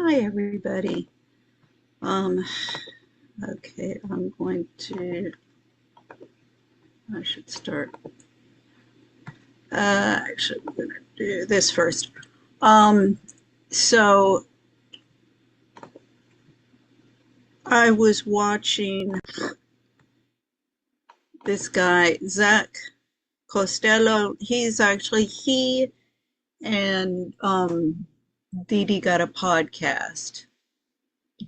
Hi, everybody. Um, okay, I should start. Actually, I'm going to do this first. Um, so I was watching this guy, Zach Costello. He and Didi got a podcast.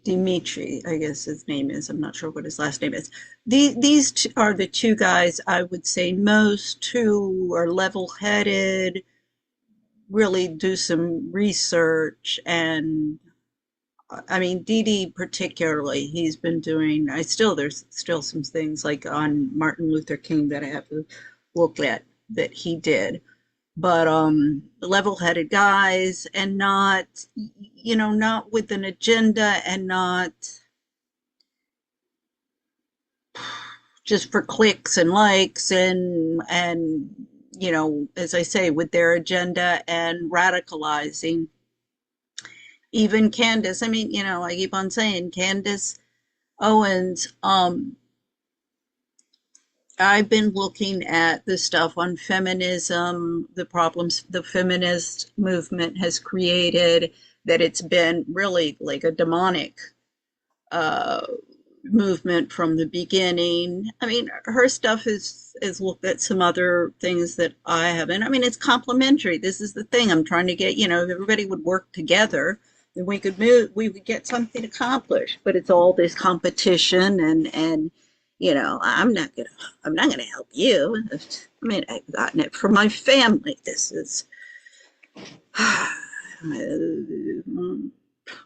Dimitri, I guess his name is. I'm not sure what his last name is. These two are the two guys I would say most who are level-headed, really do some research, and I mean Didi particularly. He's been doing. There's still some things like on Martin Luther King that I have to look at that he did, but level-headed guys and not not with an agenda and not just for clicks and likes and as I say, with their agenda and radicalizing even Candace. I mean, I keep on saying Candace Owens. I've been looking at the stuff on feminism, the problems the feminist movement has created, that it's been really like a demonic uh, movement from the beginning. I mean, her stuff is looked at some other things that I haven't. I mean, it's complementary. This is the thing I'm trying to get. If everybody would work together, then we would get something accomplished. But it's all this competition and I'm not gonna help you. I mean, I've gotten it from my family. This is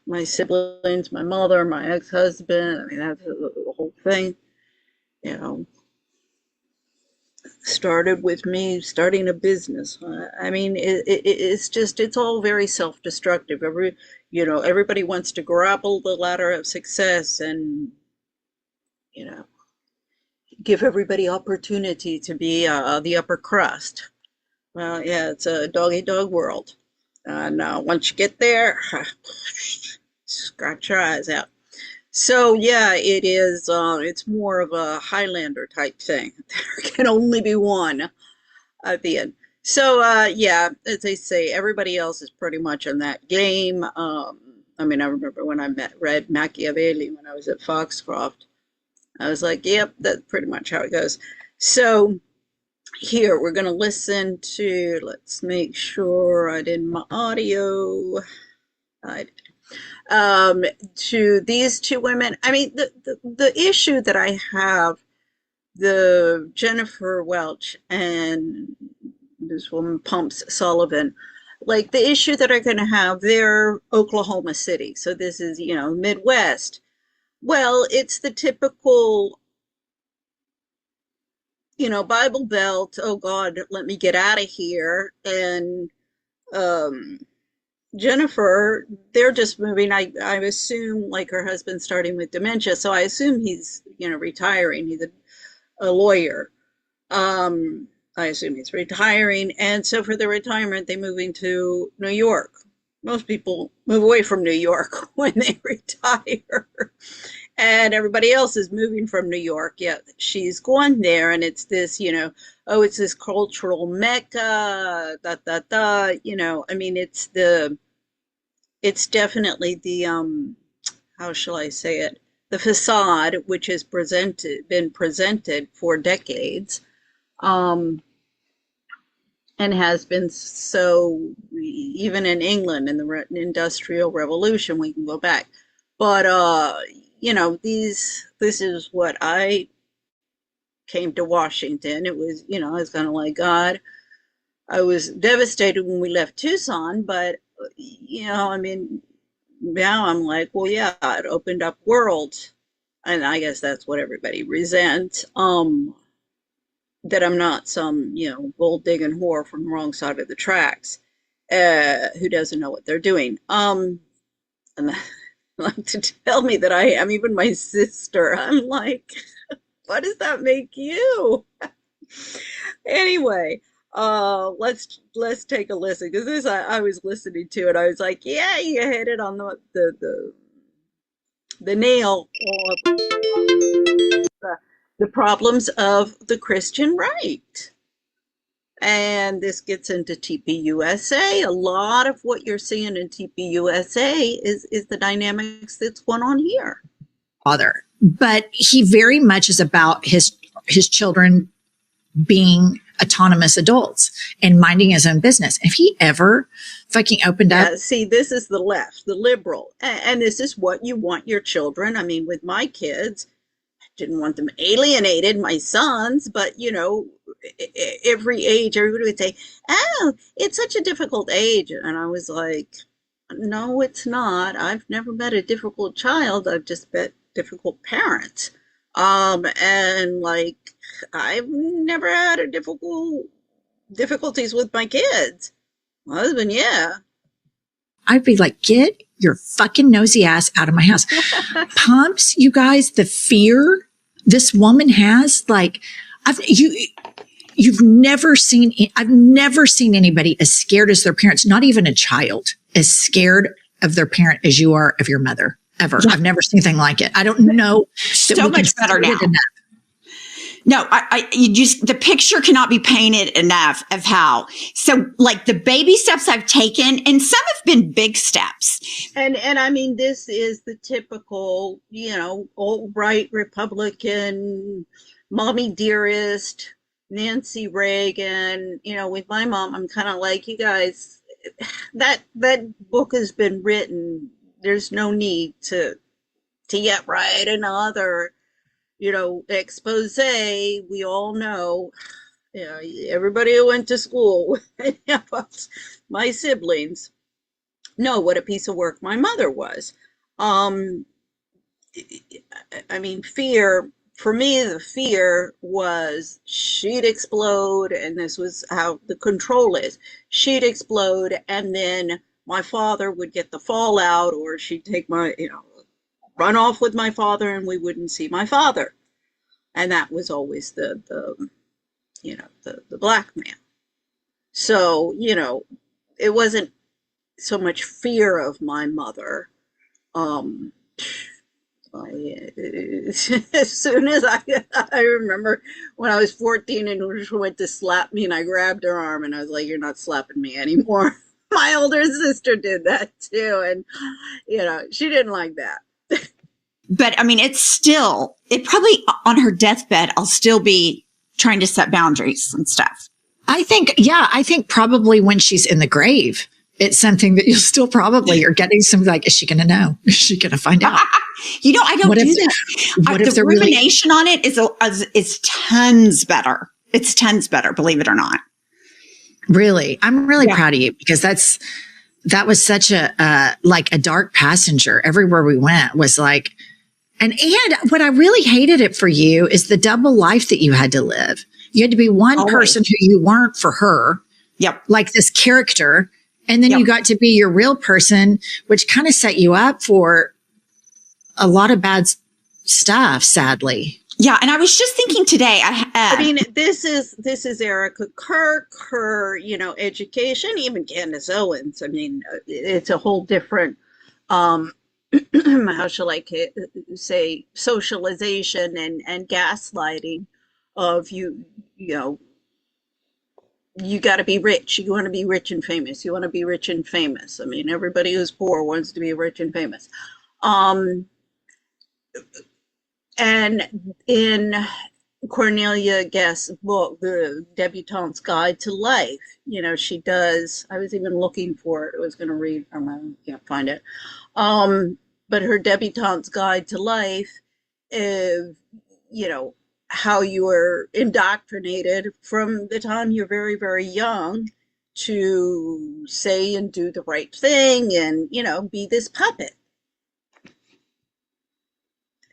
my siblings, my mother, my ex-husband. I mean, that's the whole thing, you know, started with me starting a business. I mean, it's all very self-destructive. Everybody wants to grapple the ladder of success and, you know, give everybody opportunity to be the upper crust. Well, yeah, it's a dog-eat-dog world. And once you get there, scratch your eyes out. So yeah, it is. It's more of a Highlander type thing. There can only be one at the end. So yeah, as I say, everybody else is pretty much in that game. I mean, I remember when read Machiavelli when I was at Foxcroft. I was like, yep, that's pretty much how it goes. So here we're going to listen to. Let's make sure I did my audio. I to these two women. I mean, the issue that I have, the Jennifer Welch and this woman Pumps Sullivan, like the issue that are going to have, they're Oklahoma City. So this is, Midwest. Well, it's the typical, Bible Belt. Oh God, let me get out of here. And um, Jennifer, they're just moving. I assume like her husband's starting with dementia, so I assume he's retiring. He's a lawyer. I assume he's retiring, and so for the retirement, they're moving to New York. Most people move away from New York when they retire, and everybody else is moving from New York. Yeah, she's going there, and it's this, oh, it's this cultural mecca. Da da da. I mean, it's definitely the how shall I say it? The facade which has been presented for decades, um, and has been so even in England in the Industrial Revolution. We can go back, but this is what I came to Washington. It was I was kind of like, God, I was devastated when we left Tucson, but I mean, now I'm like, well, yeah, it opened up worlds, and I guess that's what everybody resents. That I'm not some, gold digging whore from the wrong side of the tracks, who doesn't know what they're doing. And like to tell me that I am, even my sister. I'm like, what does that make you? Anyway, Let's take a listen, because this I was listening to it. I was like, yeah, you hit it on the nail of the problems of the Christian right. And this gets into TPUSA. A lot of what you're seeing in TPUSA is the dynamics that's going on here. Father, but he very much is about his children being autonomous adults and minding his own business. If he ever fucking opened up. See, this is the left, the liberal, and this is what you want your children. I mean, with my kids, I didn't want them alienated, my sons, but you know, every age, everybody would say, oh, it's such a difficult age. And I was like, no, it's not. I've never met a difficult child. I've just met difficult parents. And like, I've never had a difficulties with my kids. My husband, yeah. I'd be like, get your fucking nosy ass out of my house. Pumps, you guys, the fear this woman has, like, I've never seen anybody as scared as their parents, not even a child, as scared of their parent as you are of your mother, ever. Yeah. I've never seen anything like it. I don't know. So much better now. No, the picture cannot be painted enough of how. So like the baby steps I've taken, and some have been big steps. And I mean, this is the typical, you know, alt-right Republican, mommy dearest, Nancy Reagan. You know, with my mom, I'm kind of like, you guys, that book has been written. There's no need to yet write another, you know, expose. We all know, you know, everybody who went to school, my siblings know what a piece of work my mother was. I mean, fear, for me, the fear was she'd explode, and this was how the control is. She'd explode, and then my father would get the fallout, or she'd take my, you know, run off with my father, and we wouldn't see my father. And that was always the you know, the black man. So, you know, it wasn't so much fear of my mother. As soon as I remember when I was 14 and she went to slap me, and I grabbed her arm and I was like, you're not slapping me anymore. My older sister did that too. And, you know, she didn't like that. But I mean, it probably on her deathbed, I'll still be trying to set boundaries and stuff. I think probably when she's in the grave, it's something that you'll still probably, you're getting some like, is she going to know? Is she going to find out? You know, I don't do that. The rumination on it is tons better. It's tons better, believe it or not. Really? I'm really proud of you, because that was such a, like a dark passenger. Everywhere we went was like, and what I really hated it for you is the double life that you had to live. You had to be one person who you weren't for her. Yep. Like this character. And then you got to be your real person, which kind of set you up for a lot of bad stuff, sadly. Yeah. And I was just thinking today, I mean, this is Erica Kirk, her, you know, education, even Candace Owens. I mean, it's a whole different, how shall I say, socialization and gaslighting of you know, you got to be rich. You want to be rich and famous. You want to be rich and famous. I mean, everybody who's poor wants to be rich and famous. And in Cornelia Guest's book, The Debutante's Guide to Life, you know, she does, I was even looking for it. I was going to read, I can't find it. But her Debutante's Guide to Life, you know, how you were indoctrinated from the time you're very, very young to say and do the right thing and, you know, be this puppet.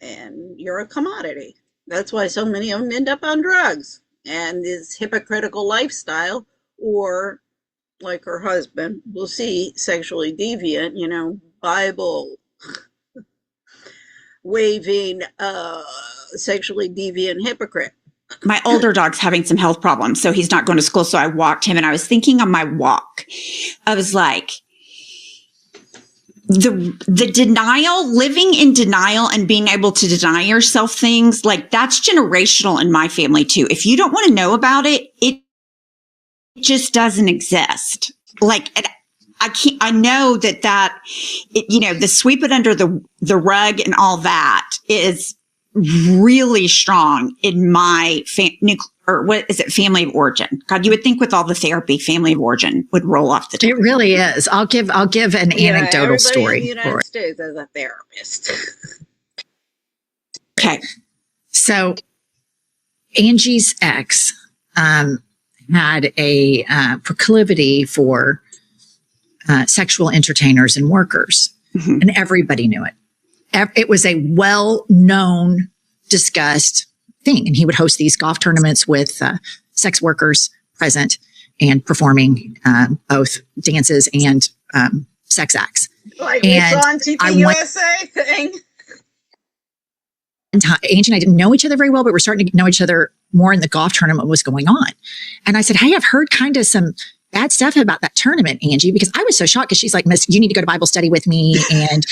And you're a commodity. That's why so many of them end up on drugs and this hypocritical lifestyle, or like her husband, we'll see, sexually deviant, you know, Bible waving, sexually deviant hypocrite. my older dog's having some health problems, so he's not going to school. So I walked him, and I was thinking on my walk, I was like, the denial, living in denial and being able to deny yourself things, like that's generational in my family too. If you don't want to know about it, it just doesn't exist. Like, I know that, the sweep it under the rug and all that is really strong in my family of origin. God, you would think with all the therapy, family of origin would roll off the tongue. It really is. I'll give an anecdotal story. In the United States is a therapist. Okay. So Angie's ex had a proclivity for sexual entertainers and workers, and everybody knew it. It was a well-known, discussed thing. And he would host these golf tournaments with sex workers present and performing both dances and sex acts. Like we saw on TPUSA thing. Angie and I didn't know each other very well, but we're starting to know each other more in the golf tournament was going on. And I said, hey, I've heard kind of some bad stuff about that tournament, Angie, because I was so shocked because she's like, Miss, you need to go to Bible study with me. And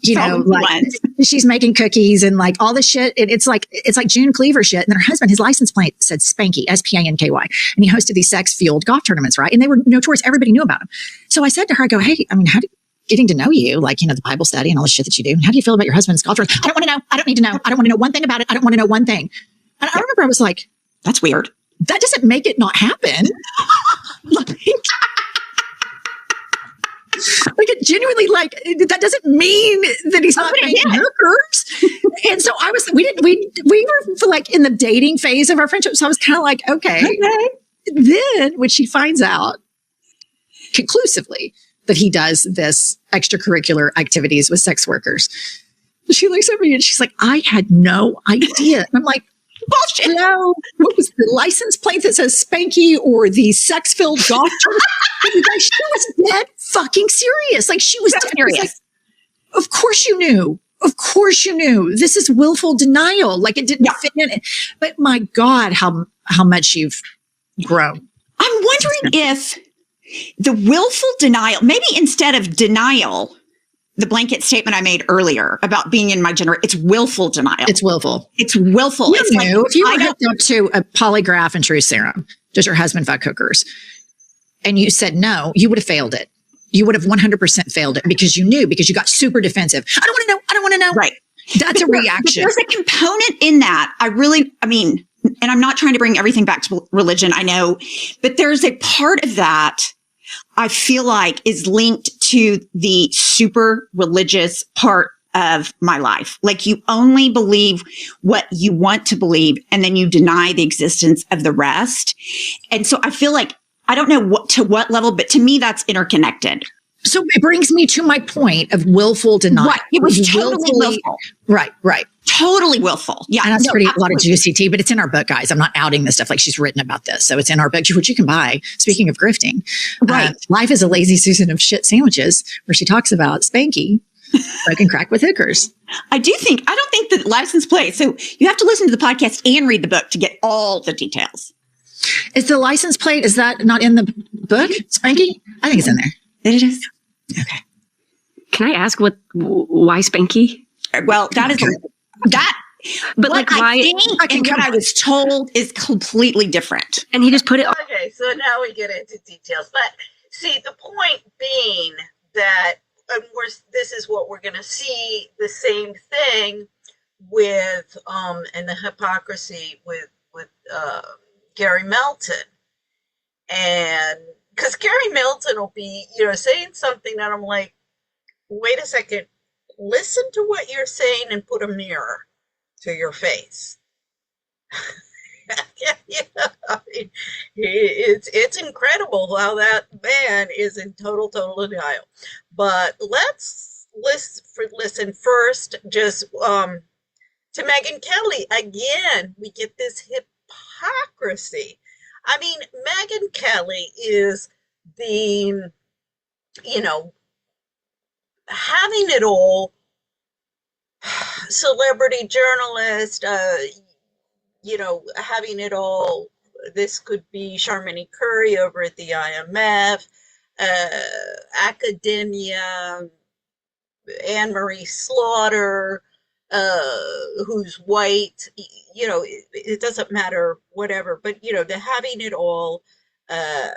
like she's making cookies and like all this shit. It's like June Cleaver shit. And then her husband, his license plate said Spanky, Spanky. And he hosted these sex fueled golf tournaments, right? And they were notorious. Everybody knew about them. So I said to her, I go, hey, I mean, getting to know you, like, the Bible study and all the shit that you do. And how do you feel about your husband's golf tournament? I don't want to know. I don't need to know. I don't want to know one thing about it. I don't want to know one thing. And I remember I was like, that's weird. That doesn't make it not happen. Like it genuinely, like that doesn't mean that he's not paying hookers. And so we were like in the dating phase of our friendship. So I was kind of like, okay. Then when she finds out conclusively that he does this extracurricular activities with sex workers, she looks at me and she's like, I had no idea. And I'm like, bullshit. No, what was the license plate that says Spanky or the sex-filled golf tournament? Like, she was dead fucking serious. Like she was dead serious. Like, of course you knew. Of course you knew. This is willful denial. Like it didn't fit in it. But my God, how much you've grown. I'm wondering if the willful denial, maybe instead of denial, the blanket statement I made earlier about being in my generation, it's willful denial. It's willful. It's willful. It's like, if you were hooked up to a polygraph and truth serum, does your husband fuck hookers? And you said no, you would have failed it. You would have 100% failed it because you knew, because you got super defensive. I don't want to know. I don't want to know. Right. That's a reaction. There's a component in that. And I'm not trying to bring everything back to religion, I know, but there's a part of that I feel like is linked to the super religious part of my life. Like you only believe what you want to believe, and then you deny the existence of the rest. And so I feel like, I don't know what level, but to me, that's interconnected. So it brings me to my point of willful denial. Right. It was totally willful. Right. Totally willful. Yeah. And that's a lot of juicy tea, but it's in our book, guys. I'm not outing this stuff. Like she's written about this. So it's in our book, which you can buy. Speaking of grifting, right. Life is a Lazy Susan of shit sandwiches, where she talks about Spanky, smoking crack with hookers. I don't think the license plate. So you have to listen to the podcast and read the book to get all the details. Is the license plate, is that not in the book, Spanky? I think it's in there. It is. Okay. Can I ask why Spanky? Well, that is that. But like, why? What I was told is completely different. And he just put it. Okay, so now we get into details. But see, the point being that this is what we're going to see the same thing with and the hypocrisy with Gary Melton. And because Gary Melton will be, saying something that I'm like, wait a second, listen to what you're saying and put a mirror to your face. It's incredible how that man is in total denial. But let's listen first just to Megyn Kelly. Again, we get this hypocrisy. I mean, Megyn Kelly is the, having it all, celebrity journalist, having it all. This could be Charmaine Curry over at the IMF, academia, Anne Marie Slaughter, who's white. It doesn't matter, whatever. But the having it all. Uh,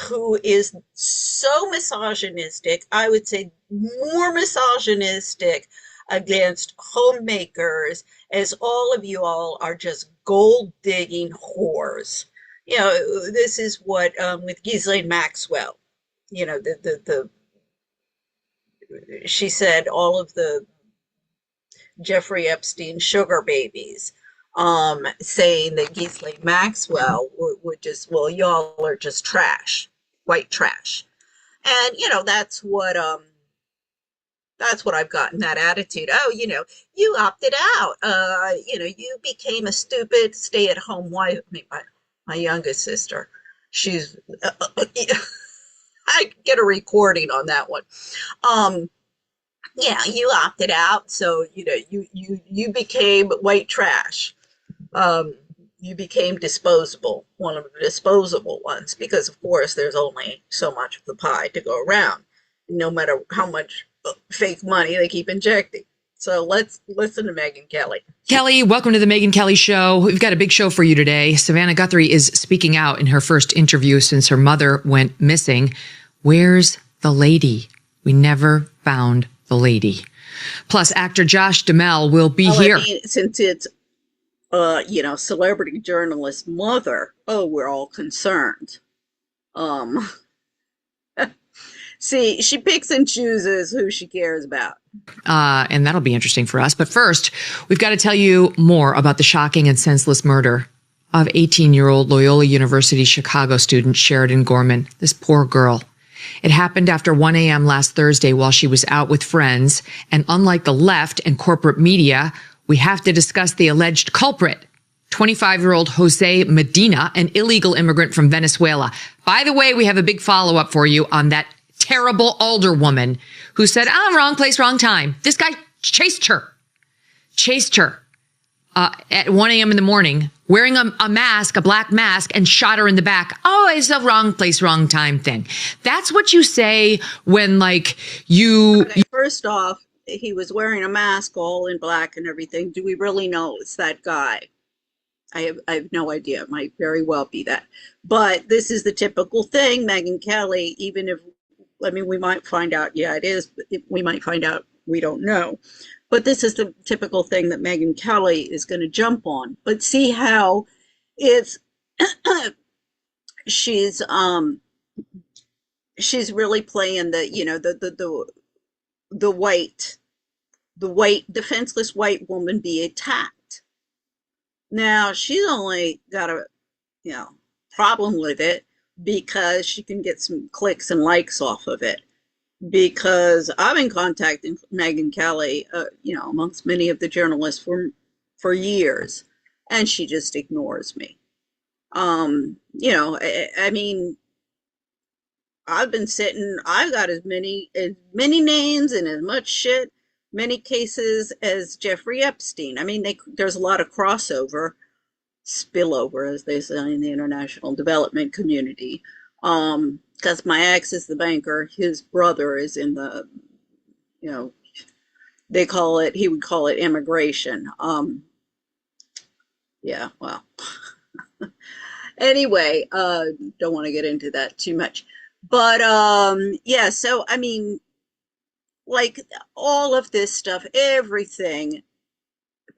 who is so misogynistic, I would say more misogynistic against homemakers as all of you all are just gold digging whores. This is what with Ghislaine Maxwell, she said all of the Jeffrey Epstein sugar babies, saying that Ghislaine Maxwell would just, well, y'all are just trash, white trash. And, that's what I've gotten, that attitude. Oh, you opted out. You became a stupid stay-at-home wife. I mean, my youngest sister, she's, I get a recording on that one. Yeah, you opted out, so you became white trash. You became disposable, one of the disposable ones, because of course there's only so much of the pie to go around, no matter how much fake money they keep injecting. So let's listen to Megyn Kelly. Kelly, welcome to the Megyn Kelly Show. We've got a big show for you today. Savannah Guthrie is speaking out in her first interview since her mother went missing. Where's the lady? We never found the lady. Plus, actor Josh Duhamel will be here. Since it's, celebrity journalist mother, we're all concerned. See, she picks and chooses who she cares about. And that'll be interesting for us. But first, we've got to tell you more about the shocking and senseless murder of 18-year-old Loyola University Chicago student Sheridan Gorman. This poor girl. It happened after 1 a.m. last Thursday while she was out with friends. And unlike the left and corporate media, we have to discuss the alleged culprit, 25-year-old Jose Medina, an illegal immigrant from Venezuela. By the way, we have a big follow-up for you on that terrible older woman who said, wrong place, wrong time. This guy chased her at 1 a.m. in the morning, wearing a mask, a black mask, and shot her in the back. Oh, it's a wrong place, wrong time thing. That's what you say when, Okay, first off, he was wearing a mask all in black and everything. Do we really know it's that guy? I have no idea. It might very well be that. But this is the typical thing, Megyn Kelly, even if, we might find out, yeah, it is, but we might find out, we don't know. But this is the typical thing that Megyn Kelly is going to jump on. But see how it's, she's really playing the white defenseless white woman be attacked. Now she's only got a problem with it because she can get some clicks and likes off of it. Because I've been contacting Megyn Kelly, amongst many of the journalists for years, and she just ignores me. I've been I've got as many names and as much shit, many cases as Jeffrey Epstein. There's a lot of spillover, as they say in the international development community. Because my ex is the banker, his brother is in the, he would call it immigration. Yeah, well, anyway, don't want to get into that too much. But, yeah, so, all of this stuff, everything,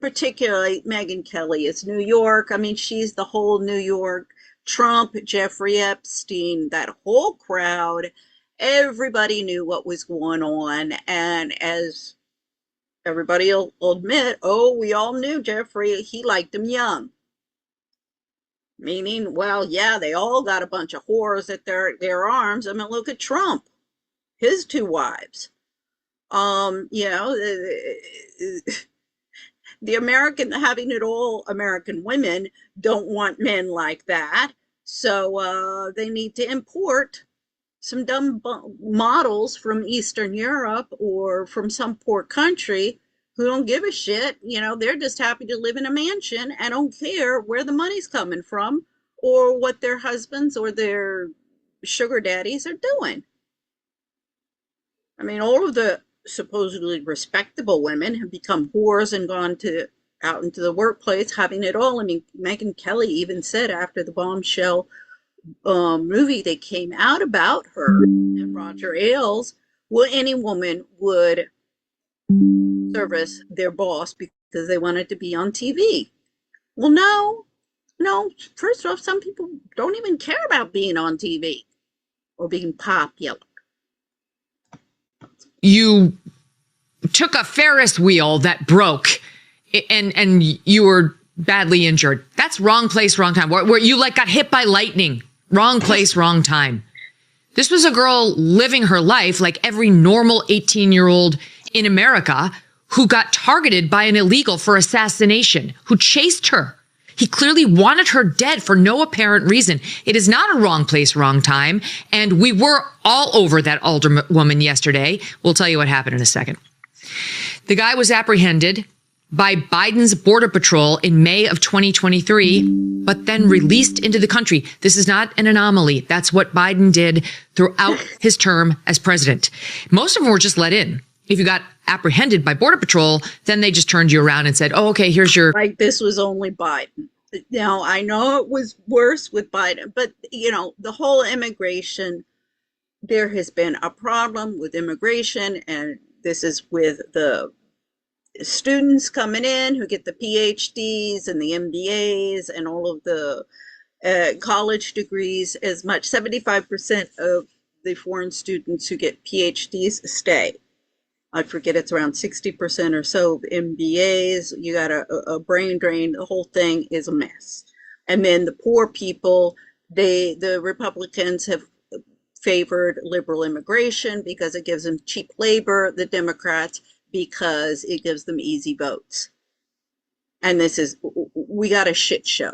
particularly Megyn Kelly is New York. She's the whole New York. Trump, Jeffrey Epstein, that whole crowd, everybody knew what was going on. And as everybody will admit, we all knew Jeffrey, he liked them young. Meaning, well, yeah, they all got a bunch of whores at their arms. Look at Trump, his two wives. The having it all American women don't want men like that. So they need to import some dumb models from Eastern Europe or from some poor country who don't give a shit. They're just happy to live in a mansion and don't care where the money's coming from or what their husbands or their sugar daddies are doing. I mean, all of the supposedly respectable women have become whores and gone out into the workplace having it all. I mean, Megyn Kelly even said after the bombshell movie that came out about her and Roger Ailes, well, any woman would service their boss because they wanted to be on TV. Well, no. First off, some people don't even care about being on TV or being popular. You took a Ferris wheel that broke and you were badly injured. That's wrong place, wrong time. Where you got hit by lightning. Wrong place, wrong time. This was a girl living her life like every normal 18-year-old in America who got targeted by an illegal for assassination, who chased her. He clearly wanted her dead for no apparent reason. It is not a wrong place, wrong time. And we were all over that alderwoman yesterday. We'll tell you what happened in a second. The guy was apprehended by Biden's Border Patrol in May of 2023, but then released into the country. This is not an anomaly. That's what Biden did throughout his term as president. Most of them were just let in. If you got apprehended by Border Patrol, then they just turned you around and said, oh, okay, here's your... Like this was only Biden. Now, I know it was worse with Biden, but, the whole immigration, there has been a problem with immigration, and this is with the students coming in who get the PhDs and the MBAs and all of the college degrees. As much 75% of the foreign students who get PhDs stay. I forget, it's around 60% or so of MBAs. You got a brain drain. The whole thing is a mess. And then the poor people, the Republicans have favored liberal immigration because it gives them cheap labor. The Democrats, because it gives them easy votes. And we got a shit show.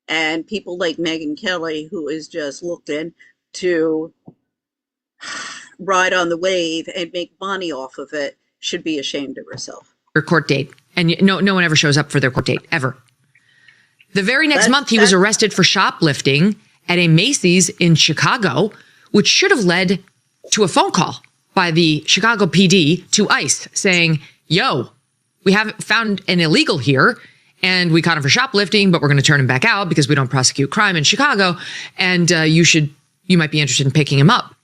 And people like Megyn Kelly, who is just looking to ride on the wave and make money off of it, should be ashamed of herself. Her court date. And no one ever shows up for their court date, ever. The very next month, he was arrested for shoplifting at a Macy's in Chicago, which should have led to a phone call by the Chicago PD to ICE saying, yo, we haven't found an illegal here and we caught him for shoplifting, but we're going to turn him back out because we don't prosecute crime in Chicago. And you might be interested in picking him up.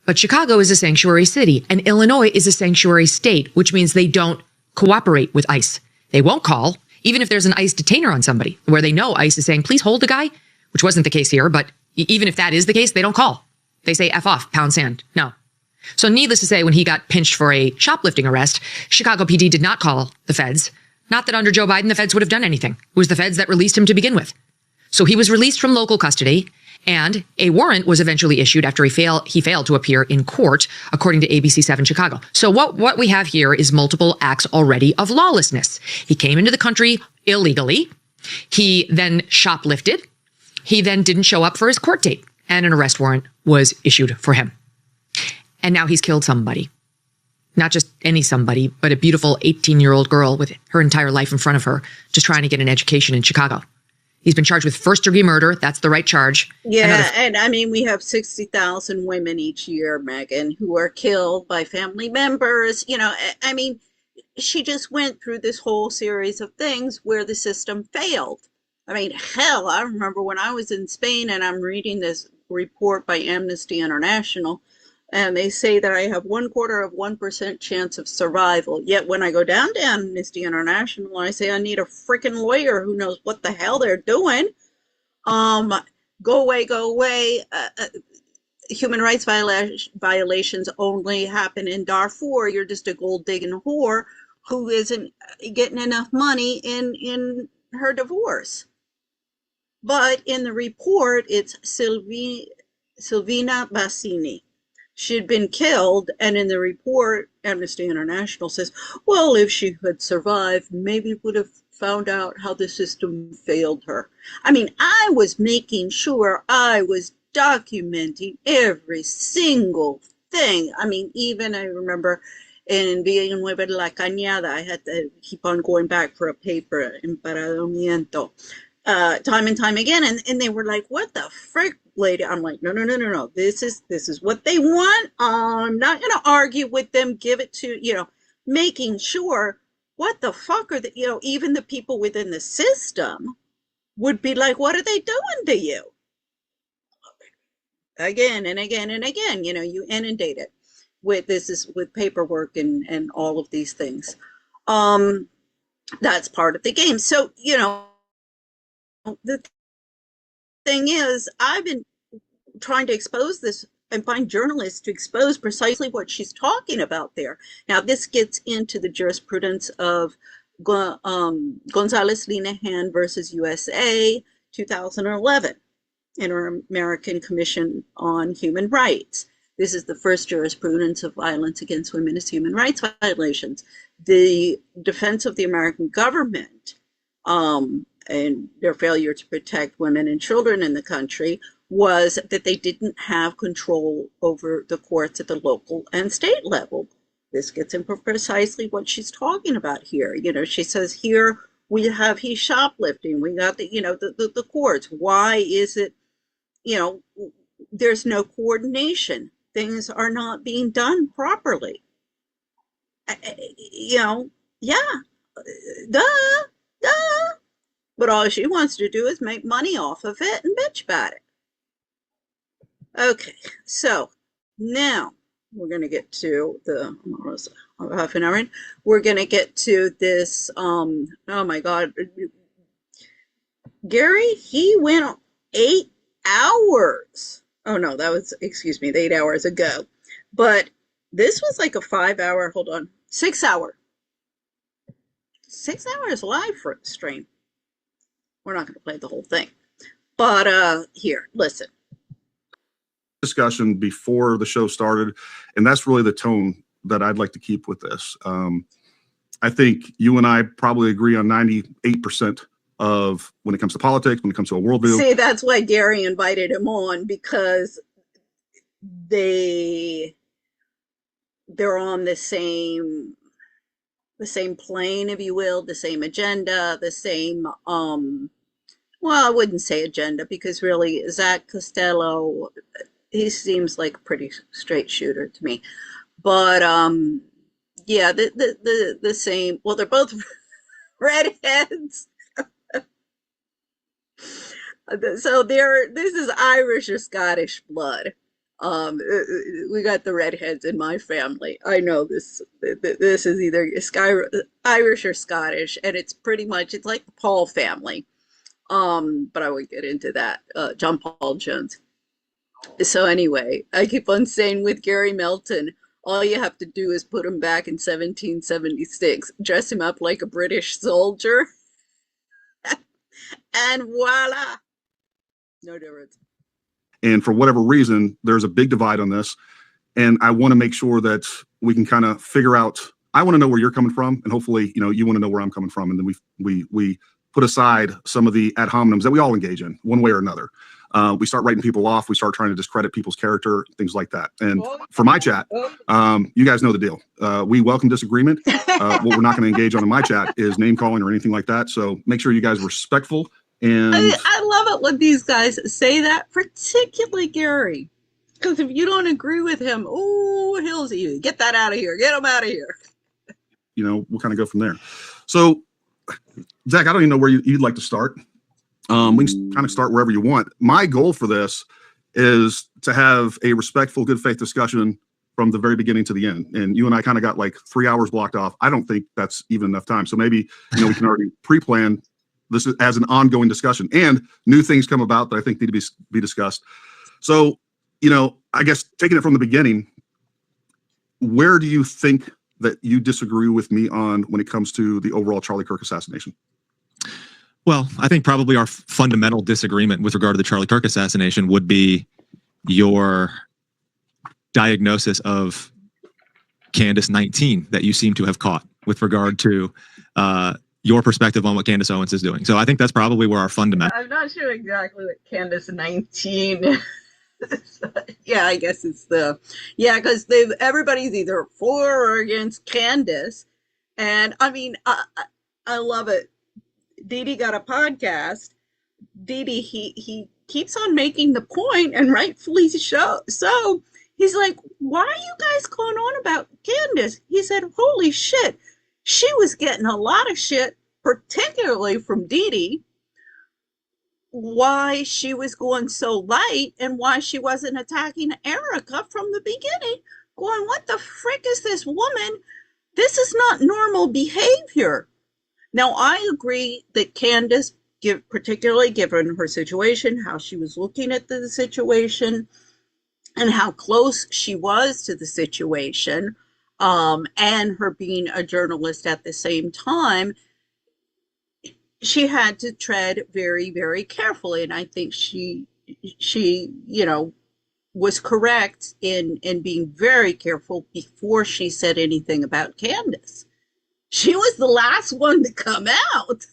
But Chicago is a sanctuary city and Illinois is a sanctuary state, which means they don't cooperate with ICE. They won't call, even if there's an ICE detainer on somebody where they know ICE is saying, please hold the guy, which wasn't the case here. But even if that is the case, they don't call. They say F off, pound sand. No. So needless to say, when he got pinched for a shoplifting arrest, Chicago PD did not call the feds. Not that under Joe Biden, the feds would have done anything. It was the feds that released him to begin with. So he was released from local custody and a warrant was eventually issued after he failed to appear in court, according to ABC7 Chicago. So what we have here is multiple acts already of lawlessness. He came into the country illegally. He then shoplifted. He then didn't show up for his court date and an arrest warrant was issued for him. And now he's killed somebody. Not just any somebody, but a beautiful 18-year-old girl with her entire life in front of her, just trying to get an education in Chicago. He's been charged with first-degree murder. That's the right charge. Yeah, and I mean, we have 60,000 women each year, Megyn, who are killed by family members. I mean, she just went through this whole series of things where the system failed. I mean, hell, I remember when I was in Spain and I'm reading this report by Amnesty International, and they say that I have 0.25% chance of survival. Yet when I go down to Amnesty International, I say I need a freaking lawyer who knows what the hell they're doing. Go away. Human rights violations only happen in Darfur. You're just a gold digging whore who isn't getting enough money in her divorce. But in the report, it's Silvina Bassini. She had been killed, and in the report, Amnesty International says, well, if she had survived, maybe would have found out how the system failed her. I mean, I was making sure I was documenting every single thing. I mean, even I remember in Villanueva de la Cañada. I had to keep on going back for a paper, Emparamiento, time and time again. And they were like, what the frick, lady? I'm like, no. This is what they want. I'm not going to argue with them. Give it to, making sure, what the fuck are the, even the people within the system would be like, what are they doing to you? Again and again and again, you inundate it with with paperwork and all of these things. That's part of the game. So, the thing is, I've been trying to expose this and find journalists to expose precisely what she's talking about there. Now, this gets into the jurisprudence of Gonzalez Linehan versus USA, 2011, Inter-American Commission on Human Rights. This is the first jurisprudence of violence against women as human rights violations. The defense of the American government and their failure to protect women and children in the country was that they didn't have control over the courts at the local and state level. This gets into precisely what she's talking about here. She says here he's shoplifting. We got the courts. Why is it, there's no coordination. Things are not being done properly. Yeah, duh. But all she wants to do is make money off of it and bitch about it. Okay, so now we're going to get to half an hour in. We're going to get to this, oh my God. Gary, he went 8 hours. Oh no, that was, 8 hours ago. But this was like a 5-hour, 6 hour. 6 hours live for stream. We're not going to play the whole thing. But here, listen. Discussion before the show started, and that's really the tone that I'd like to keep with this. I think you and I probably agree on 98% of when it comes to politics, when it comes to a worldview. See, that's why Gary invited him on, because they're on the same plane, if you will, the same agenda, the same well, I wouldn't say agenda, because really Zach Castello, he seems like a pretty straight shooter to me. But yeah, the same. Well, they're both redheads. So this is Irish or Scottish blood. We got the redheads in my family. I know this is either Irish or Scottish, and it's pretty much, it's like the Paul family. But I won't get into that. John Paul Jones. So anyway, I keep on saying with Gary Melton, all you have to do is put him back in 1776, dress him up like a British soldier, and voila, no difference. And for whatever reason, there's a big divide on this. And I want to make sure that we can kind of figure out, I want to know where you're coming from. And hopefully, you want to know where I'm coming from. And then we put aside some of the ad hominems that we all engage in one way or another. We start writing people off. We start trying to discredit people's character, things like that. And for my chat, you guys know the deal. We welcome disagreement. What we're not going to engage on in my chat is name calling or anything like that. So make sure you guys are respectful. And I love it when these guys say that, particularly Gary. Because if you don't agree with him, he'll see you. Get that out of here. Get him out of here. We'll kind of go from there. So, Zach, I don't even know where you'd like to start. We can kind of start wherever you want. My goal for this is to have a respectful, good faith discussion from the very beginning to the end. And you and I kind of got like 3 hours blocked off. I don't think that's even enough time. So maybe, we can already pre-plan this as an ongoing discussion, and new things come about that I think need to be discussed. So, I guess taking it from the beginning, where do you think that you disagree with me on when it comes to the overall Charlie Kirk assassination? Well, I think probably our fundamental disagreement with regard to the Charlie Kirk assassination would be your diagnosis of Candace 19 that you seem to have caught with regard to your perspective on what Candace Owens is doing. So I think that's probably where our fundamental... I'm not sure exactly what Candace 19 Yeah, I guess it's because everybody's either for or against Candace. And I mean, I love it. Dee got a podcast. Dee, he keeps on making the point, and rightfully so. He's like, why are you guys going on about Candace? He said, holy shit. She was getting a lot of shit, particularly from Dee, why she was going so light and why she wasn't attacking Erica from the beginning, going, what the frick is this woman? This is not normal behavior. Now, I agree that Candace, particularly given her situation, how she was looking at the situation, and how close she was to the situation, and her being a journalist at the same time, she had to tread very, very carefully. And I think she was correct in being very careful before she said anything about Candace. She was the last one to come out.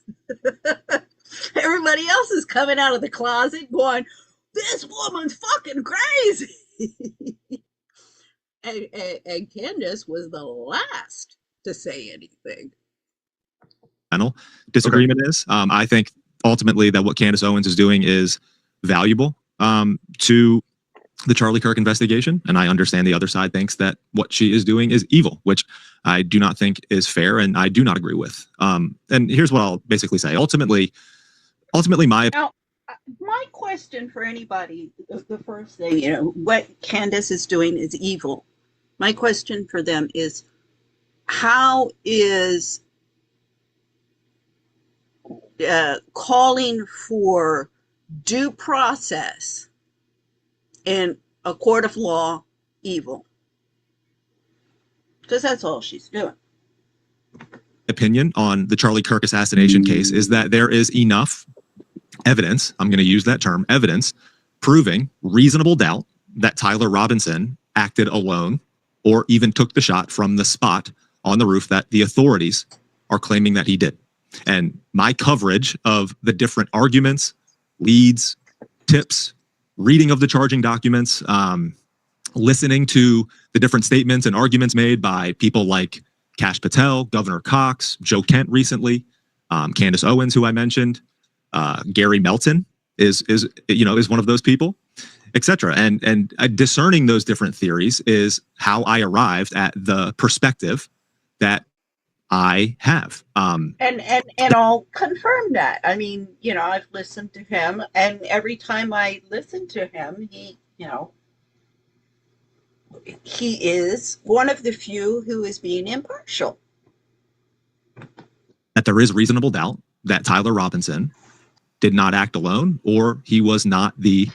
Everybody else is coming out of the closet going, this woman's fucking crazy. and Candace was the last to say anything. Disagreement is. I think ultimately that what Candace Owens is doing is valuable to the Charlie Kirk investigation, and I understand the other side thinks that what she is doing is evil, which I do not think is fair, and I do not agree with. And here's what I'll basically say. Ultimately, my question for anybody, the first thing, what Candace is doing is evil. My question for them is, how is calling for due process in a court of law evil? Because that's all she's doing. Opinion on the Charlie Kirk assassination case is that there is enough evidence, I'm going to use that term, evidence, proving reasonable doubt that Tyler Robinson acted alone or even took the shot from the spot on the roof that the authorities are claiming that he did. And my coverage of the different arguments, leads, tips, reading of the charging documents, listening to the different statements and arguments made by people like Kash Patel, Governor Cox, Joe Kent recently, Candace Owens, who I mentioned, Gary Melton is one of those people, etc. And discerning those different theories is how I arrived at the perspective that I have. And I'll confirm that. I mean, I've listened to him, and every time I listen to him, he is one of the few who is being impartial. That there is reasonable doubt that Tyler Robinson did not act alone, or he was not the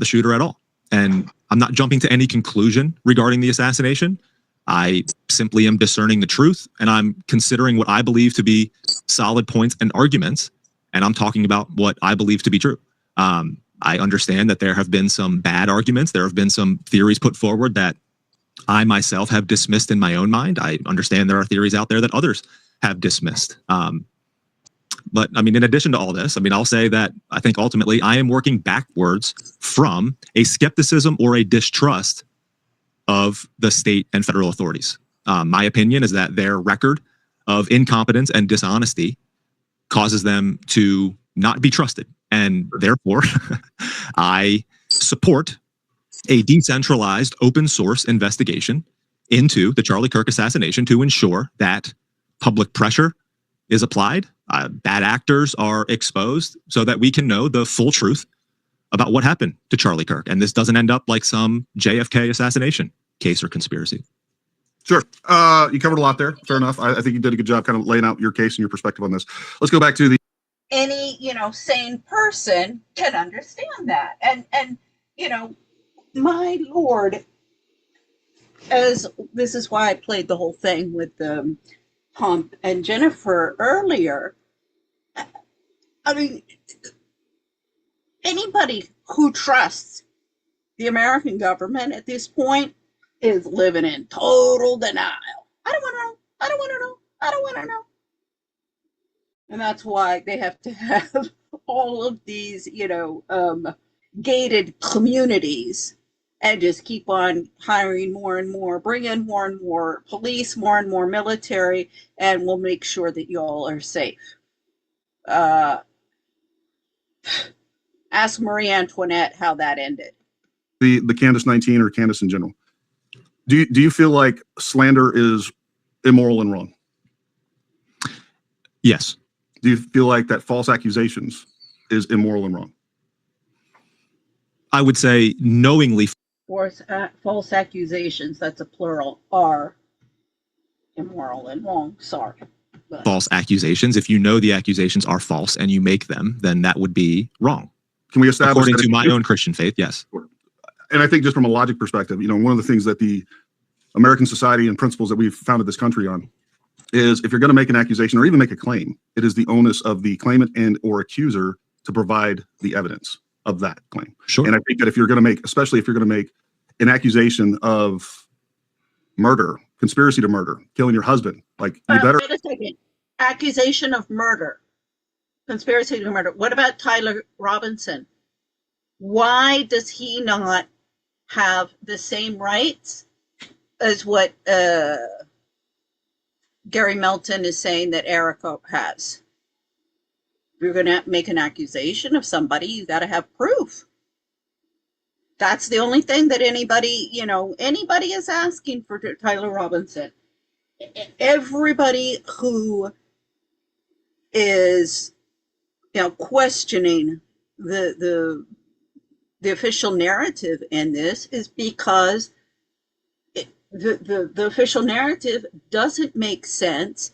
shooter at all. And I'm not jumping to any conclusion regarding the assassination. I simply am discerning the truth, and I'm considering what I believe to be solid points and arguments, and I'm talking about what I believe to be true. I understand that there have been some bad arguments. There have been some theories put forward that I myself have dismissed in my own mind. I understand there are theories out there that others have dismissed. But I mean, in addition to all this, I'll say that I think ultimately I am working backwards from a skepticism or a distrust of the state and federal authorities. My opinion is that their record of incompetence and dishonesty causes them to not be trusted. And therefore, I support a decentralized open source investigation into the Charlie Kirk assassination to ensure that public pressure is applied, bad actors are exposed, so that we can know the full truth about what happened to Charlie Kirk. And this doesn't end up like some JFK assassination case or conspiracy. Sure. You covered a lot there. Fair enough. I think you did a good job kind of laying out your case and your perspective on this. Let's go back to any, sane person can understand that. And my Lord, as this is why I played the whole thing with Pump and Jennifer earlier. I mean, anybody who trusts the American government at this point is living in total denial. I don't want to know. I don't want to know. I don't want to know. And that's why they have to have all of these, gated communities and just keep on hiring more and more, bring in more and more police, more and more military, and we'll make sure that y'all are safe. Ask Marie Antoinette how that ended. The Candace 19 or Candace in general. Do you feel like slander is immoral and wrong? Yes. Do you feel like that false accusations is immoral and wrong? I would say knowingly. False accusations, that's a plural, are immoral and wrong. Sorry. But false accusations. If you know the accusations are false and you make them, then that would be wrong. Can we establish according that to my own Christian faith? Yes. And I think just from a logic perspective, one of the things that the American society and principles that we've founded this country on is if you're going to make an accusation or even make a claim, it is the onus of the claimant and or accuser to provide the evidence of that claim. Sure. And I think that if you're going to make, especially if you're going to make an accusation of murder, conspiracy to murder, killing your husband, like you better. Wait a second. Accusation of murder, conspiracy to murder. What about Tyler Robinson? Why does he not have the same rights as what Gary Melton is saying that Erica has? If you're going to make an accusation of somebody, you got to have proof. That's the only thing that anybody is asking for Tyler Robinson. Everybody who is, questioning the official narrative in this is because the official narrative doesn't make sense,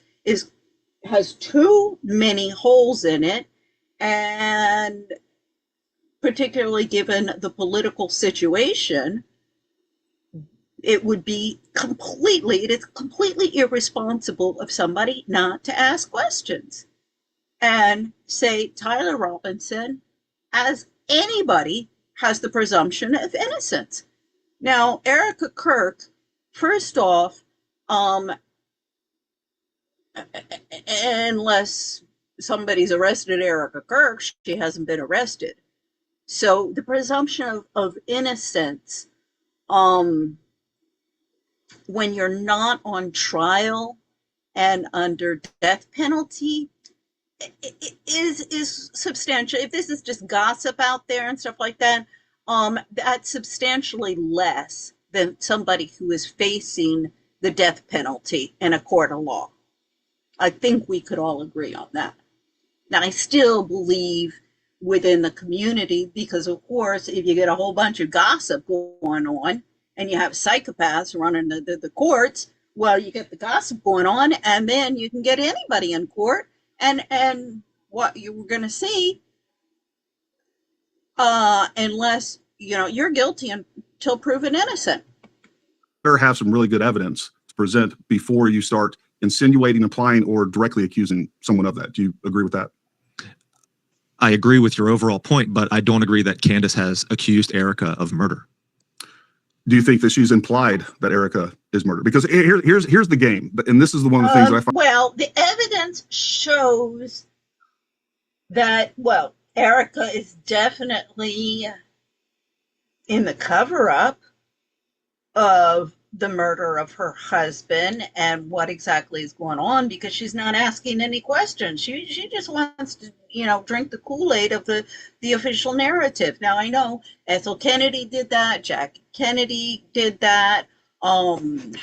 has too many holes in it, and particularly given the political situation, it is completely irresponsible of somebody not to ask questions and say Tyler Robinson, as anybody, has the presumption of innocence. Now, Erica Kirk, first off, unless somebody's arrested Erica Kirk, she hasn't been arrested. So the presumption of innocence, when you're not on trial and under death penalty, is substantial. If this is just gossip out there and stuff like that, that's substantially less than somebody who is facing the death penalty in a court of law. I think we could all agree on that. Now, I still believe within the community, because of course, if you get a whole bunch of gossip going on and you have psychopaths running the courts, well, you get the gossip going on, and then you can get anybody in court, and what you were going to see, unless you're guilty until proven innocent. Better have some really good evidence to present before you start insinuating, implying, or directly accusing someone of that. Do you agree with that? I agree with your overall point, but I don't agree that Candace has accused Erica of murder. Do you think that she's implied that Erica is murdered? Because here's the game, and this is one of the things that I find. Well, the evidence shows that, Erica is definitely in the cover-up of the murder of her husband and what exactly is going on, because she's not asking any questions. She just wants to, drink the Kool-Aid of the official narrative. Now, I know Ethel Kennedy did that. Jack Kennedy did that. I've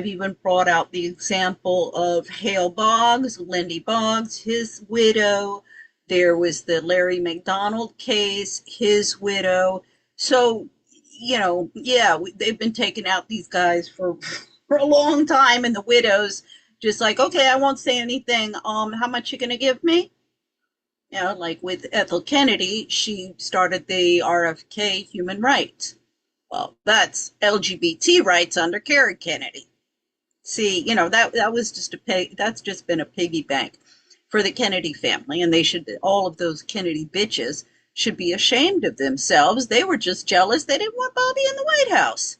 even brought out the example of Hale Boggs, Lindy Boggs, his widow. There was the Larry McDonald case, his widow. So, they've been taking out these guys for a long time, and the widows just like, okay, I won't say anything. How much you gonna give me? Like with Ethel Kennedy, she started the RFK human rights. Well, that's LGBT rights under Kerry Kennedy. See, that was that's just been a piggy bank for the Kennedy family, and all of those Kennedy bitches should be ashamed of themselves. They were just jealous they didn't want Bobby in the White House.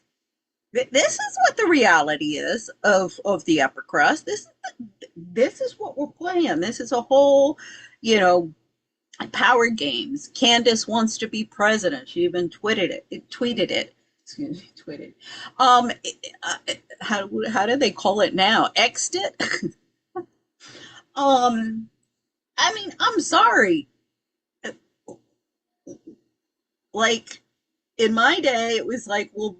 This is what the reality is of the upper crust. This is what we're playing. This is a whole, power games. Candace wants to be president. She even tweeted it. Excuse me, tweeted. Um, how do they call it now? Xed it. I mean, I'm sorry. Like in my day, it was like, well,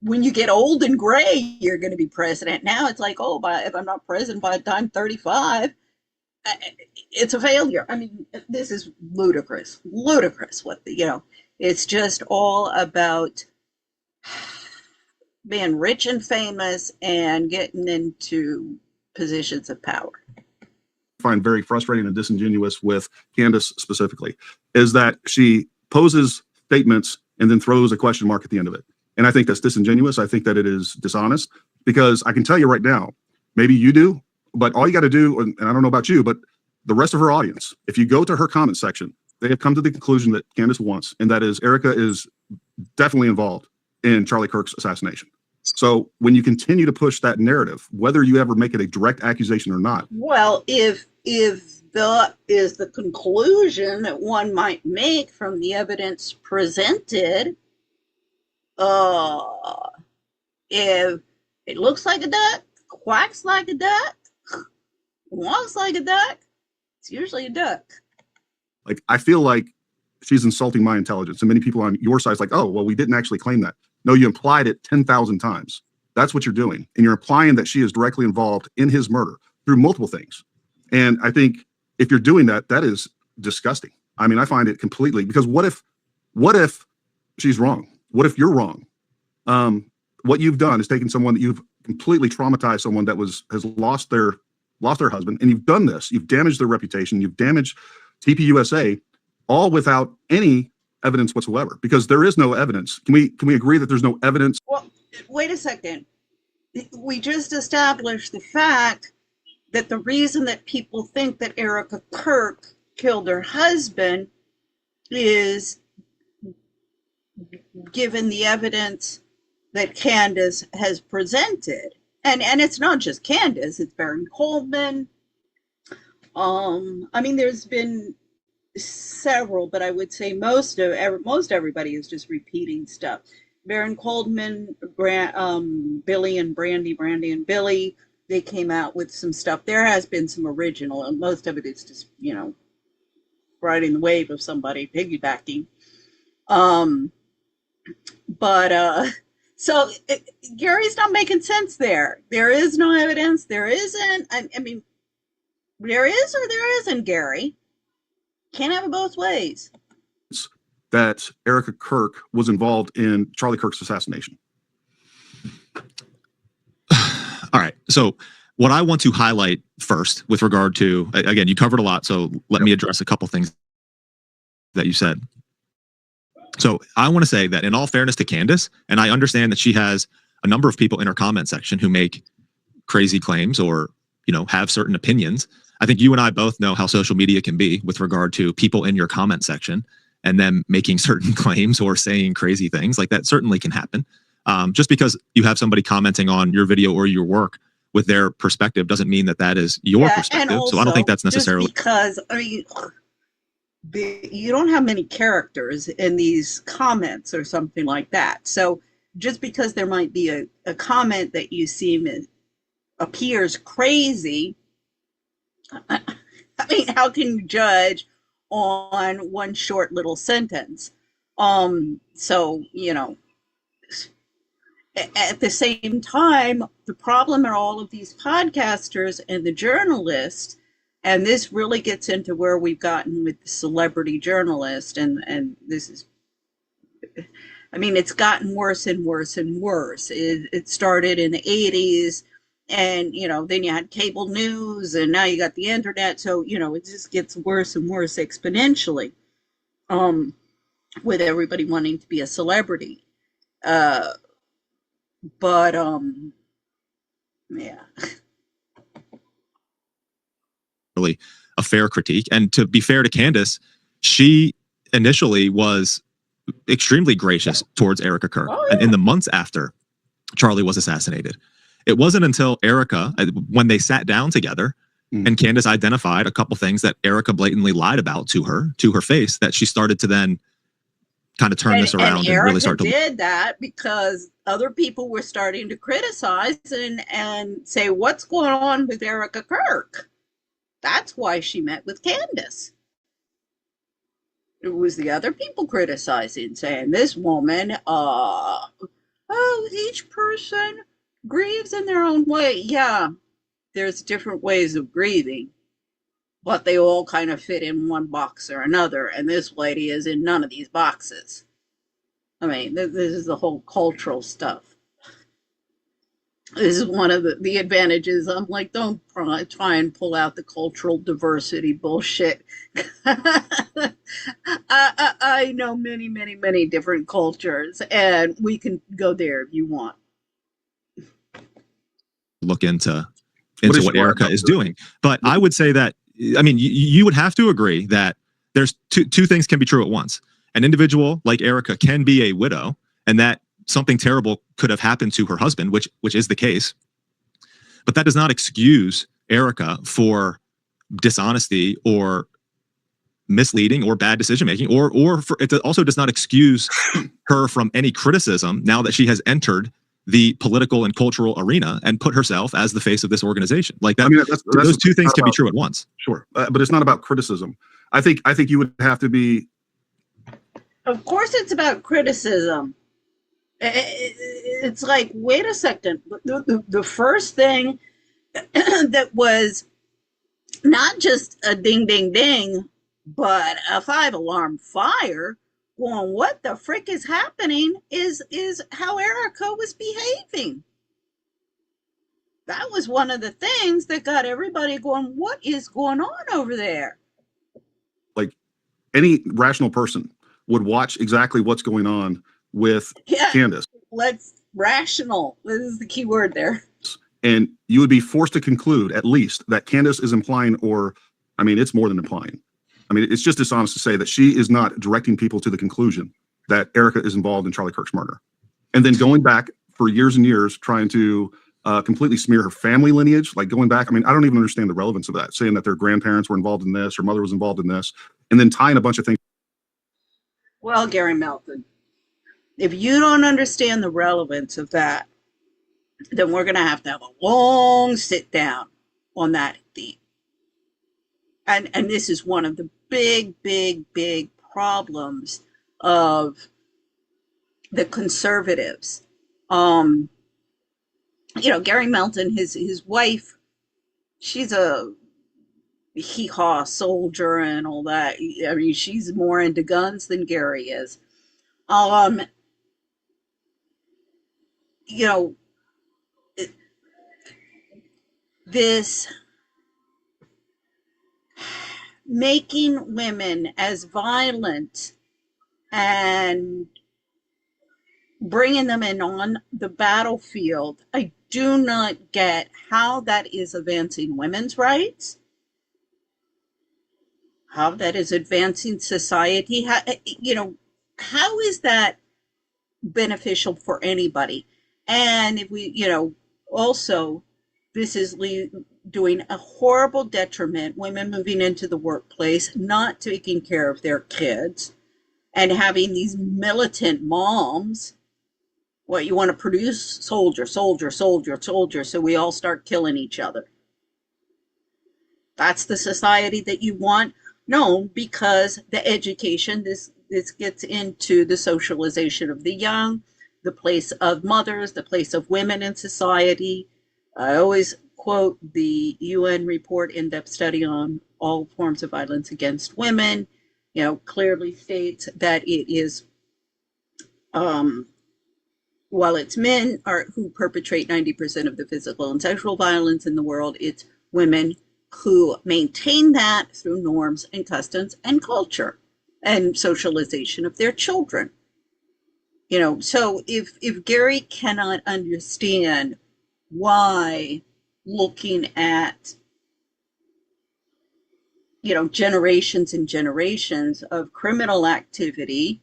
when you get old and gray, you're going to be president. Now it's like, oh, if I'm not president by the time I'm 35, it's a failure. I mean, this is ludicrous. Ludicrous. It's just all about being rich and famous and getting into positions of power. Find very frustrating and disingenuous with Candace specifically is that she poses statements and then throws a question mark at the end of it. And I think that's disingenuous. I think that it is dishonest because I can tell you right now, maybe you do, but all you got to do, and I don't know about you, but the rest of her audience, if you go to her comment section, they have come to the conclusion that Candace wants, and that is Erica is definitely involved in Charlie Kirk's assassination. So when you continue to push that narrative, whether you ever make it a direct accusation or not. Well, if that is the conclusion that one might make from the evidence presented, if it looks like a duck, quacks like a duck, walks like a duck, it's usually a duck. Like, I feel like she's insulting my intelligence. And many people on your side is like, oh, well, we didn't actually claim that. No, you implied it 10,000 times. That's what you're doing. And you're implying that she is directly involved in his murder through multiple things. And I think if you're doing that, that is disgusting. I mean, I find it completely, because what if she's wrong? What if you're wrong? What you've done is taken someone that you've completely traumatized, someone that has lost their husband, and you've done this. You've damaged their reputation. You've damaged TPUSA, all without any evidence whatsoever, because there is no evidence. Can we agree that there's no evidence? Well, wait a second. We just established the fact that the reason that people think that Erica Kirk killed her husband is given the evidence that Candace has presented. And it's not just Candace, it's Baron Coleman. I mean, there's been several, but I would say most everybody is just repeating stuff. Baron Coleman, Billy and Brandy and Billy, they came out with some stuff. There has been some original, and most of it is just, riding the wave of somebody piggybacking. So Gary's not making sense there. There is no evidence. There isn't. I mean, there is or there isn't, Gary. Can't have it both ways. That Erica Kirk was involved in Charlie Kirk's assassination. All right. So what I want to highlight first with regard to, again, you covered a lot, so let me address a couple things that you said. So I want to say that in all fairness to Candace, and I understand that she has a number of people in her comment section who make crazy claims or, have certain opinions. I think you and I both know how social media can be with regard to people in your comment section and them making certain claims or saying crazy things. Like, that certainly can happen. Just because you have somebody commenting on your video or your work with their perspective doesn't mean that is your perspective. Also, so I don't think that's necessarily, because you don't have many characters in these comments or something like that. So just because there might be a comment that you see appears crazy, I mean, how can you judge on one short little sentence? So, at the same time, the problem are all of these podcasters and the journalists, and this really gets into where we've gotten with the celebrity journalist, and this is, I mean, it's gotten worse and worse and worse. It started in the 80s, and, then you had cable news, and now you got the internet, so, it just gets worse and worse exponentially, with everybody wanting to be a celebrity. But yeah. really a fair critique. And to be fair to Candace, she initially was extremely gracious towards Erica Kirk. Oh, yeah. And in the months after Charlie was assassinated, it wasn't until Erica, when they sat down together And Candace identified a couple things that Erica blatantly lied about to her face, that she started to then kind of turn this around and really start to did that because other people were starting to criticize and say, what's going on with Erica Kirk? That's why she met with Candace. It was the other people criticizing, saying this woman, each person grieves in their own way. Yeah, there's different ways of grieving, but they all kind of fit in one box or another, and this lady is in none of these boxes. I mean, this is the whole cultural stuff. This is one of the advantages. I'm like, don't try and pull out the cultural diversity bullshit. I know many, many, many different cultures, and we can go there if you want. Look into what Erica is doing. But I would say that, I mean, you would have to agree that there's two things can be true at once. An individual like Erica can be a widow, and that something terrible could have happened to her husband, which is the case. But that does not excuse Erica for dishonesty or misleading or bad decision making, or for it also does not excuse her from any criticism now that she has entered the political and cultural arena and put herself as the face of this organization. Like that, I mean, those two things can be true at once. Sure, but it's not about criticism. I think you would have to be. Of course, it's about criticism. It's like, wait a second. The first thing that was not just a ding, ding, ding, but a 5-alarm fire. Going, what the frick is happening is how Erica was behaving. That was one of the things that got everybody going, what is going on over there? Like any rational person would watch exactly what's going on with Candace. Rational. This is the key word there. And you would be forced to conclude at least that Candace is implying, or, I mean, it's more than implying. I mean, it's just dishonest to say that she is not directing people to the conclusion that Erica is involved in Charlie Kirk's murder. And then going back for years and years, trying to completely smear her family lineage, like going back. I mean, I don't even understand the relevance of that, saying that their grandparents were involved in this, her mother was involved in this, and then tying a bunch of things. Well, Gary Melton, if you don't understand the relevance of that, then we're going to have a long sit down on that theme. And this is one of the big problems of the conservatives. Gary Melton, his wife, she's a hee-haw soldier and all that. I mean, she's more into guns than Gary is. This making women as violent and bringing them in on the battlefield, I do not get how that is advancing women's rights, how that is advancing society. How is that beneficial for anybody? And if we, also, this is doing a horrible detriment, women moving into the workplace, not taking care of their kids, and having these militant moms. What, you want to produce soldier, so we all start killing each other. That's the society that you want? No, because the education, this gets into the socialization of the young, the place of mothers, the place of women in society. I always quote the UN report, in-depth study on all forms of violence against women, clearly states that it is, while it's men who perpetrate 90% of the physical and sexual violence in the world, it's women who maintain that through norms and customs and culture and socialization of their children. So if Gary cannot understand why looking at, generations and generations of criminal activity,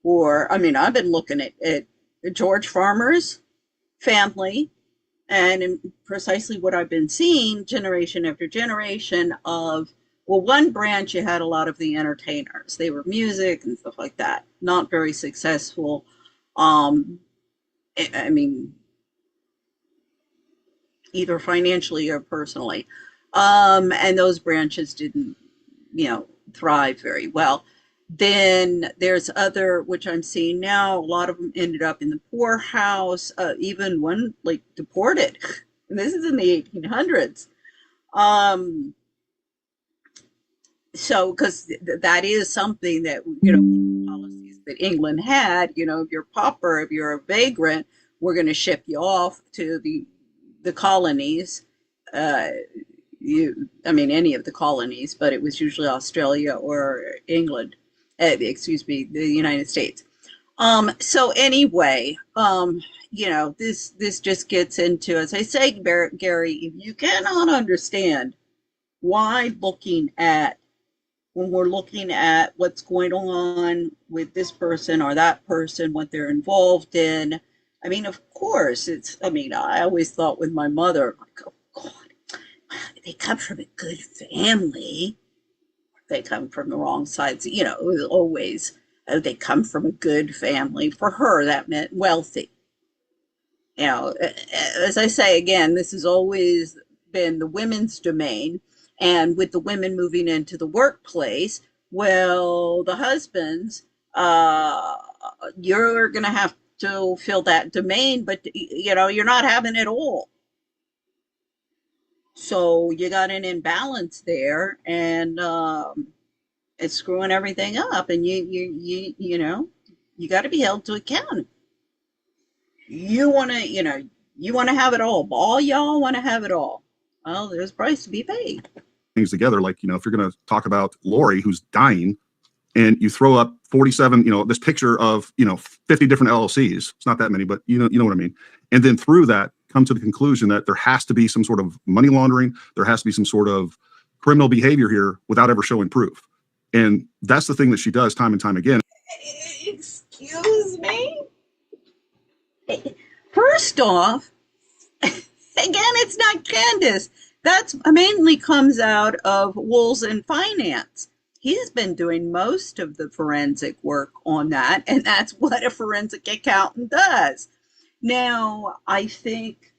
or, I've been looking at George Farmer's family And precisely what I've been seeing generation after generation of, well, one branch, you had a lot of the entertainers. They were music and stuff like that. Not very successful. I mean, either financially or personally. And those branches didn't, thrive very well. Then there's other, which I'm seeing now, a lot of them ended up in the poorhouse, even one like deported. And this is in the 1800s. So, because that is something that, policies that England had, if you're a pauper, if you're a vagrant, we're going to ship you off to the colonies. Any of the colonies, but it was usually Australia or England, the United States. So anyway, this just gets into, as I say, Gary, if you cannot understand why when we're looking at what's going on with this person or that person, what they're involved in, I mean, of course, I always thought with my mother, like, oh God, they come from a good family. They come from the wrong sides. It was always, they come from a good family. For her, that meant wealthy. As I say, again, this has always been the women's domain. And with the women moving into the workplace, well, the husbands, you're going to have to fill that domain, but, you're not having it all. So you got an imbalance there, and it's screwing everything up. And you got to be held to account. You want to have it all. All y'all want to have it all. Well, there's a price to be paid. Things together, like, if you're going to talk about Lori who's dying, and you throw up 47, this picture of 50 different LLCs. It's not that many, but you know what I mean. And then through that, come to the conclusion that there has to be some sort of money laundering. There has to be some sort of criminal behavior here without ever showing proof. And that's the thing that she does time and time again. Excuse me? First off, again, it's not Candace. That's mainly comes out of Wolves in Finance. He's been doing most of the forensic work on that, and that's what a forensic accountant does. Now, I think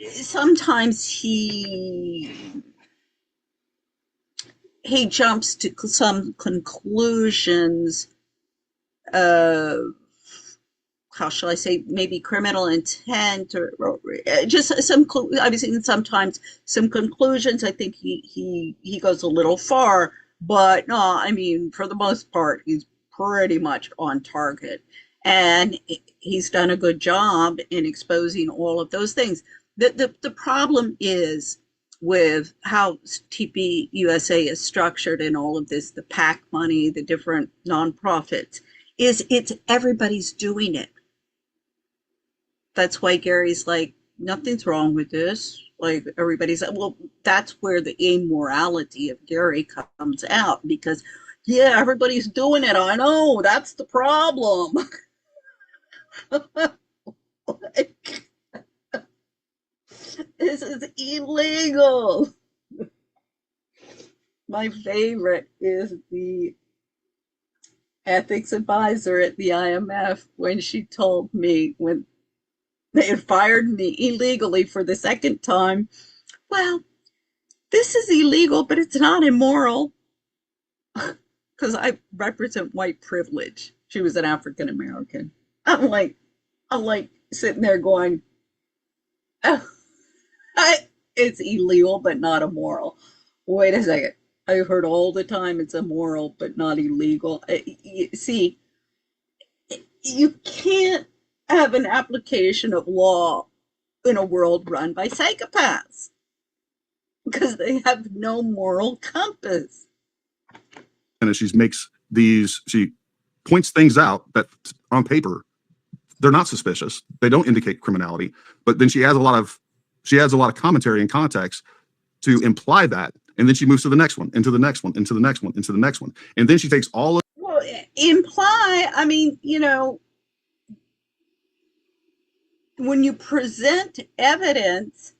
sometimes he jumps to some conclusions of, how shall I say, maybe criminal intent or just some, obviously sometimes some conclusions. I think he goes a little far, but no, for the most part, he's pretty much on target. And he's done a good job in exposing all of those things. The problem is with how TP USA is structured and all of this, the PAC money, the different nonprofits, is it's everybody's doing it. That's why Gary's like, nothing's wrong with this. Like, everybody's like, well, that's where the amorality of Gary comes out, because yeah, everybody's doing it. I know, that's the problem. This is illegal. My favorite is the ethics advisor at the IMF when she told me, when they had fired me illegally for the second time, well, this is illegal, but it's not immoral. Because I represent white privilege. She was an African American. I'm like sitting there going, oh, it's illegal, but not immoral. Wait a second. I've heard all the time it's immoral, but not illegal. See, you can't have an application of law in a world run by psychopaths because they have no moral compass. And as she points things out that on paper, they're not suspicious. They don't indicate criminality, but then she adds a lot of commentary and context to imply that. And then she moves to the next one, into the next one, into the next one, into the next one. And then she takes all of, well, imply, when you present evidence,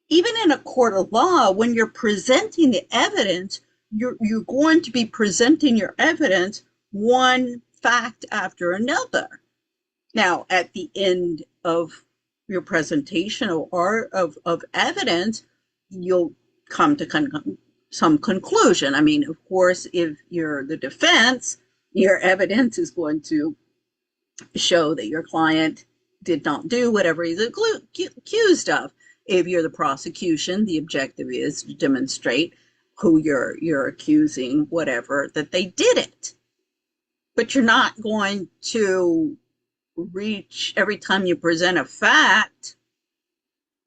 even in a court of law, when you're presenting the evidence, you're going to be presenting your evidence one fact after another. Now, at the end of your presentation of evidence, you'll come to some conclusion. I mean, of course, if you're the defense, your evidence is going to show that your client did not do whatever he's accused of. If you're the prosecution, the objective is to demonstrate who you're accusing, whatever, that they did it. But you're not going to reach every time you present a fact.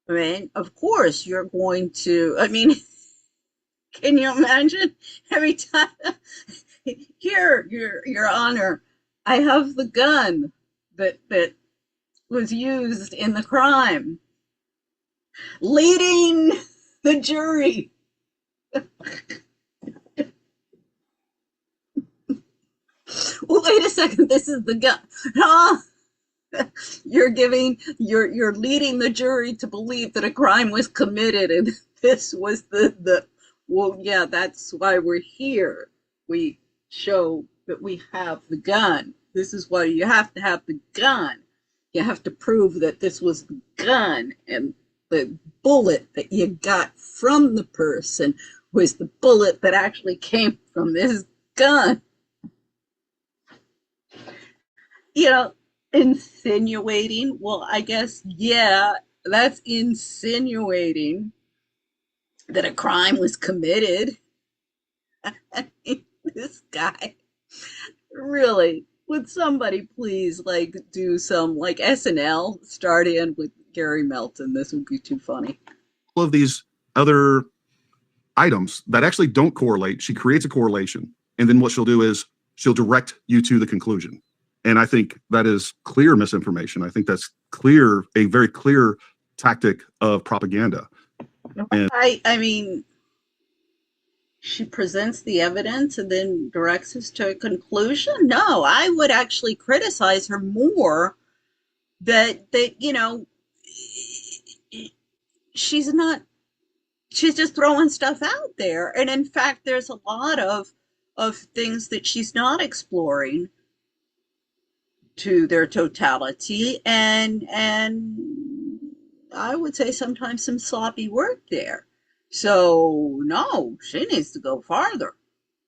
I mean, of course, you're going to, I mean, can you imagine every time? Here, Your Honor, I have the gun that was used in the crime. Leading the jury. Well, wait a second, this is the gun. Huh? You're leading the jury to believe that a crime was committed, and this was well, yeah, that's why we're here. We show that we have the gun. This is why you have to have the gun. You have to prove that this was the gun, and the bullet that you got from the person was the bullet that actually came from this gun. You know, insinuating, well, I guess, yeah, that's insinuating that a crime was committed. I mean, this guy, really, would somebody please like do some like SNL start in with Gary Melton? This would be too funny. All of these other items that actually don't correlate, she creates a correlation, and then what she'll do is she'll direct you to the conclusion. And I think that is clear misinformation. I think that's a very clear tactic of propaganda. And I mean, she presents the evidence and then directs us to a conclusion. No, I would actually criticize her more that you know, she's just throwing stuff out there. And in fact, there's a lot of things that she's not exploring to their totality, and I would say sometimes some sloppy work there. So no, she needs to go farther,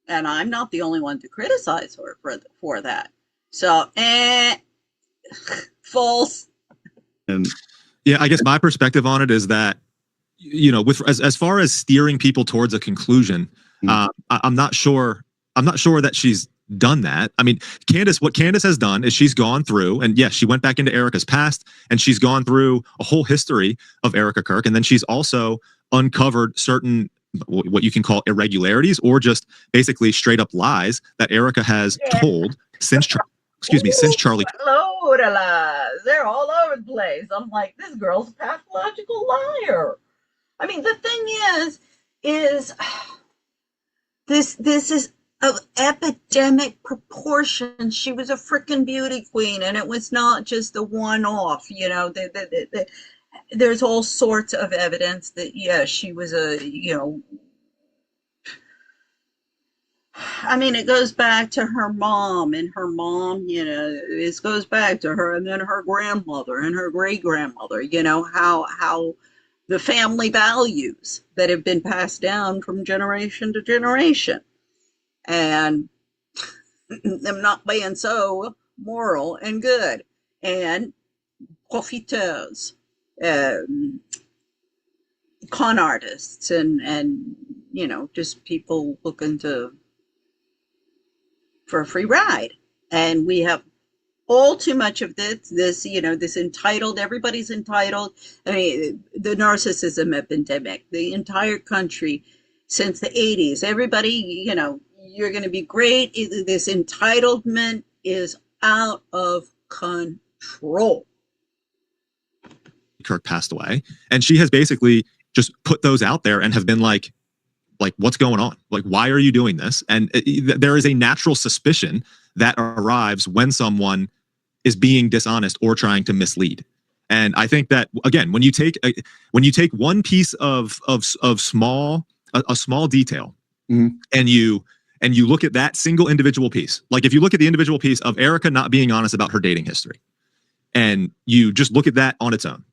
and I'm not the only one to criticize her for that. So false. And yeah, I guess my perspective on it is that, you know, with as far as steering people towards a conclusion, I'm not sure that she's done that. I mean, what Candace has done is she's gone through, and yes, she went back into Erica's past, and she's gone through a whole history of Erica Kirk, and then she's also uncovered certain what you can call irregularities or just basically straight up lies that Erica has told since Charlie. Load of lies. They're all over the place. I'm like, this girl's a pathological liar. I mean, the thing is this is of epidemic proportions. She was a freaking beauty queen, and it was not just a one-off. You know, there's all sorts of evidence that, yeah, she was I mean, it goes back to her mom, and her mom, you know, it goes back to her, and then her grandmother and her great-grandmother, you know, how the family values that have been passed down from generation to generation. And them not being so moral and good, and profiteurs, con artists, and you know, just people looking for a free ride. And we have all too much of this, you know, this entitled, everybody's entitled. I mean, the narcissism epidemic, the entire country since the 80s, everybody, you know, you're going to be great. This entitlement is out of control. Kirk passed away, and she has basically just put those out there and have been like, what's going on? Like, why are you doing this? And there is a natural suspicion that arrives when someone is being dishonest or trying to mislead. And I think that, again, when you take one piece of small a small detail, and you look at that single individual piece, like if you look at the individual piece of Erica not being honest about her dating history, and you just look at that on its own,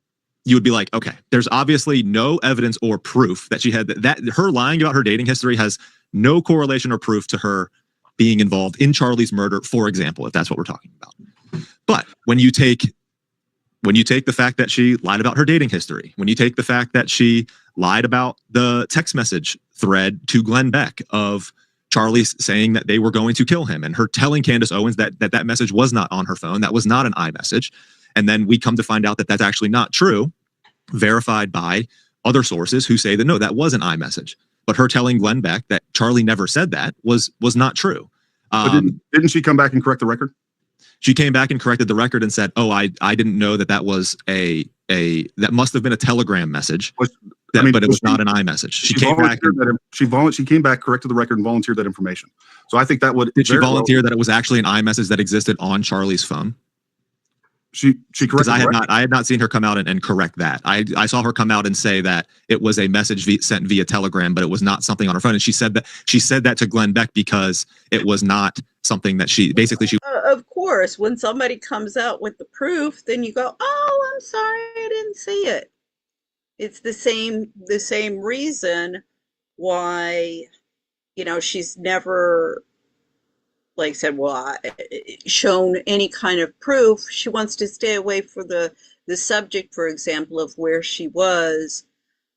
you would be like, okay, there's obviously no evidence or proof that she had that her lying about her dating history has no correlation or proof to her being involved in Charlie's murder, for example, if that's what we're talking about. But when you take the fact that she lied about her dating history, when you take the fact that she lied about the text message thread to Glenn Beck of Charlie saying that they were going to kill him, and her telling Candace Owens that message was not on her phone, that was not an iMessage, and then we come to find out that that's actually not true, verified by other sources who say that no, that was an iMessage. But her telling Glenn Beck that Charlie never said that was not true. But didn't she come back and correct the record? She came back and corrected the record and said, "Oh, I didn't know that was that must have been a Telegram message, but it was not an iMessage." She came back. She came back, corrected the record, and volunteered that information. So I think that would. Did she volunteer that it was actually an iMessage that existed on Charlie's phone? She corrected. Because I had not seen her come out and correct that. I saw her come out and say that it was a message sent via Telegram, but it was not something on her phone. And she said that to Glenn Beck because it was not something that she. Of course, when somebody comes out with the proof, then you go, "Oh, I'm sorry, I didn't see it." It's the same reason why, she's never, like said, shown any kind of proof. She wants to stay away from the subject, for example, of where she was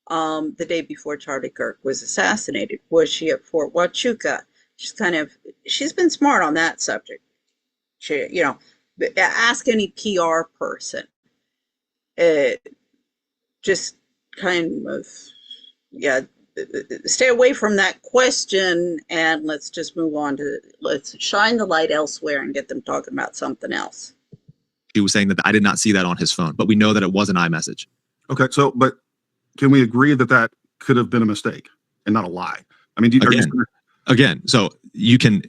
the day before Charlie Kirk was assassinated. Was she at Fort Huachuca? She's been smart on that subject. She, ask any PR person. Just kind of, stay away from that question, and let's just move on let's shine the light elsewhere and get them talking about something else. She was saying that I did not see that on his phone, but we know that it was an iMessage. Okay, but can we agree that could have been a mistake and not a lie? I mean, again, so you can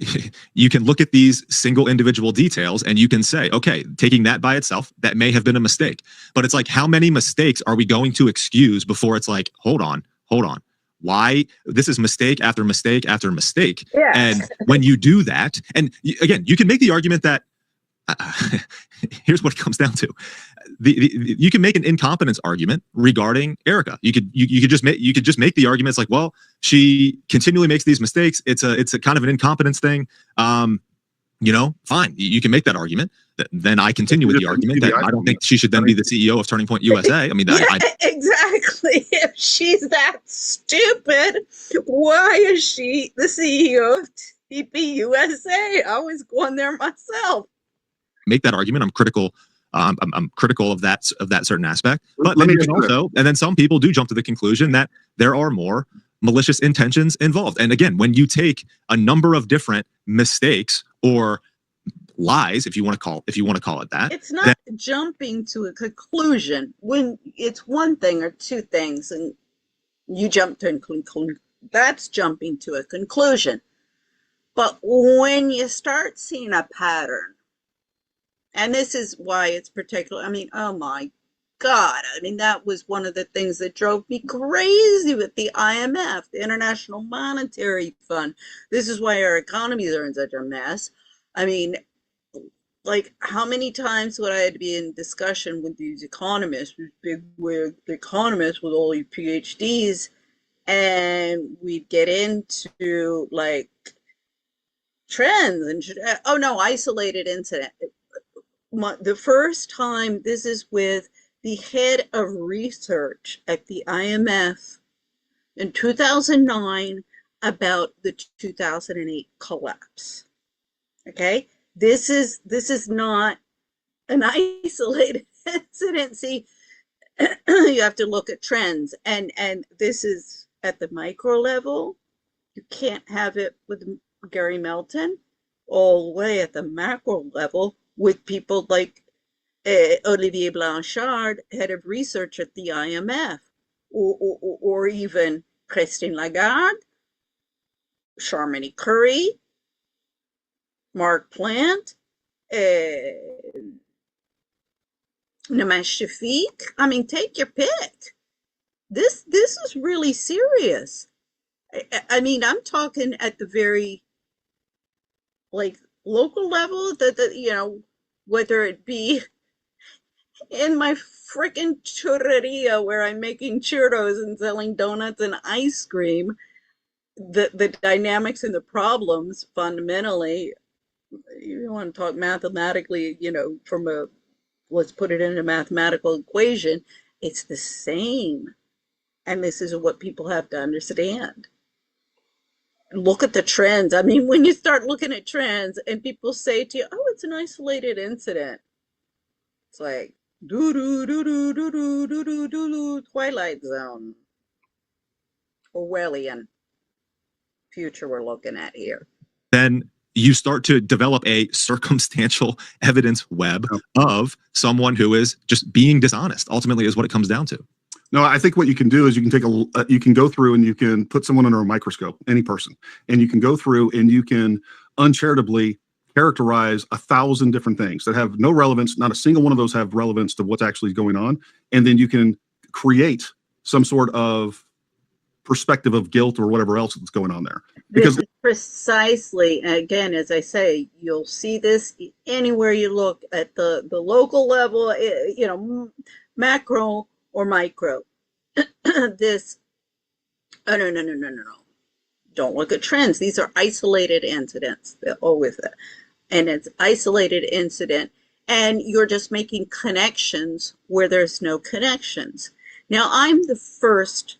look at these single individual details and you can say, okay, taking that by itself, that may have been a mistake. But it's like, how many mistakes are we going to excuse before it's like, hold on. Why? This is mistake after mistake after mistake. Yeah. And when you do that, and again, you can make the argument that here's what it comes down to. You can make an incompetence argument regarding Erica. You could just make the arguments like, well, she continually makes these mistakes. It's a kind of an incompetence thing. Fine. You can make that argument. Then I continue with the argument that I don't think she should then be the CEO of Turning Point USA. I mean, exactly. If she's that stupid, why is she the CEO of TP USA? I was going there myself. Make that argument. I'm critical. I'm critical of that certain aspect. But then you can also, and then some people do jump to the conclusion that there are more malicious intentions involved. And again, when you take a number of different mistakes or lies, if you want to call it that, it's not jumping to a conclusion when it's one thing or two things, and you jump to a conclusion. That's jumping to a conclusion. But when you start seeing a pattern, and this is why it's particular. I mean, oh my God. I mean, that was one of the things that drove me crazy with the IMF, the International Monetary Fund. This is why our economies are in such a mess. I mean, like, how many times would I have to be in discussion with these economists, these big wig economists with all these PhDs, and we'd get into like trends and isolated incident. The first time, this is with the head of research at the IMF in 2009 about the 2008 collapse. Okay, this is not an isolated incident. See, you have to look at trends, and this is at the micro level. You can't have it with Gary Melton, all the way at the macro level with people like Olivier Blanchard, head of research at the IMF, or even Christine Lagarde, Charmaine Curry, Mark Plant, Namashafik. I mean, take your pick. This is really serious. I mean, I'm talking at the very like local level that whether it be in my freaking churreria where I'm making churros and selling donuts and ice cream, the dynamics and the problems fundamentally, you want to talk mathematically, from a let's put it in a mathematical equation, it's the same. And this is what people have to understand. Look at the trends. I mean, when you start looking at trends and people say to you, oh, it's an isolated incident, it's like, doo doo doo doo doo doo doo doo doo, Twilight Zone, Orwellian future we're looking at here. Then you start to develop a circumstantial evidence web of someone who is just being dishonest, ultimately is what it comes down to. No, I think what you can do is you can take you can go through and you can put someone under a microscope, any person, and you can go through and you can uncharitably characterize 1,000 different things that have no relevance. Not a single one of those have relevance to what's actually going on. And then you can create some sort of perspective of guilt or whatever else that's going on there. Because this is precisely, again, as I say, you'll see this anywhere you look at the local level, macro or micro. This, oh, no. Don't look at trends. These are isolated incidents. With it. And it's isolated incident. And you're just making connections where there's no connections. Now, I'm the first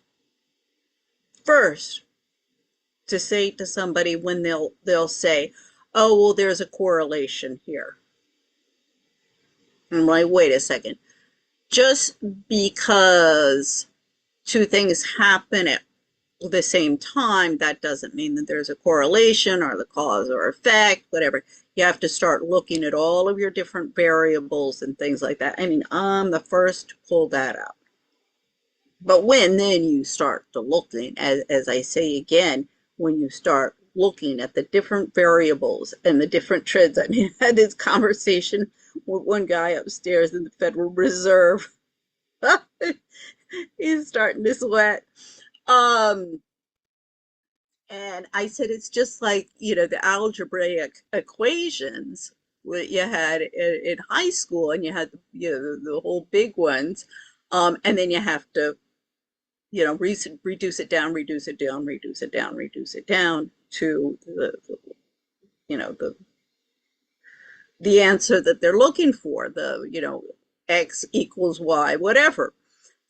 to say to somebody when they'll say, oh, well, there's a correlation here. I'm like, wait a second. Just because two things happen at the same time, that doesn't mean that there's a correlation or the cause or effect, whatever. You have to start looking at all of your different variables and things like that. I mean, I'm the first to pull that out. But when then you start to looking, as I say again, when you start looking at the different variables and the different trends. I mean, I had this conversation with one guy upstairs in the Federal Reserve. He's starting to sweat. And I said, it's just like, the algebraic equations that you had in high school, and you had, the whole big ones. And then you have to, reduce it down, reduce it down, reduce it down, reduce it down to the answer that they're looking for, X equals Y, whatever.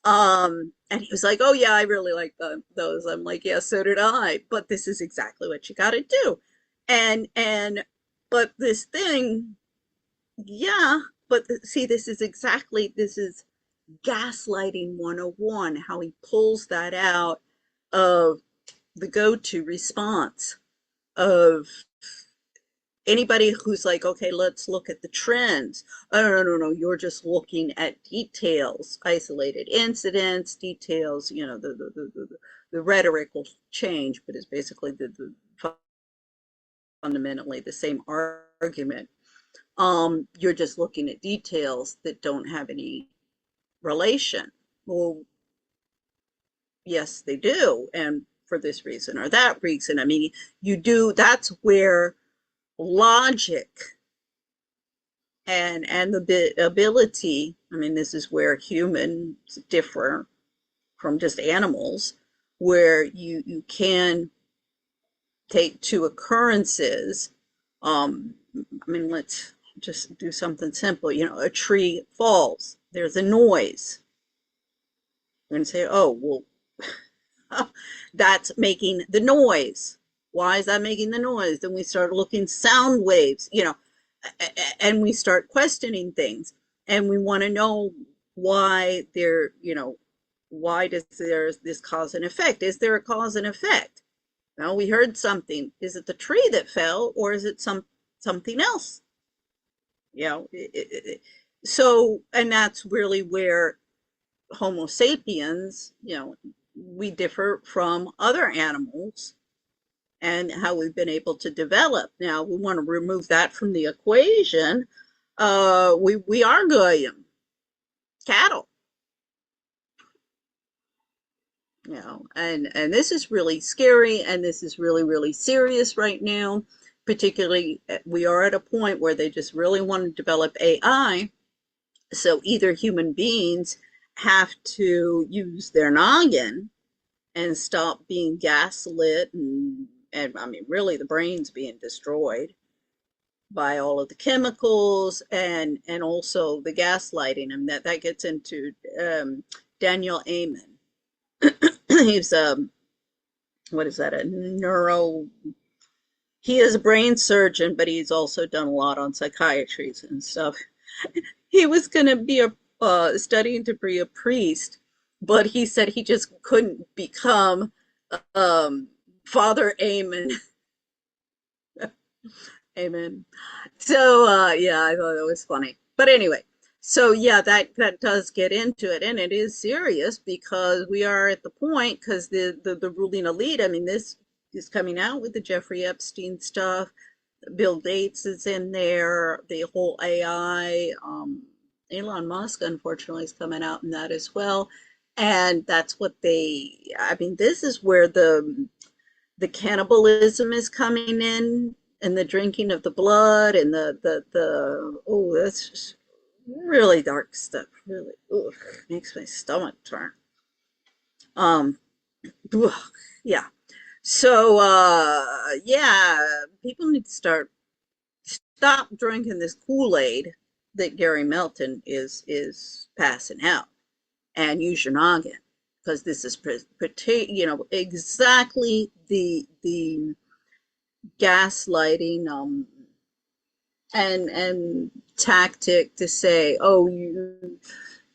And he was like, oh yeah, I really like those. I'm like, yeah, so did I. But this is exactly what you got to do. But this thing, yeah, but see, this is gaslighting 101, how he pulls that out of the go-to response of anybody who's like, okay, let's look at the trends. Oh, no, you're just looking at details, isolated incidents, details, the rhetoric will change, but it's basically fundamentally the same argument. You're just looking at details that don't have any relation. Well, yes, they do. And for this reason or that reason, I mean, that's where logic and the ability, I mean, this is where humans differ from just animals, where you can take two occurrences. I mean, let's just do something simple. A tree falls, there's a noise. You're going to say, oh, well, that's making the noise. Why is that making the noise? Then we start looking sound waves, and we start questioning things, and we want to know why why does there's this cause and effect? Is there a cause and effect? Well, we heard something. Is it the tree that fell, or is it something else? So, and that's really where Homo sapiens, we differ from other animals and how we've been able to develop. Now, we want to remove that from the equation. We are Goyim. cattle. And this is really scary, and this is really, really serious right now. Particularly, we are at a point where they just really want to develop AI. So either human beings have to use their noggin and stop being gaslit, and I mean, really, the brain's being destroyed by all of the chemicals and also the gaslighting, and that gets into Daniel Amen. He's what is that, a neuro, he is a brain surgeon, but he's also done a lot on psychiatries and stuff. He was going to be studying to be a priest, but he said he just couldn't become Father Amen. Amen. So yeah, I thought that was funny. But anyway, so yeah, that does get into it, and it is serious because we are at the point, because the ruling elite, I mean, this is coming out with the Jeffrey Epstein stuff. Bill Gates is in there, the whole AI. Elon Musk, unfortunately, is coming out in that as well. And that's what I mean, this is where the cannibalism is coming in, and the drinking of the blood, and oh, that's just really dark stuff. Really, ugh, makes my stomach turn. Ugh, yeah. So yeah, people need to stop drinking this Kool-Aid that Gary Melton is passing out, and use your noggin, because this is exactly the gaslighting and tactic to say, oh,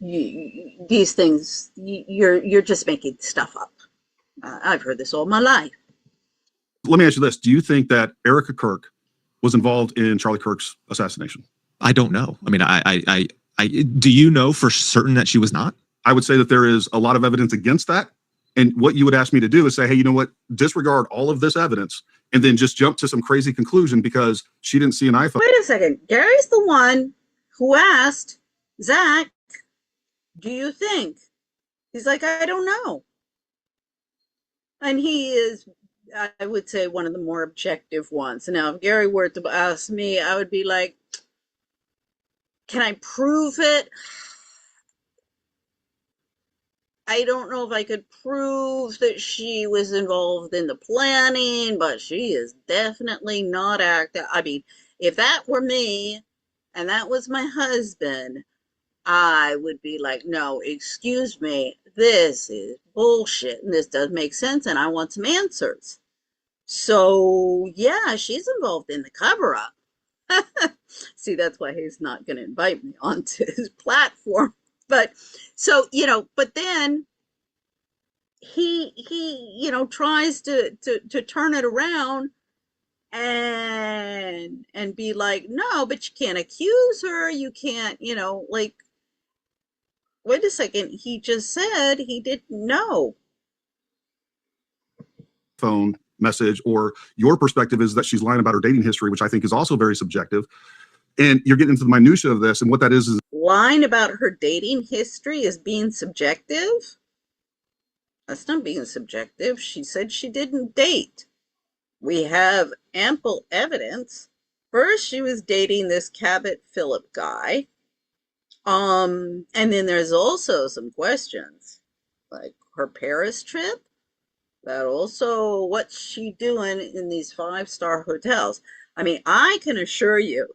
these things, you're just making stuff up. I've heard this all my life. Let me ask you this. Do you think that Erica Kirk was involved in Charlie Kirk's assassination? I don't know. I mean, I do you know for certain that she was not? I would say that there is a lot of evidence against that. And what you would ask me to do is say, hey, you know what? Disregard all of this evidence and then just jump to some crazy conclusion because she didn't see an iPhone. Wait a second. Gary's the one who asked Zach, do you think? He's like, I don't know. And he is, I would say, one of the more objective ones. Now, if Gary were to ask me, I would be like, can I prove it? I don't know if I could prove that she was involved in the planning, but she is definitely not active. I mean, if that were me and that was my husband, I would be like, no, excuse me, this is bullshit and this does make sense and I want some answers. So yeah, she's involved in the cover-up. See, that's why he's not going to invite me onto his platform. But so, but then he tries to turn it around and be like, no, but you can't accuse her. You can't, like, wait a second. He just said he didn't know. Phone message, or your perspective is that she's lying about her dating history, which I think is also very subjective. And you're getting into the minutia of this, and what that is lying about her dating history is being subjective. That's not being subjective. She said she didn't date. We have ample evidence. First, she was dating this Cabot Phillip guy. And then there's also some questions, like her Paris trip. That also, what's she doing in these 5-star hotels? I mean, I can assure you,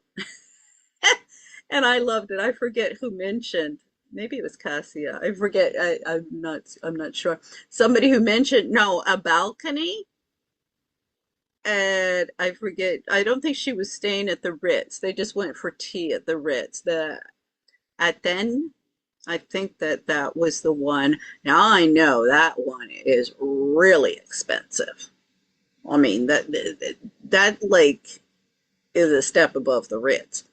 and I loved it. I forget who mentioned, maybe it was Cassia. I forget. I'm not sure. Somebody who mentioned, no, a balcony. And I forget. I don't think she was staying at the Ritz. They just went for tea at the Ritz. The Aten. I think that was the one. Now I know that one is really expensive. I mean, that lake is a step above the Ritz.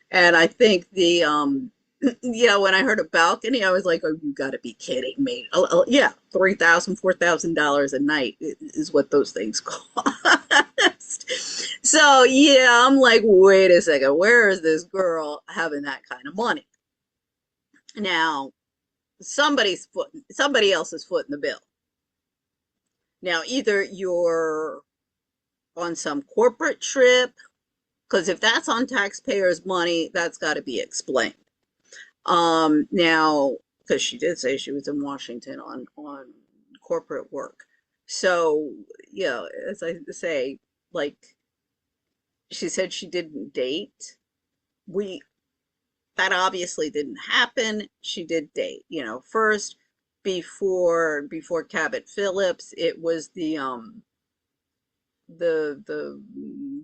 And I think the when I heard a balcony, I was like, oh, you got to be kidding me. Yeah, $3,000, $4,000 a night is what those things cost. So yeah, I'm like, wait a second, where is this girl having that kind of money? Now, somebody else's foot in the bill. Now, either you're on some corporate trip, because if that's on taxpayers' money, that's got to be explained. Now, because she did say she was in Washington on corporate work. So, yeah, as I say, like, she said she didn't date. That obviously didn't happen. She did date, first before Cabot Phillips, it was the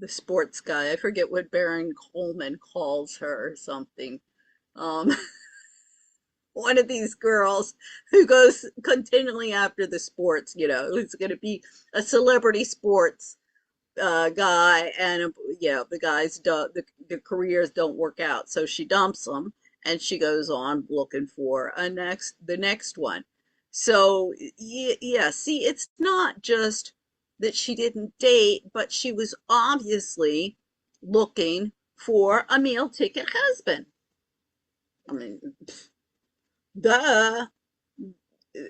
sports guy. I forget what Baron Coleman calls her or something. One of these girls who goes continually after the sports, who's going to be a celebrity sports guy, and the guys the careers don't work out, so she dumps them and she goes on looking for the next one. So yeah, see, it's not just that she didn't date, but she was obviously looking for a meal ticket husband. I mean, duh.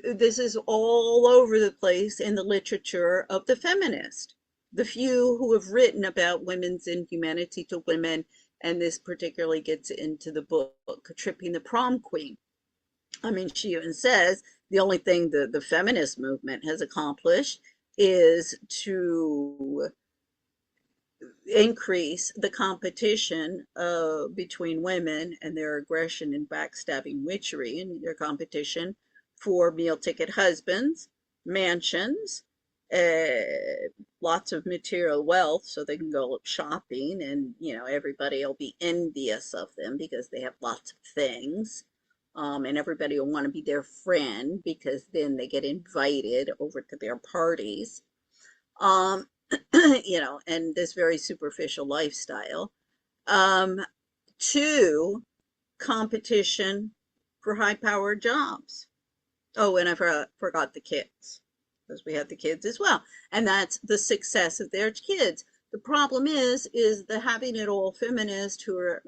This is all over the place in the literature of the feminist. The few who have written about women's inhumanity to women, and this particularly gets into the book, Tripping the Prom Queen. I mean, she even says the only thing the feminist movement has accomplished is to increase the competition between women and their aggression and backstabbing witchery, and their competition for meal ticket husbands, mansions, lots of material wealth so they can go shopping, and everybody will be envious of them because they have lots of things, and everybody will want to be their friend because then they get invited over to their parties, and this very superficial lifestyle. Two, competition for high-powered jobs. Oh, and I forgot the kids, because we had the kids as well. And that's the success of their kids. The problem is the having it all feminists who are,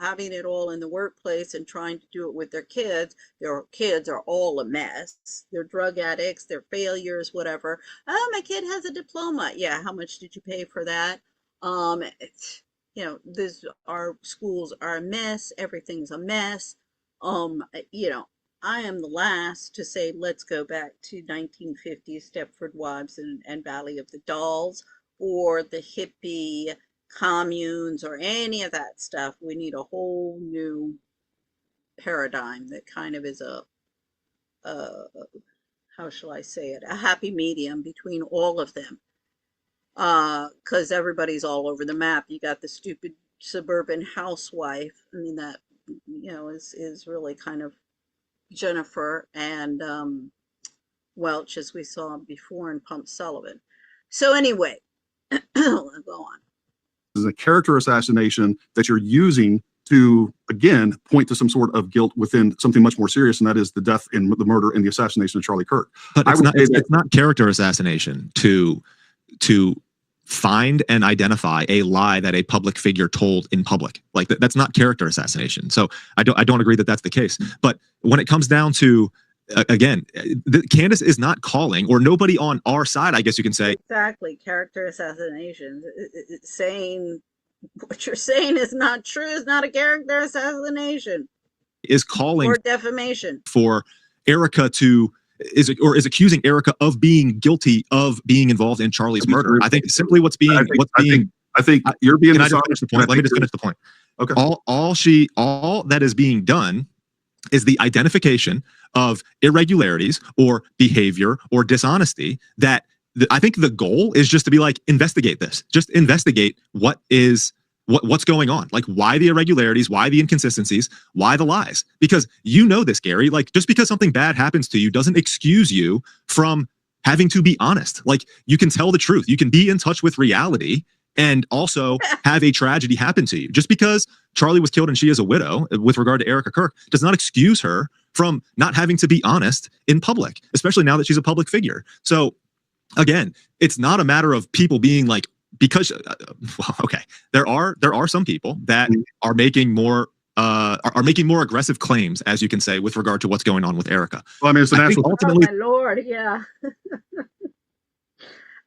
having it all in the workplace and trying to do it with their kids. Their kids are all a mess. They're drug addicts, they're failures, whatever. Oh, my kid has a diploma. Yeah, how much did you pay for that? Our schools are a mess. Everything's a mess. I am the last to say let's go back to 1950s Stepford Wives and Valley of the Dolls, or the hippie communes, or any of that stuff. We need a whole new paradigm that kind of is a how shall I say it, a happy medium between all of them, because everybody's all over the map. You got the stupid suburban housewife. I mean, that is really kind of Jennifer and Welch, as we saw before in Pump Sullivan. So anyway, go on. This is a character assassination that you're using to, again, point to some sort of guilt within something much more serious, and that is the death and the murder and the assassination of Charlie Kirk. But it's not character assassination to find and identify a lie that a public figure told in public. Like that's not character assassination. So I don't agree that that's the case. But when it comes down to, again, Candace is not calling, or nobody on our side, I guess you can say. Exactly. Character assassination. Saying what you're saying is not true is not a character assassination. Is calling or defamation for Erica to is accusing Erica of being guilty of being involved in Charlie's murder. I think simply I think you're being. Can I just finish the point? Let me just finish the point. Okay. All that is being done is the identification of irregularities or behavior or dishonesty that I think the goal is just to be like, investigate this. Just investigate what's going on. Like, why the irregularities, why the inconsistencies, why the lies? Because this, Gary, like, just because something bad happens to you doesn't excuse you from having to be honest. Like, you can tell the truth. You can be in touch with reality and also have a tragedy happen to you. Just because Charlie was killed and she is a widow, with regard to Erica Kirk, does not excuse her from not having to be honest in public, especially now that she's a public figure. So again, it's not a matter of people being like, because there are some people that are making more are making more aggressive claims, as you can say, with regard to what's going on with Erica. Well, I mean, it's a natural. Ultimately, oh my Lord, yeah.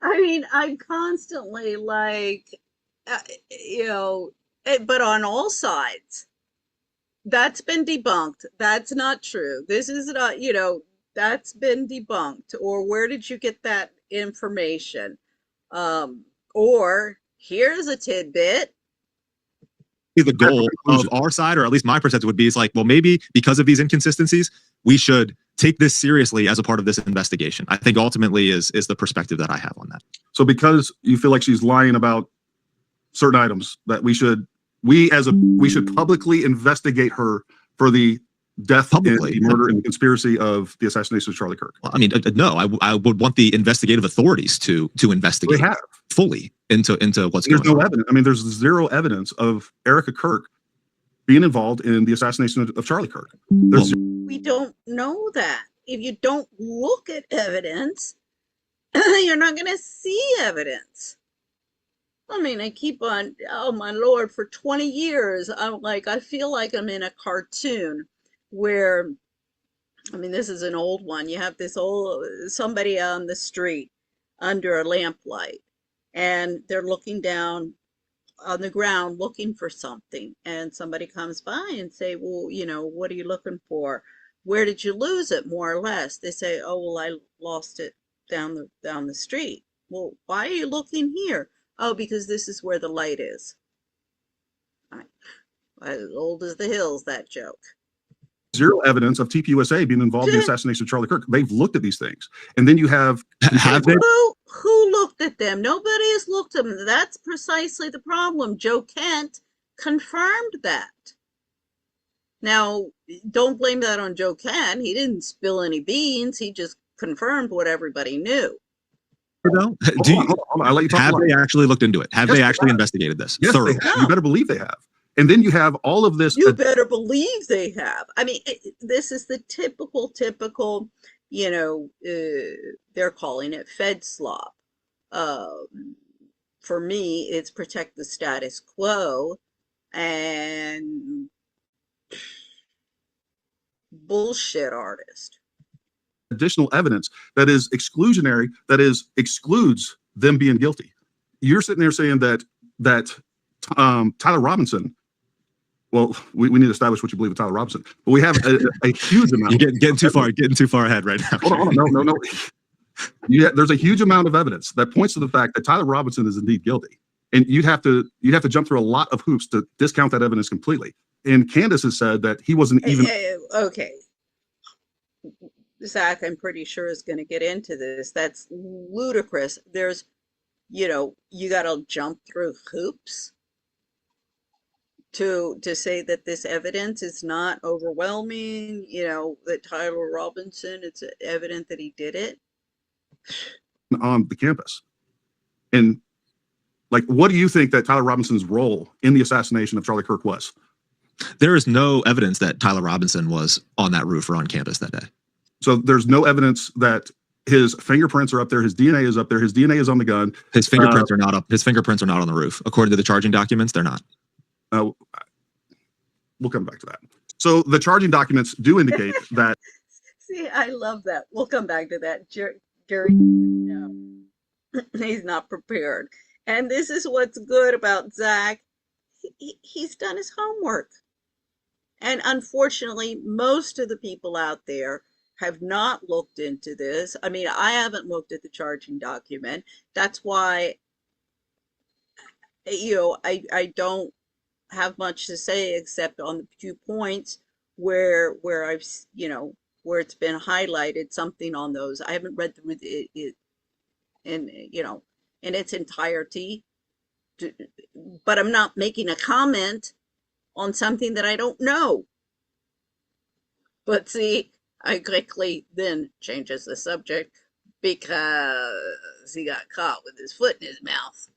I mean, I'm constantly like, but on all sides, that's been debunked. That's not true. This is not, that's been debunked. Or where did you get that information? Or here's a tidbit. the goal of our side, or at least my perspective would be, is like, well, maybe because of these inconsistencies, we should take this seriously as a part of this investigation. I think ultimately is the perspective that I have on that. So because you feel like she's lying about certain items, that we should publicly investigate her for the death, Publicly. and the murder, and the conspiracy of the assassination of Charlie Kirk. Well, I mean, no, I would want the investigative authorities to investigate They have. fully into what's There's going on. no evidence. I mean, there's zero evidence of Erica Kirk being involved in the assassination of Charlie Kirk. We don't know that. If you don't look at evidence, you're not going to see evidence. I mean, I keep on, oh my Lord, for 20 years, I feel like I'm in a cartoon where, I mean, this is an old one. You have somebody on the street under a lamplight, and they're looking down on the ground looking for something, and somebody comes by and say, well, what are you looking for? Where did you lose it, more or less? They say, oh, well, I lost it down the street. Well, why are you looking here? Oh, because this is where the light is. As old as the hills, that joke. Zero evidence of TPUSA being involved in the assassination of Charlie Kirk. They've looked at these things. And then you have Who looked at them? Nobody has looked at them. That's precisely the problem. Joe Kent confirmed that. Now, don't blame that on Joe Kent. He didn't spill any beans. He just confirmed what everybody knew. Hold on. I'll let you talk. Have they actually looked into it? Have they actually investigated this thoroughly? You better believe they have. And then you have all of this. You better believe they have. I mean, this is the typical, they're calling it Fed slop. For me, it's protect the status quo and bullshit artist. Additional evidence that is exclusionary, that excludes them being guilty. You're sitting there saying that Tyler Robinson. Well, we need to establish what you believe of Tyler Robinson, but we have a huge amount. You're getting too far ahead right now. Hold on, no. There's a huge amount of evidence that points to the fact that Tyler Robinson is indeed guilty, and you'd have to jump through a lot of hoops to discount that evidence completely. And Candace has said that he wasn't even. Okay. Zach, I'm pretty sure is going to get into this. That's ludicrous. There's, you got to jump through hoops to say that this evidence is not overwhelming, that Tyler Robinson, it's evident that he did it on the campus. And what do you think that Tyler Robinson's role in the assassination of Charlie Kirk was? There is no evidence that Tyler Robinson was on that roof or on campus that day. So there's no evidence that his fingerprints are up there. His DNA is up there. His DNA is on the gun. His fingerprints are not up. His fingerprints are not on the roof. According to the charging documents, they're not. We'll come back to that. So the charging documents do indicate that. See, I love that. We'll come back to that. Gary, no, he's not prepared. And this is what's good about Zach. He's done his homework. And unfortunately, most of the people out there have not looked into this. I mean, I haven't looked at the charging document. That's why, I don't have much to say except on the 2 points where I've, where it's been highlighted, something on those. I haven't read through it in its entirety, but I'm not making a comment on something that I don't know. But see, I quickly then changes the subject because he got caught with his foot in his mouth.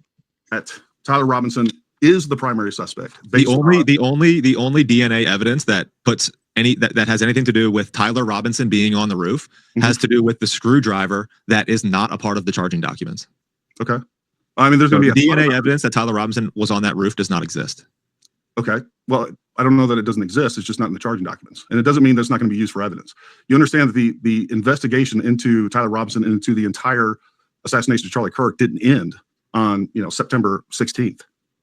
That Tyler Robinson is the primary suspect. The only DNA evidence that puts that has anything to do with Tyler Robinson being on the roof has to do with the screwdriver that is not a part of the charging documents. Okay. I mean, there's going to be DNA evidence that Tyler Robinson was on that roof does not exist. Okay. Well, I don't know that it doesn't exist. It's just not in the charging documents. And it doesn't mean that it's not going to be used for evidence. You understand that the investigation into Tyler Robinson and into the entire assassination of Charlie Kirk didn't end on, September 16th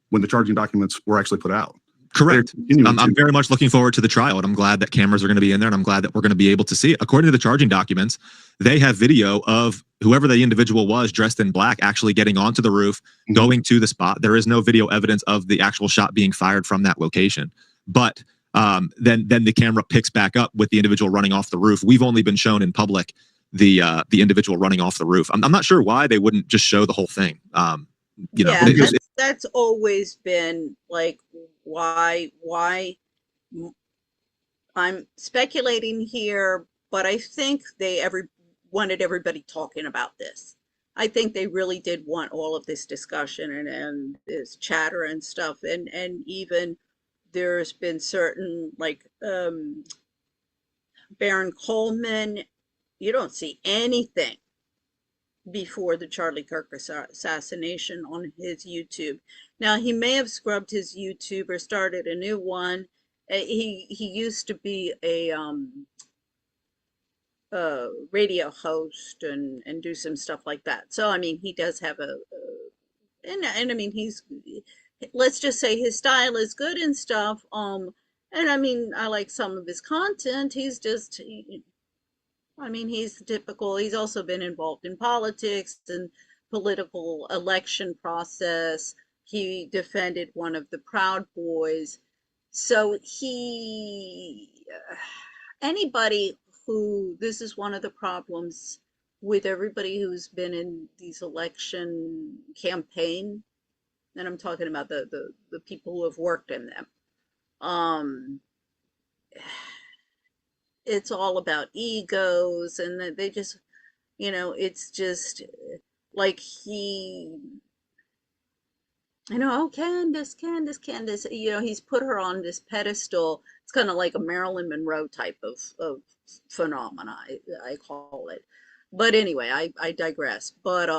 when the charging documents were actually put out. Correct. I'm very much looking forward to the trial, and I'm glad that cameras are going to be in there, and I'm glad that we're going to be able to see it. According to the charging documents, they have video of whoever the individual was dressed in black actually getting onto the roof, going to the spot. There is no video evidence of the actual shot being fired from that location. But then the camera picks back up with the individual running off the roof. We've only been shown in public the individual running off the roof. I'm not sure why they wouldn't just show the whole thing. That's always been like why I'm speculating here, but I think they wanted everybody talking about this. I think they really did want all of this discussion and this chatter and stuff, and even there's been certain like Baron Coleman, you don't see anything before the Charlie Kirk assassination on his YouTube. Now, he may have scrubbed his YouTube or started a new one. He used to be a radio host and do some stuff like that. So, I mean, he does have and I mean, let's just say his style is good and stuff. And I mean, I like some of his content. He's just, he's typical. He's also been involved in politics and political election process. He defended one of the Proud Boys. So anybody who, this is one of the problems with everybody who's been in these election campaign, and I'm talking about the people who have worked in them. It's all about egos, and they just, it's just like oh, Candace, he's put her on this pedestal. It's kind of like a Marilyn Monroe type of phenomena, I call it. But anyway, I digress. But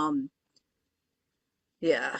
yeah.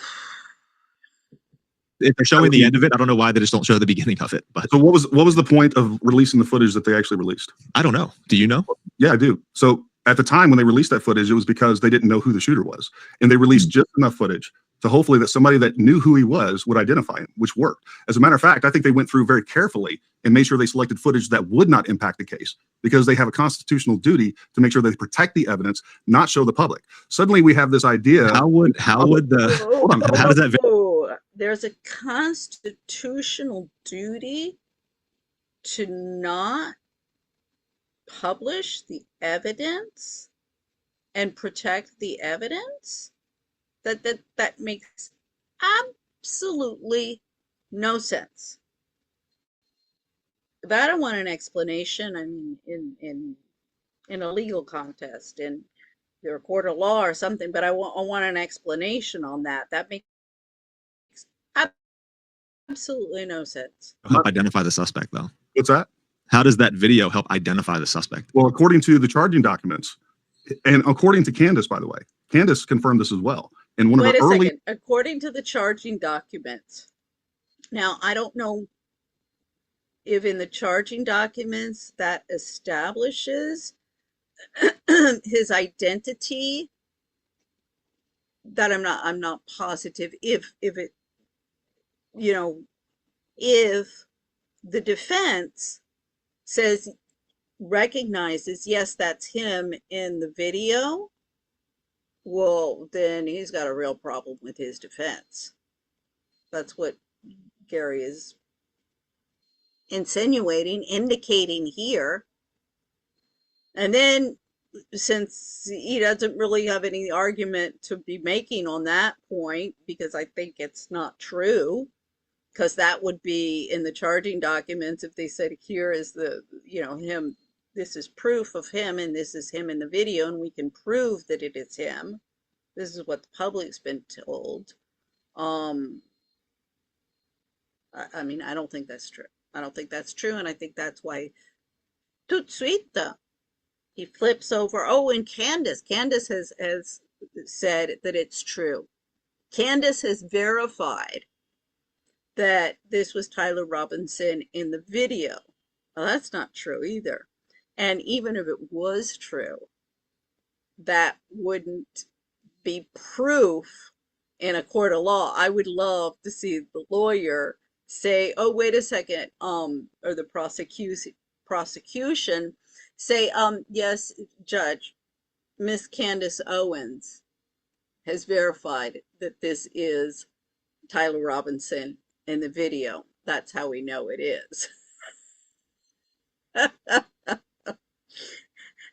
If they're showing the end of it, I don't know why they just don't show the beginning of it. But so what was the point of releasing the footage that they actually released? I don't know. Do you know? Yeah, I do. So at the time when they released that footage, it was because they didn't know who the shooter was, and they released just enough footage to hopefully that somebody that knew who he was would identify him, which worked. As a matter of fact, I think they went through very carefully and made sure they selected footage that would not impact the case, because they have a constitutional duty to make sure they protect the evidence, not show the public. Suddenly we have this idea. How does that? There's a constitutional duty to not publish the evidence and protect the evidence. That makes absolutely no sense. That I want an explanation. I mean, in a legal contest, in your court of law or something. But I want an explanation on that. That makes absolutely no sense. Help identify the suspect, though. What's that? How does that video help identify the suspect? Well, according to the charging documents, and according to Candace, by the way, Candace confirmed this as well. And one of the early, second. According to the charging documents, now I don't know if in the charging documents that establishes his identity. That I'm not positive if it, if the defense recognizes, yes, that's him in the video, well, then he's got a real problem with his defense. That's what Gary is insinuating, indicating here. And then, since he doesn't really have any argument to be making on that point, because I think it's not true, because that would be in the charging documents if they said, here is the, him, this is proof of him, and this is him in the video, and we can prove that it is him. This is what the public's been told. I mean, I don't think that's true. I don't think that's true, and I think that's why tout de suite, he flips over. Oh, and Candace has said that it's true. Candace has verified that this was Tyler Robinson in the video. Well, that's not true either. And even if it was true, that wouldn't be proof in a court of law. I would love to see the lawyer say, "Oh, wait a second," or the prosecution say, "Yes, Judge, Miss Candace Owens has verified that this is Tyler Robinson in the video. That's how we know it is."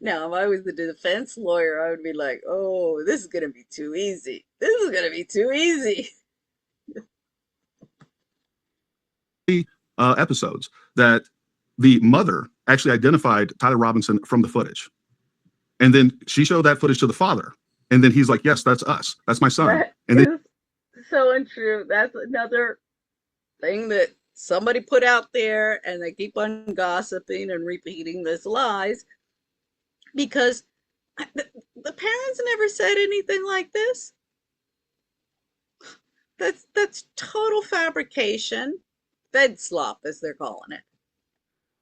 Now, if I was the defense lawyer, I would be like, "Oh, this is going to be too easy. This is going to be too easy." Episodes that the mother actually identified Tyler Robinson from the footage. And then she showed that footage to the father. And then he's like, "Yes, that's us. That's my son." That And then is so untrue. That's another thing that somebody put out there, and they keep on gossiping and repeating this lies because the parents never said anything like this. That's total fabrication, fed slop, as they're calling it.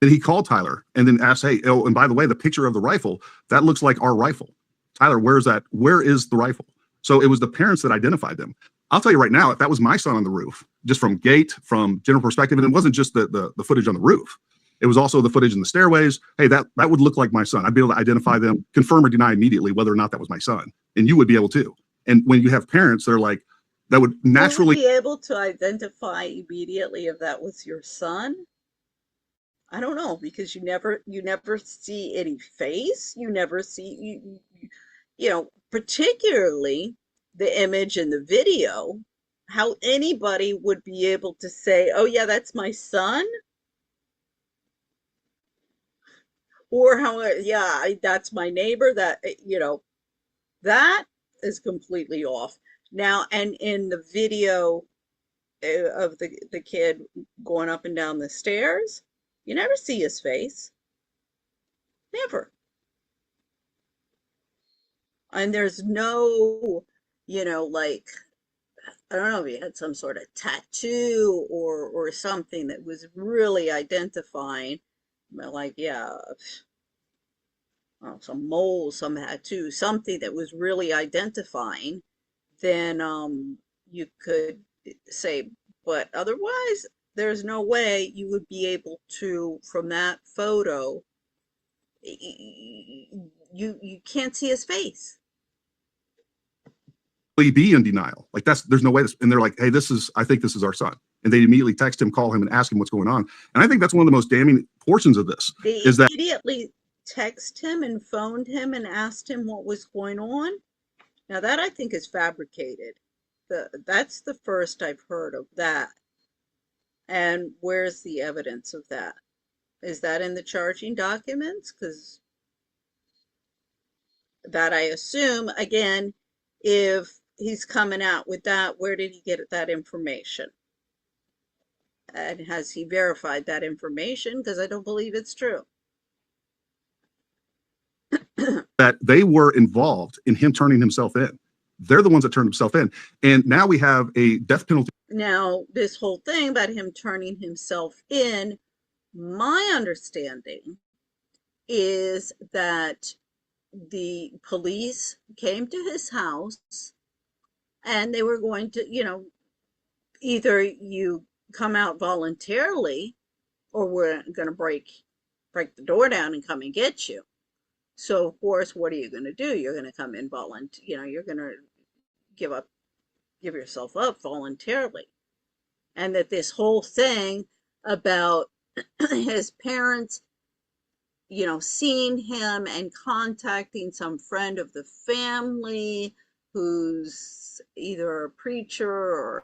he called Tyler and then asked, "Hey, oh, and by the way, the picture of the rifle, that looks like our rifle. Tyler, where's that? Where is the rifle?" So it was the parents that identified them. I'll tell you right now, if that was my son on the roof, just from gait, from general perspective, and it wasn't just the footage on the roof, it was also the footage in the stairways. Hey, that would look like my son. I'd be able to identify them, confirm or deny immediately whether or not that was my son. And you would be able to. And when you have parents, they're like, that would naturally be able to identify immediately if that was your son. I don't know, because you never see any face. You never see particularly the image in the video, how anybody would be able to say, "Oh yeah, that's my son," or how, "Yeah, that's my neighbor." That that is completely off. Now, and in the video of the kid going up and down the stairs, you never see his face. Never. And there's no, like, I don't know if he had some sort of tattoo or something that was really identifying, like, yeah, some mole, some tattoo, something that was really identifying, then you could say, but otherwise, there's no way you would be able to, from that photo, you can't see his face. be in denial. Like there's no way this, and they're like, "Hey, I think this is our son." And they immediately text him, call him, and ask him what's going on. And I think that's one of the most damning portions of this. They is that immediately text him and phoned him and asked him what was going on. Now that I think is fabricated. That's the first I've heard of that. And where's the evidence of that? Is that in the charging documents? Because that, I assume, again, if he's coming out with that, where did he get that information? And has he verified that information? Because I don't believe it's true. that they were involved in him turning himself in. They're the ones that turned himself in. And now we have a death penalty. Now, this whole thing about him turning himself in, my understanding is that the police came to his house and they were going to, either you come out voluntarily or we're going to break the door down and come and get you. So, of course, what are you going to do? You're going to come in you're going to give yourself up voluntarily. And that this whole thing about his parents, seeing him and contacting some friend of the family who's either a preacher or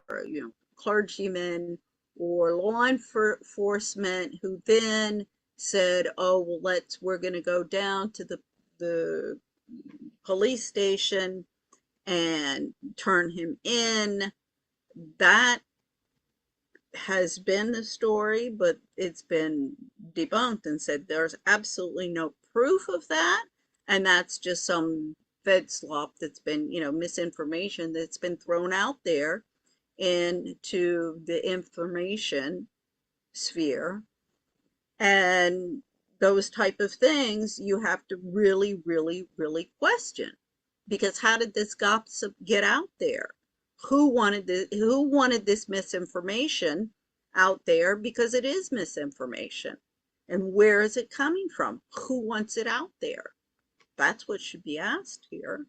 clergyman or law enforcement, who then said, "Oh, well, we're going to go down to the police station and turn him in." That has been the story, but it's been debunked and said there's absolutely no proof of that, and that's just some fed slop that's been, misinformation that's been thrown out there. into the information sphere. And those type of things you have to really, really, really question. Because how did this gossip get out there? Who wanted this misinformation out there? Because it is misinformation. And where is it coming from? Who wants it out there? That's what should be asked here.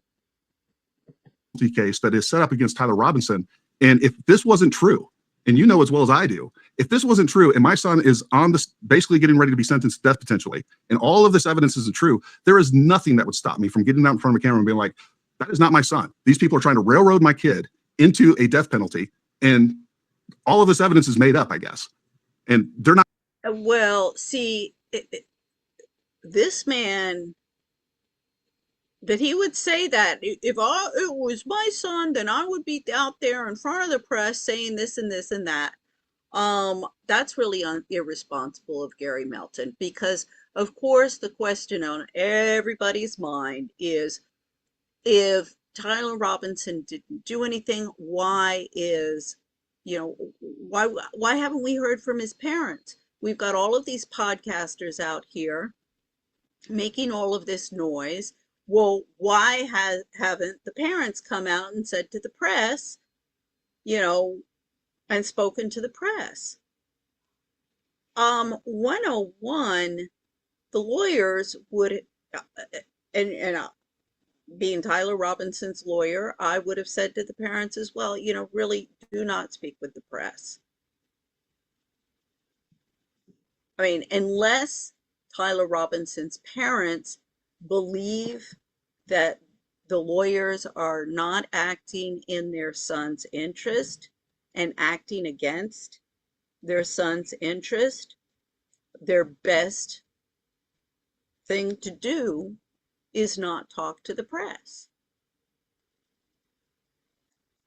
Case that is set up against Tyler Robinson. And if this wasn't true, and you know as well as I do, if this wasn't true and my son is on this basically getting ready to be sentenced to death potentially, and all of this evidence isn't true, there is nothing that would stop me from getting out in front of a camera and being like, that is not my son. These people are trying to railroad my kid into a death penalty, and all of this evidence is made up, I guess. And they're not. Well, see, this man, that he would say that if it was my son, then I would be out there in front of the press saying this and this and that. That's really irresponsible of Gary Melton, because of course the question on everybody's mind is, if Tyler Robinson didn't do anything, why haven't we heard from his parents? We've got all of these podcasters out here making all of this noise. Well, why haven't the parents come out and said to the press, and spoken to the press? 101, the lawyers would, and being Tyler Robinson's lawyer, I would have said to the parents as well, really do not speak with the press. I mean, unless Tyler Robinson's parents believe that the lawyers are not acting in their son's interest and acting against their son's interest, their best thing to do is not talk to the press.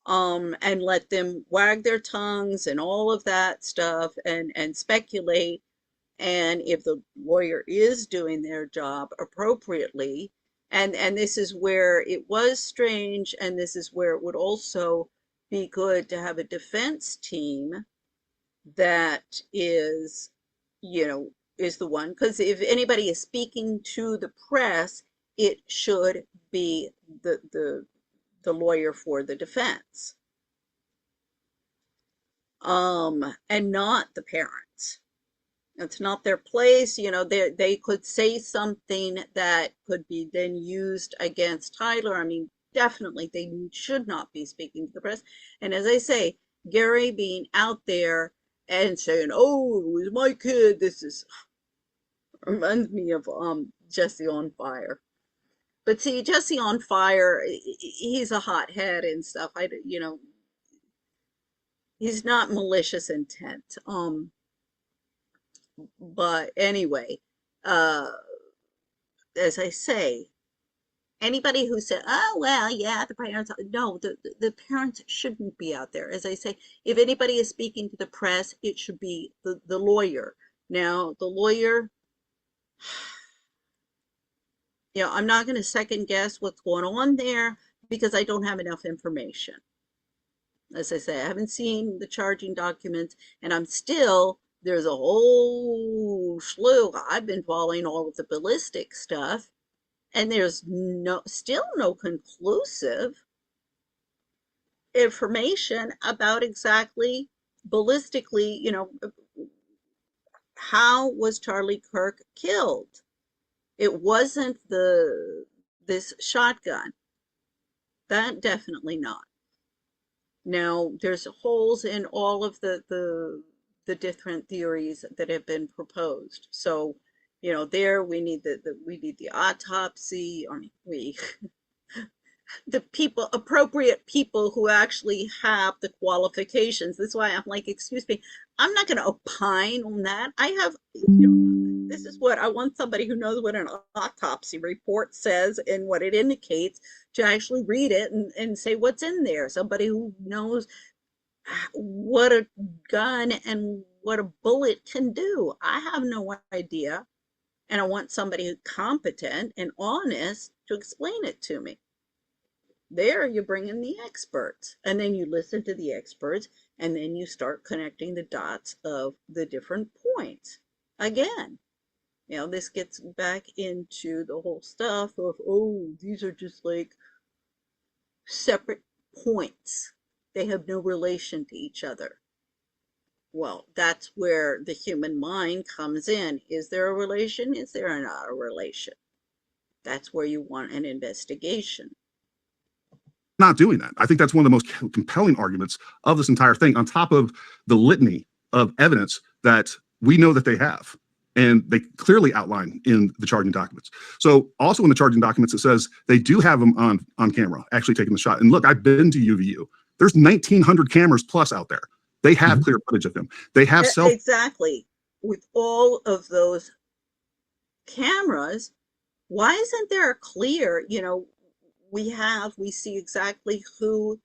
And let them wag their tongues and all of that stuff and speculate. And if the lawyer is doing their job appropriately, and this is where it was strange, and this is where it would also be good to have a defense team that is the one, because if anybody is speaking to the press, it should be the lawyer for the defense, and not the parents. It's not their place. They could say something that could be then used against Tyler. I mean, definitely they should not be speaking to the press. And as I say, Gary being out there and saying, oh, it was my kid, reminds me of Jesse on Fire. But see, Jesse on Fire, he's a hothead and stuff. He's not malicious intent. But anyway, as I say, anybody who said, oh, well, yeah, the parents, no, the parents shouldn't be out there. As I say, if anybody is speaking to the press, it should be the lawyer. Now, the lawyer, I'm not going to second guess what's going on there because I don't have enough information. As I say, I haven't seen the charging documents, and there's a whole slew. I've been following all of the ballistic stuff, and there's still no conclusive information about exactly ballistically, how was Charlie Kirk killed? It wasn't this shotgun. That definitely not. Now, there's holes in all of the different theories that have been proposed. So, there we need the autopsy. I mean, the appropriate people who actually have the qualifications. That's why I'm like, excuse me, I'm not going to opine on that. I have, this is what I want, somebody who knows what an autopsy report says and what it indicates to actually read it and say what's in there. Somebody who knows what a gun and what a bullet can do. I have no idea. And I want somebody who's competent and honest to explain it to me. There you bring in the experts, and then you listen to the experts, and then you start connecting the dots of the different points. Again, this gets back into the whole stuff of, oh, these are just like separate points. They have no relation to each other. Well, that's where the human mind comes in. Is there a relation? Is there not a relation? That's where you want an investigation. Not doing that. I think that's one of the most compelling arguments of this entire thing, on top of the litany of evidence that we know that they have. And they clearly outline in the charging documents. So also in the charging documents, it says they do have them on camera, actually taking the shot. And look, I've been to UVU. There's 1,900 cameras plus out there. They have clear footage of him. They have Exactly. With all of those cameras, why isn't there a clear, we see exactly who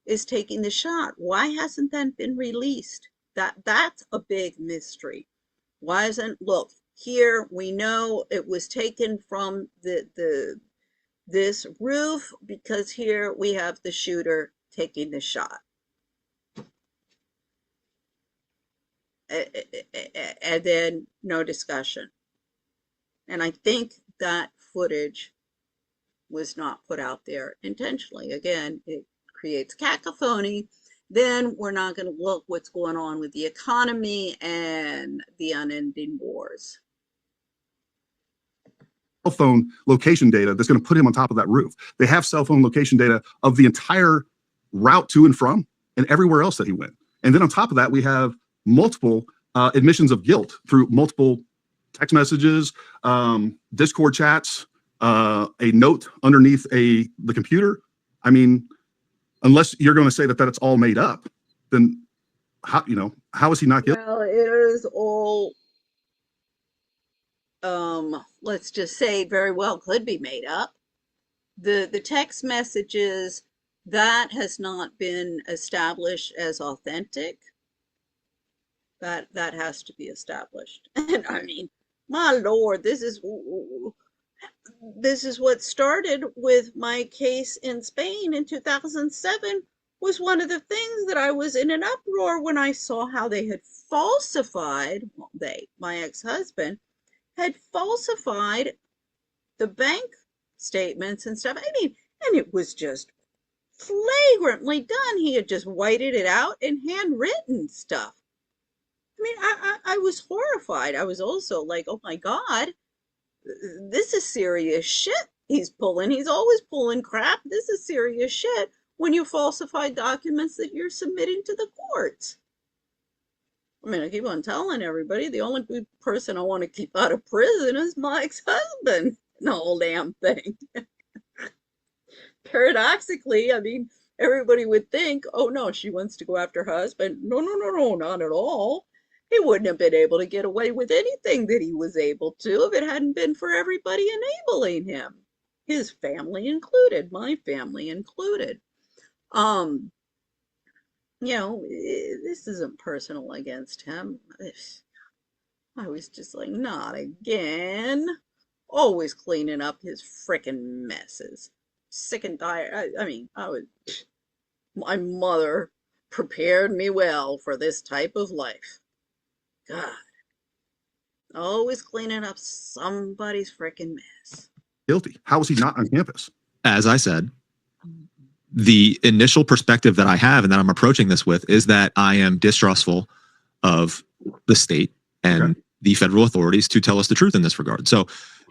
is taking the shot. Why hasn't that been released? That's a big mystery. Why isn't, look, here we know it was taken from this roof, because here we have the shooter taking the shot. And then no discussion. And I think that footage was not put out there intentionally. Again, it creates cacophony. Then we're not going to look what's going on with the economy and the unending wars. Cell phone location data that's going to put him on top of that roof. They have cell phone location data of the entire route to and from and everywhere else that he went. And then on top of that, we have multiple admissions of guilt through multiple text messages, Discord chats, a note underneath the computer. I mean, unless you're going to say that it's all made up, then how is he not guilty? Well, it is all, let's just say, very well could be made up. The text messages, that has not been established as authentic. That has to be established. And I mean, my Lord, this is what started with my case in Spain in 2007, was one of the things that I was in an uproar when I saw how they had falsified, my ex-husband, had falsified the bank statements and stuff. I mean, and it was just flagrantly done. He had just whited it out in handwritten stuff. I mean, I was horrified. I was also like, oh my God, this is serious shit he's pulling. He's always pulling crap. This is serious shit when you falsify documents that you're submitting to the courts. I mean, I keep on telling everybody, the only good person I want to keep out of prison is my ex-husband. The whole damn thing. Paradoxically, I mean, everybody would think, oh no, she wants to go after her husband. No, not at all. He wouldn't have been able to get away with anything that he was able to if it hadn't been for everybody enabling him. His family included, my family included. This isn't personal against him. I was just like, not again. Always cleaning up his frickin' messes. Sick and tired. My mother prepared me well for this type of life. God. Always cleaning up somebody's frickin' mess. Guilty. How was he not on campus? As I said, the initial perspective that I have and that I'm approaching this with is that I am distrustful of the state and the federal authorities to tell us the truth in this regard. So,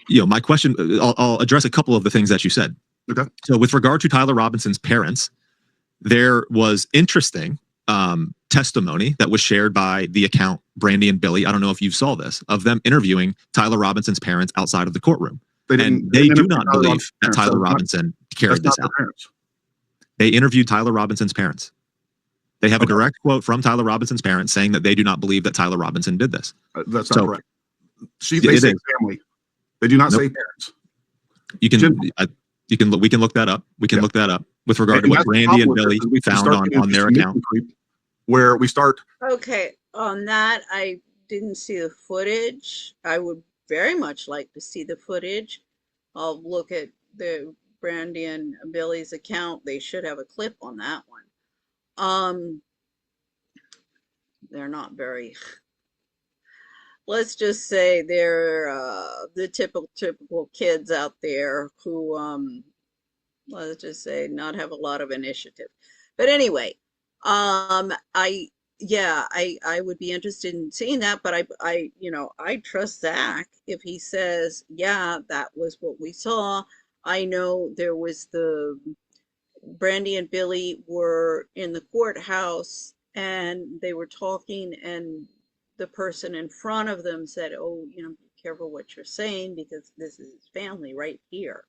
my question, I'll address a couple of the things that you said. Okay. So with regard to Tyler Robinson's parents, there was interesting testimony that was shared by the account Brandy and Billy. I don't know if you saw this, of them interviewing Tyler Robinson's parents outside of the courtroom. They do not believe that Tyler Robinson carried this out. They interviewed Tyler Robinson's parents. They have a direct quote from Tyler Robinson's parents saying that they do not believe that Tyler Robinson did this. That's not correct. They say family. They do not say parents. We can look that up. We can look that up with regard to what Brandy and Billy found on their account. Where we start. Okay, on that, I didn't see the footage. I would very much like to see the footage. I'll look at the Brandy and Billy's account. They should have a clip on that one. They're not very, let's just say they're the typical kids out there who, let's just say, not have a lot of initiative. But anyway, I would be interested in seeing that, but I trust Zach if he says, yeah, that was what we saw. I know there was Brandy and Billy were in the courthouse and they were talking, and the person in front of them said, oh, be careful what you're saying because this is family right here.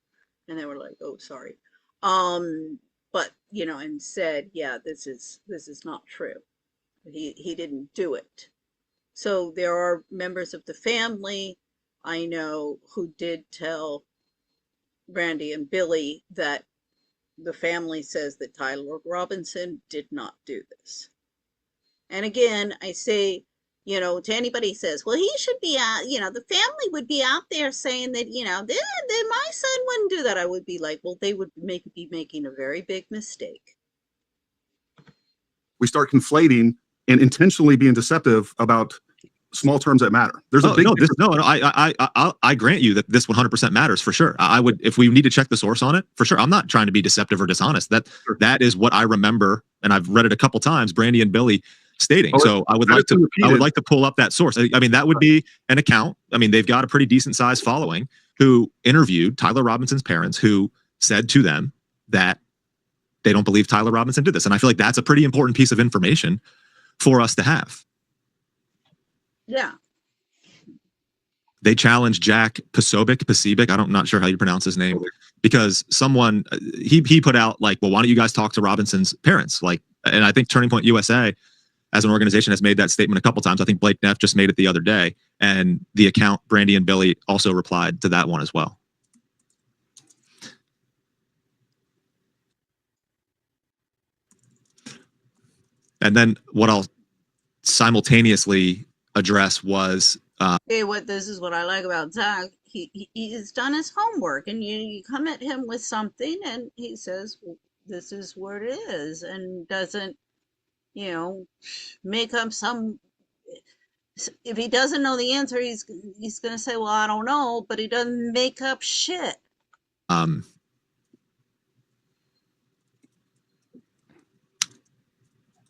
And they were like, oh, sorry. But, and said, yeah, this is not true. He didn't do it. So there are members of the family I know who did tell Brandy and Billy that the family says that Tyler Robinson did not do this. And again, I say, to anybody who says, well, he should be out, the family would be out there saying that, my son wouldn't do that. I would be like, well, they would be making a very big mistake. We start conflating and intentionally being deceptive about small terms that matter. There's a big I grant you that this 100% matters for sure. I would, if we need to check the source on it, for sure. I'm not trying to be deceptive or dishonest. That is what I remember, and I've read it a couple times. Brandy and Billy stating. So I would like to pull up that source. I mean, that would be an account. I mean, they've got a pretty decent sized following who interviewed Tyler Robinson's parents, who said to them that they don't believe Tyler Robinson did this. And I feel like that's a pretty important piece of information for us to have. Yeah. They challenged Jack Posobiec. I'm not sure how you pronounce his name, because someone, he put out like, well, why don't you guys talk to Robinson's parents? Like, and I think Turning Point USA as an organization has made that statement a couple times. I think Blake Neff just made it the other day, and the account Brandy and Billy also replied to that one as well. And then what I'll simultaneously address was this is what I like about Zach. He's done his homework, and you come at him with something and he says, well, this is what it is, and doesn't make up some. If he doesn't know the answer, he's gonna say, well, I don't know, but he doesn't make up shit.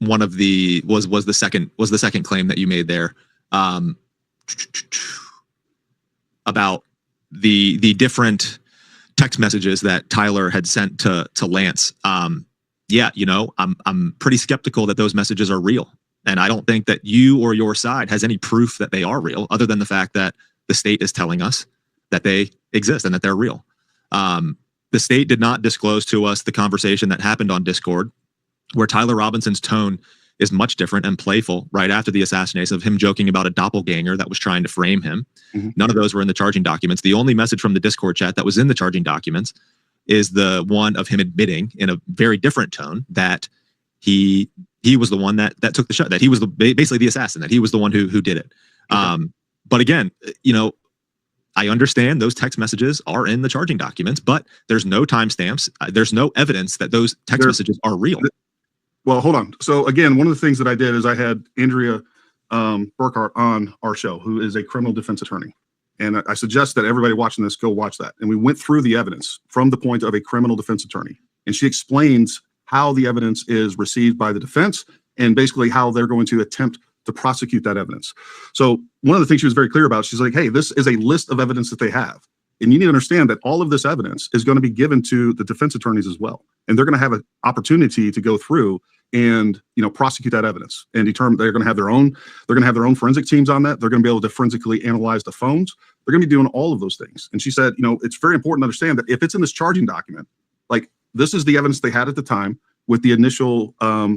One of the was the second claim that you made there, about the different text messages that Tyler had sent to Lance. Yeah, I'm pretty skeptical that those messages are real, and I don't think that you or your side has any proof that they are real, other than the fact that the state is telling us that they exist and that they're real. The state did not disclose to us the conversation that happened on Discord, where Tyler Robinson's tone is much different and playful right after the assassination, of him joking about a doppelganger that was trying to frame him. Mm-hmm. None of those were in the charging documents. The only message from the Discord chat that was in the charging documents is the one of him admitting in a very different tone that he was the one that took the shot, that he was basically the assassin, that he was the one who did it. Okay. But again, I understand those text messages are in the charging documents, but there's no timestamps. There's no evidence that those text messages are real. Well, hold on. So again, one of the things that I did is I had Andrea Burkhart on our show, who is a criminal defense attorney. And I suggest that everybody watching this go watch that. And we went through the evidence from the point of a criminal defense attorney. And she explains how the evidence is received by the defense and basically how they're going to attempt to prosecute that evidence. So one of the things she was very clear about, she's like, hey, this is a list of evidence that they have. And you need to understand that all of this evidence is going to be given to the defense attorneys as well. And they're going to have an opportunity to go through and prosecute that evidence and determine. They're going to have their own forensic teams on that. They're going to be able to forensically analyze the phones. They're going to be doing all of those things. And she said, it's very important to understand that if it's in this charging document, like this is the evidence they had at the time with the initial to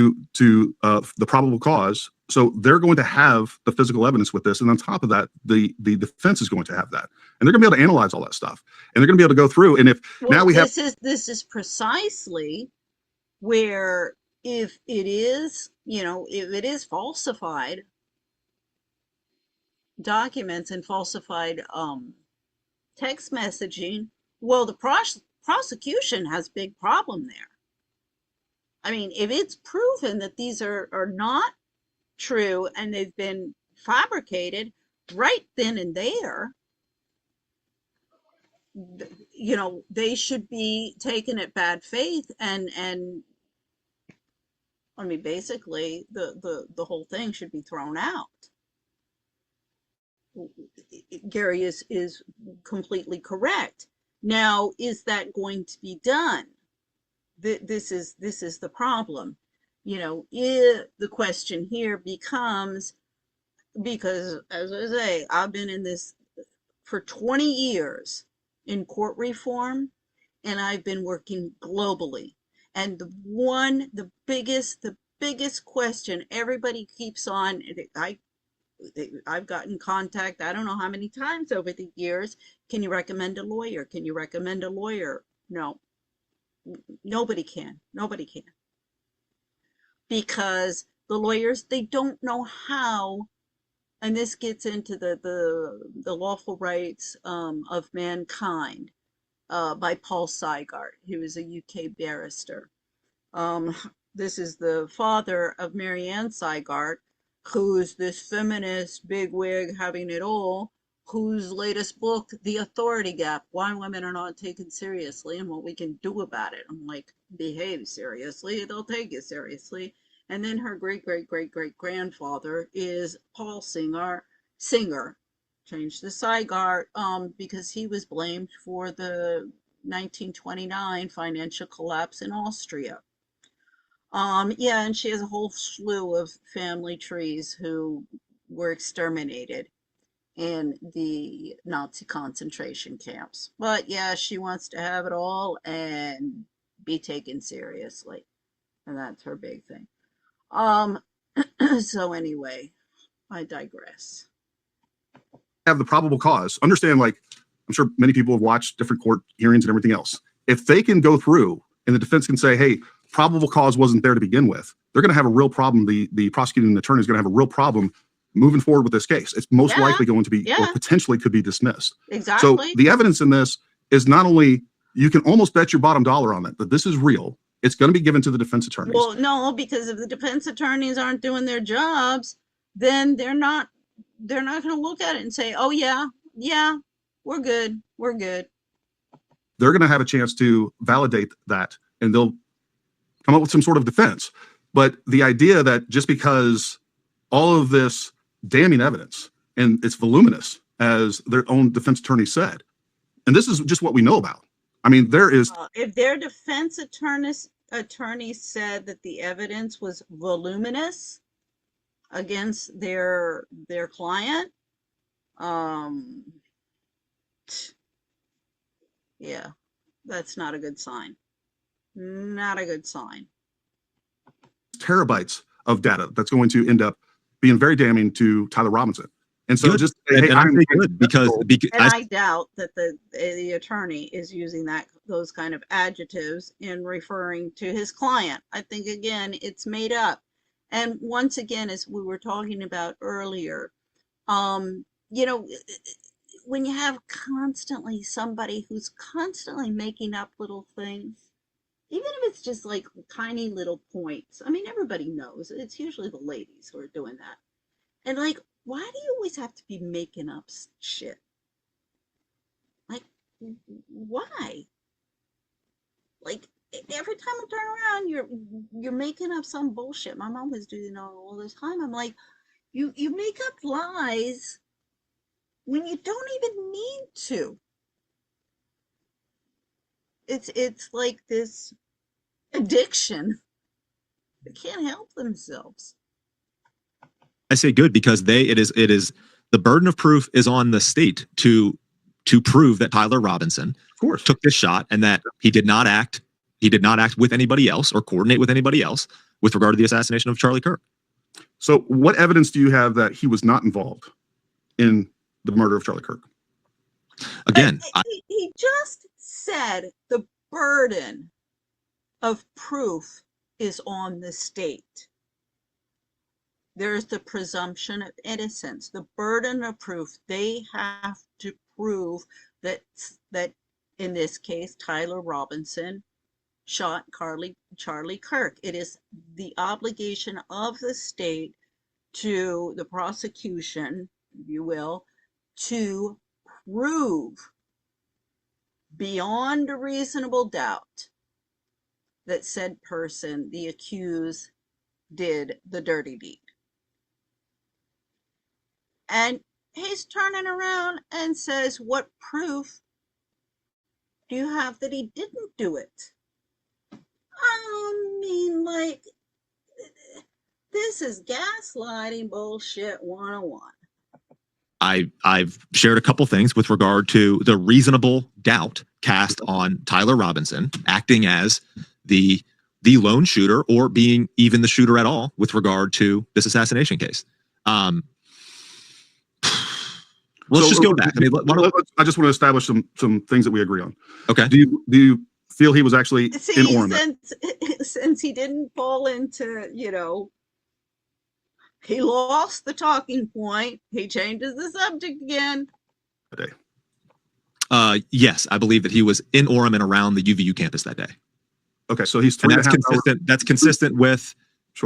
the probable cause. So they're going to have the physical evidence with this. And on top of that, the defense is going to have that. And they're going to be able to analyze all that stuff. And they're going to be able to go through. And this is precisely where if it is falsified documents and falsified text messaging, well, the prosecution has big problem there. I mean, if it's proven that these are not true and they've been fabricated right then and there, you know, they should be taken at bad faith, and I mean, basically the whole thing should be thrown out. Gary is completely correct. Now, is that going to be done? This is the problem. You know, the question here becomes, because as I say, I've been in this for 20 years in court reform, and I've been working globally. And the biggest question everybody keeps on, I've gotten contact, I don't know how many times over the years, can you recommend a lawyer? Can you recommend a lawyer? No, nobody can. Nobody can. Because the lawyers, they don't know how, and this gets into the lawful rights of mankind by Paul Seigart, who is a UK barrister. This is the father of Marianne Seigart, who's this feminist bigwig having it all, whose latest book, The Authority Gap, Why Women Are Not Taken Seriously and What We Can Do About It. I'm like, behave seriously, they'll take you seriously. And then her great-great-great-great-grandfather is Paul Singer, changed to Seigart, because he was blamed for the 1929 financial collapse in Austria. Yeah, and she has a whole slew of family trees who were exterminated in the Nazi concentration camps. But yeah, she wants to have it all and be taken seriously. And that's her big thing. So anyway, I digress. Have the probable cause. Understand, like, I'm sure many people have watched different court hearings and everything else. If they can go through and the defense can say, hey, probable cause wasn't there to begin with, they're going to have a real problem. The prosecuting attorney is going to have a real problem moving forward with this case. It's most likely going to be, or potentially could be dismissed. Exactly. So the evidence in this is not only, you can almost bet your bottom dollar on it, that this is real. It's going to be given to the defense attorneys. Well, no, because if the defense attorneys aren't doing their jobs, then they're not going to look at it and say, oh yeah, we're good. They're going to have a chance to validate that, and they'll come up with some sort of defense. But the idea that just because all of this damning evidence, and it's voluminous, as their own defense attorney said, and this is just what we know about. I mean, there is... if their defense attorney said that the evidence was voluminous against their client, yeah, that's not a good sign. Not a good sign. Terabytes of data that's going to end up being very damning to Tyler Robinson. And so just hey, and I'm good because I doubt that the attorney is using those kind of adjectives in referring to his client. I think, again, it's made up. And once again, as we were talking about earlier, you know, when you have constantly somebody who's constantly making up little things, even if it's just like tiny little points. I mean, everybody knows it's usually the ladies who are doing that. And like, why do you always have to be making up shit? Like, why? Like, every time I turn around, you're making up some bullshit. My mom was doing it all the time. I'm like, you make up lies when you don't even need to. It's like this addiction. They can't help themselves. I say good because it is the burden of proof is on the state to prove that Tyler Robinson, of course, took this shot and that he did not act with anybody else or coordinate with anybody else with regard to the assassination of Charlie Kirk. So what evidence do you have that he was not involved in the murder of Charlie Kirk? Again, he just said the burden of proof is on the state. There's the presumption of innocence, the burden of proof. They have to prove that in this case, Tyler Robinson, shot Charlie Kirk. It is the obligation of the state to the prosecution, if you will, to prove beyond a reasonable doubt that said person, the accused, did the dirty deed. And he's turning around and says, what proof do you have that he didn't do it? I mean, like, this is gaslighting bullshit 101. I've shared a couple things with regard to the reasonable doubt cast on Tyler Robinson acting as the lone shooter or being even the shooter at all with regard to this assassination case. Let's just go back. I mean, I just want to establish some things that we agree on. Okay. Do you feel he was actually in Orem? Since he didn't fall into, he lost the talking point, he changes the subject again. Yes, I believe that he was in Orem and around the UVU campus that day. Okay, so he's and that's consistent. That's consistent with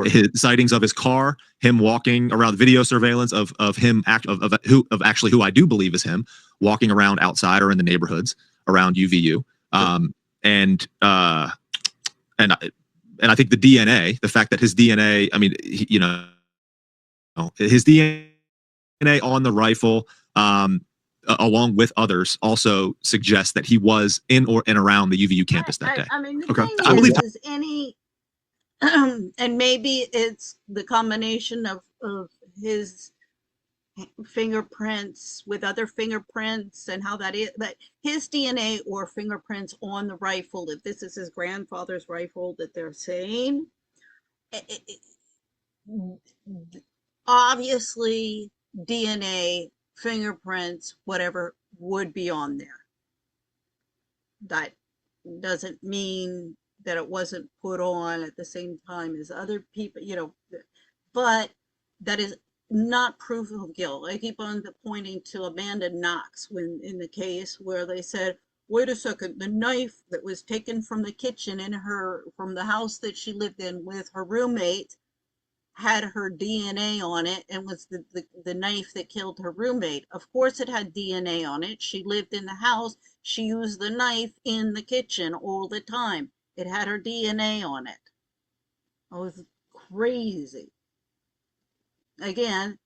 his sightings of his car, him walking around, video surveillance of him actually who I do believe is him walking around outside or in the neighborhoods around UVU. And I think the DNA, the fact that his DNA, I mean, his DNA on the rifle, along with others, also suggests that he was in or and around the UVU campus that day. I mean, the thing is any, and maybe it's the combination of his fingerprints with other fingerprints and how that is, that his DNA or fingerprints on the rifle, if this is his grandfather's rifle that they're saying, obviously DNA, fingerprints, whatever would be on there. That doesn't mean that it wasn't put on at the same time as other people, but that is not proof of guilt. I keep on pointing to Amanda Knox when in the case where they said, wait a second, the knife that was taken from the kitchen from the house that she lived in with her roommate had her DNA on it and was the knife that killed her roommate. Of course it had DNA on it. She lived in the house. She used the knife in the kitchen all the time. It had her DNA on it. I was crazy. Again,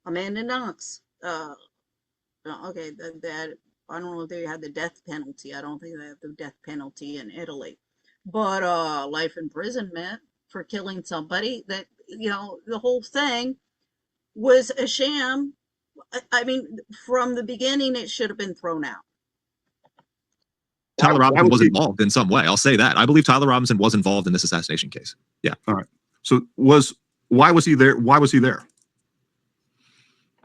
Amanda Knox. Okay, that I don't know if they had the death penalty. I don't think they have the death penalty in Italy. But life imprisonment for killing somebody that, the whole thing was a sham. I mean, from the beginning, it should have been thrown out. Tyler Robinson was involved in some way. I'll say that. I believe Tyler Robinson was involved in this assassination case. Yeah. All right. So why was he there? Why was he there?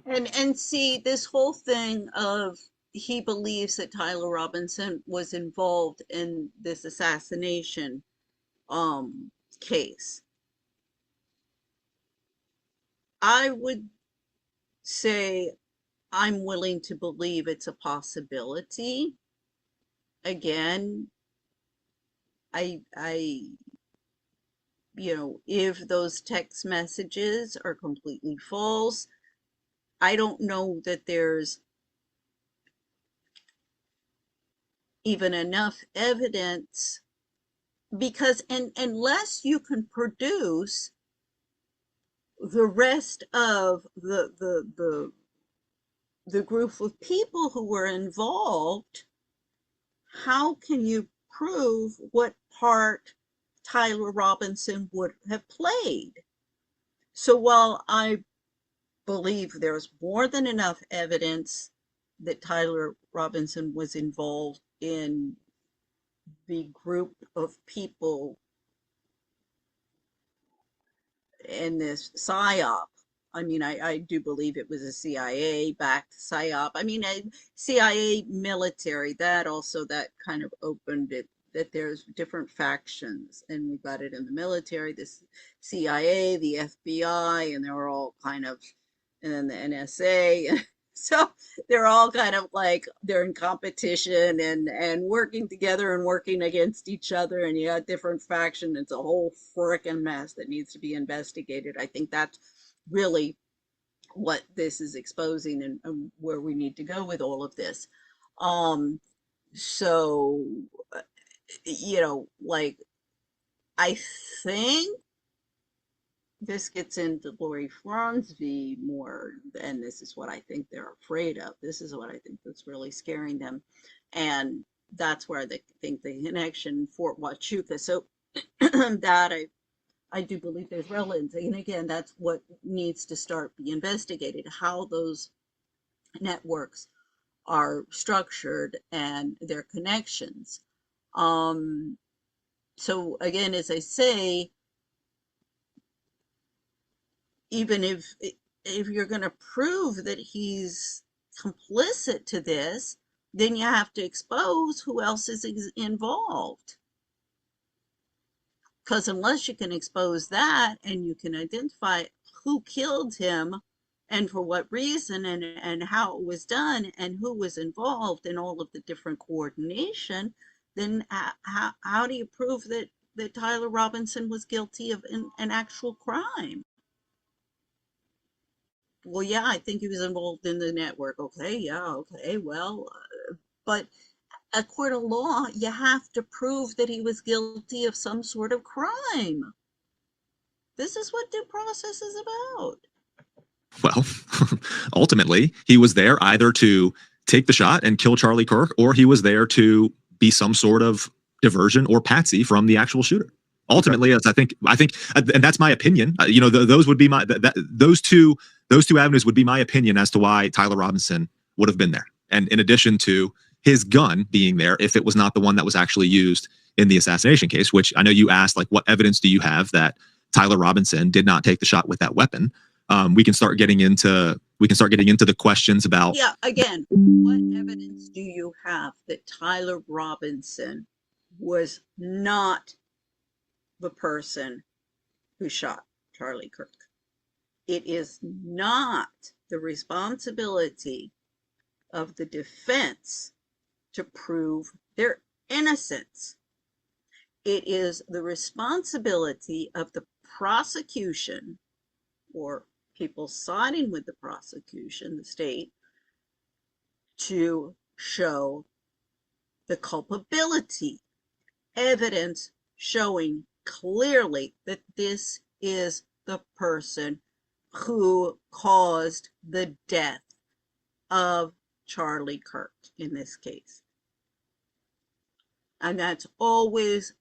And see, this whole thing of he believes that Tyler Robinson was involved in this assassination case. I would say I'm willing to believe it's a possibility. Again, if those text messages are completely false, I don't know that there's even enough evidence, because unless you can produce the rest of the group of people who were involved, how can you prove what part Tyler Robinson would have played? So while I believe there's more than enough evidence that Tyler Robinson was involved in the group of people in this PSYOP. I mean, I do believe it was a CIA-backed PSYOP. I mean, a CIA military, that kind of opened it, that there's different factions, and we got it in the military, this CIA, the FBI, and they were all kind of, and then the NSA. So they're all kind of like they're in competition and working together and working against each other, and you got different factions. It's a whole frickin' mess that needs to be investigated. I think that's really what this is exposing, and where we need to go with all of this. Um, so like I think this gets into Lori Fronsby more, and this is what I think they're afraid of. This is what I think that's really scaring them, and that's where they think the connection Fort Huachuca. So that I do believe there's relevance, and again, that's what needs to start be investigated: how those networks are structured and their connections. Um, so again, as I say, even if you're going to prove that he's complicit to this, then you have to expose who else is involved. Because unless you can expose that and you can identify who killed him and for what reason and how it was done and who was involved in all of the different coordination, then how do you prove that Tyler Robinson was guilty of an actual crime? Well, yeah, I think he was involved in the network. Okay, yeah, okay, well, but a court of law, you have to prove that he was guilty of some sort of crime. This is what due process is about. Well, ultimately, he was there either to take the shot and kill Charlie Kirk, or he was there to be some sort of diversion or patsy from the actual shooter. Ultimately, as I think, and that's my opinion. Those would be those two avenues would be my opinion as to why Tyler Robinson would have been there. And in addition to his gun being there, if it was not the one that was actually used in the assassination case, which I know you asked, like, what evidence do you have that Tyler Robinson did not take the shot with that weapon? We can start getting into the questions about. Yeah, again, what evidence do you have that Tyler Robinson was not the person who shot Charlie Kirk? It is not the responsibility of the defense to prove their innocence. It is the responsibility of the prosecution, or people siding with the prosecution, the state, to show the culpability, evidence showing clearly that this is the person who caused the death of Charlie Kirk in this case. And that's always,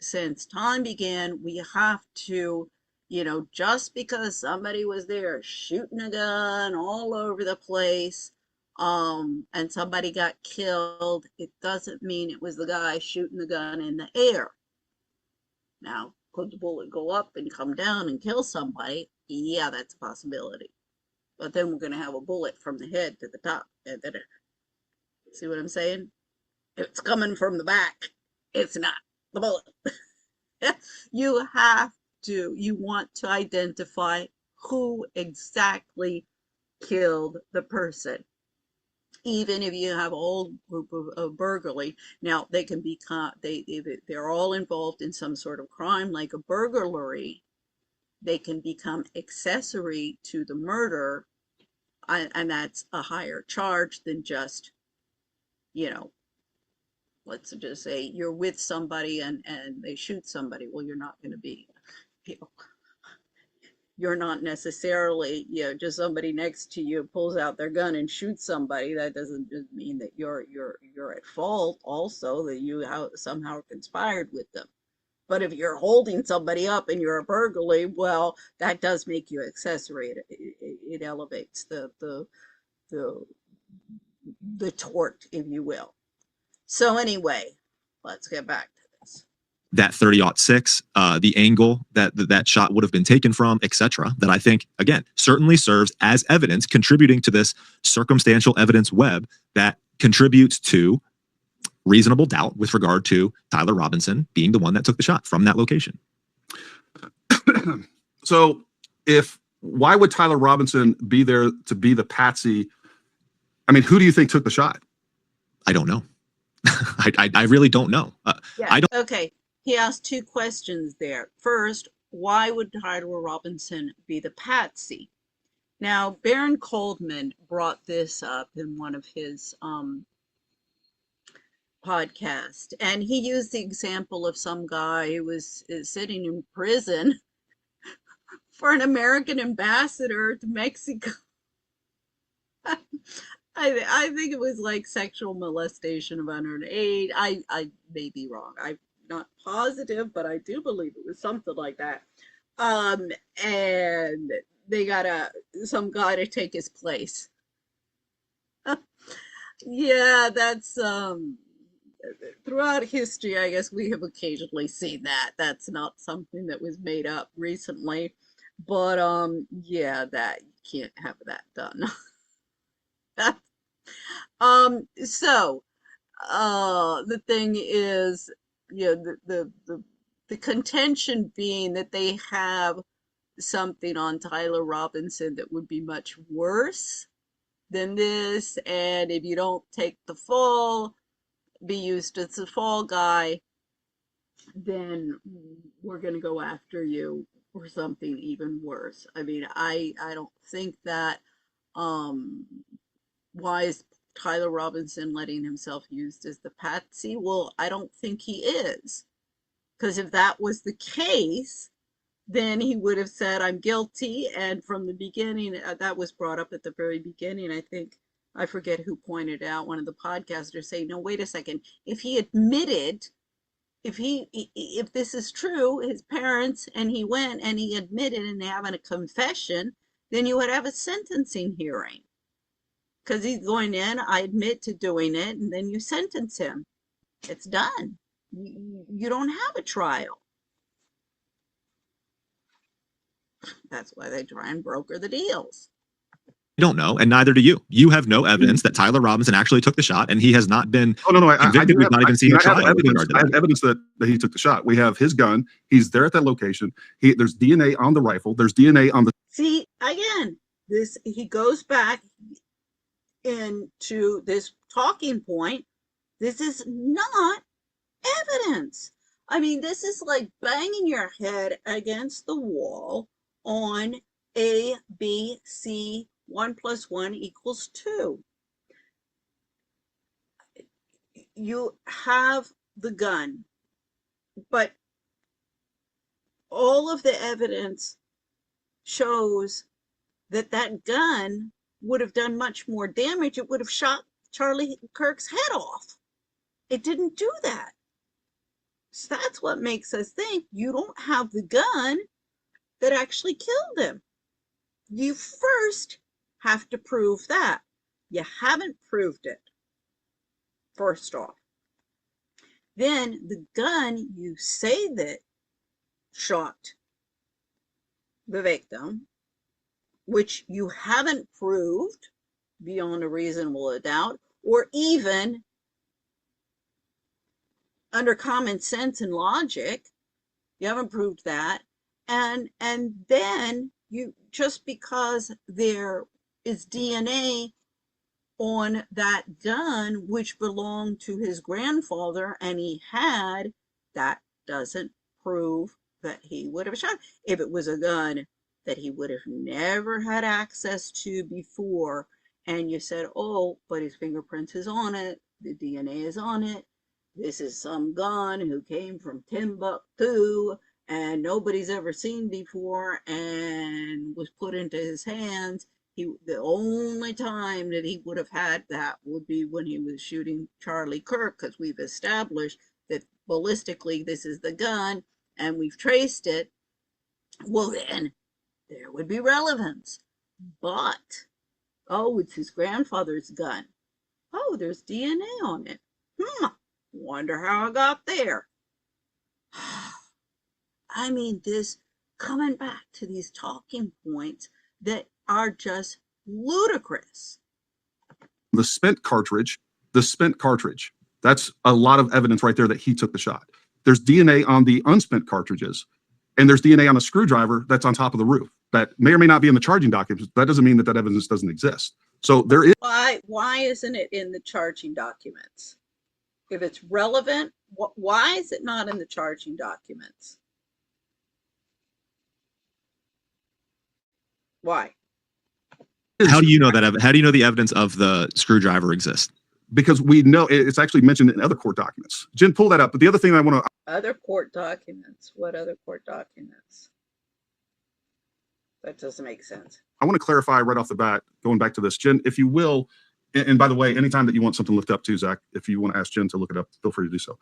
since time began, we have to, just because somebody was there shooting a gun all over the place, and somebody got killed, it doesn't mean it was the guy shooting the gun in the air. Now, could the bullet go up and come down and kill somebody? Yeah, that's a possibility. But then we're going to have a bullet from the head to the top. See what I'm saying? If it's coming from the back, it's not the bullet. You want to identify who exactly killed the person. Even if you have a whole group of burglary, now they can be they're all involved in some sort of crime like a burglary. They can become accessory to the murder, and that's a higher charge than just, let's just say you're with somebody and they shoot somebody. Well, you're not going to be, you're not necessarily, just somebody next to you pulls out their gun and shoots somebody. That doesn't just mean that you're at fault also, that you somehow conspired with them. But if you're holding somebody up and you're a burglary, well, that does make you accessory. It elevates the tort, if you will. So anyway, let's get back to this. That 30-06, the angle that shot would have been taken from, etc., that I think, again, certainly serves as evidence, contributing to this circumstantial evidence web that contributes to reasonable doubt with regard to Tyler Robinson being the one that took the shot from that location. So why would Tyler Robinson be there to be the patsy I mean, who do you think took the shot? I don't know. I really don't know. Yeah. Okay. He asked two questions there. First, why would Tyler Robinson be the patsy? Now, Baron Coldman brought this up in one of his podcasts, and he used the example of some guy who was sitting in prison for an American ambassador to Mexico. I think it was like sexual molestation of underage. I may be wrong. I'm not positive, but I do believe it was something like that. And they got some guy to take his place. Yeah, that's throughout history, I guess we have occasionally seen that. That's not something that was made up recently, but yeah, that you can't have that done. So the thing is, you know, the contention being that they have something on Tyler Robinson that would be much worse than this, and if you don't take the fall, be used as a fall guy, then we're going to go after you for something even worse. I mean, I don't think that why is Tyler Robinson letting himself used as the patsy? Well, I don't think he is. Because if that was the case, then he would have said, I'm guilty. And from the beginning, that was brought up at the very beginning. I think, I forget who pointed out, one of the podcasters saying, no, wait a second. If he admitted, if this is true, his parents, and he went and he admitted and having a confession, then you would have a sentencing hearing. Because he's going in, I admit to doing it, and then you sentence him. It's done. You don't have a trial. That's why they try and broker the deals. I don't know, and neither do you. You have no evidence that Tyler Robinson actually took the shot, and he has not been convicted. We've not even seen a trial. I have evidence that he took the shot. We have his gun. He's there at that location. There's DNA on the rifle. There's DNA on the... See, again, he goes back into this talking point. This is not evidence. I mean, this is like banging your head against the wall on A, B, C, 1 + 1 = 2. You have the gun, but all of the evidence shows that that gun would have done much more damage. It would have shot Charlie Kirk's head off. It didn't do that. So that's what makes us think you don't have the gun that actually killed him. You first have to prove that. You haven't proved it, first off. Then the gun you say that shot the victim, which you haven't proved beyond a reasonable doubt, or even under common sense and logic, you haven't proved that. And then you, just because there is DNA on that gun, which belonged to his grandfather and he had, that doesn't prove that he would have shot. If it was a gun that he would have never had access to before, and you said, oh, but his fingerprints is on it, the DNA is on it, this is some gun who came from Timbuktu and nobody's ever seen before and was put into his hands, the only time that he would have had that would be when he was shooting Charlie Kirk, because we've established that ballistically this is the gun and we've traced it. Well, then there would be relevance. But, oh, it's his grandfather's gun. Oh, there's DNA on it. Wonder how I got there. I mean, this, coming back to these talking points that are just ludicrous. The spent cartridge, that's a lot of evidence right there that he took the shot. There's DNA on the unspent cartridges, and there's DNA on a screwdriver that's on top of the roof that may or may not be in the charging documents. That doesn't mean that evidence doesn't exist. So there is. Well, why isn't it in the charging documents? If it's relevant, why is it not in the charging documents? Why? How do you know that? How do you know the evidence of the screwdriver exists? Because we know it's actually mentioned in other court documents. Jen, pull that up. But the other thing I want to Other court documents. What other court documents? That doesn't make sense. I want to clarify right off the bat, going back to this, Jen, if you will, and by the way, anytime that you want something looked up too, Zach, if you want to ask Jen to look it up, feel free to do so.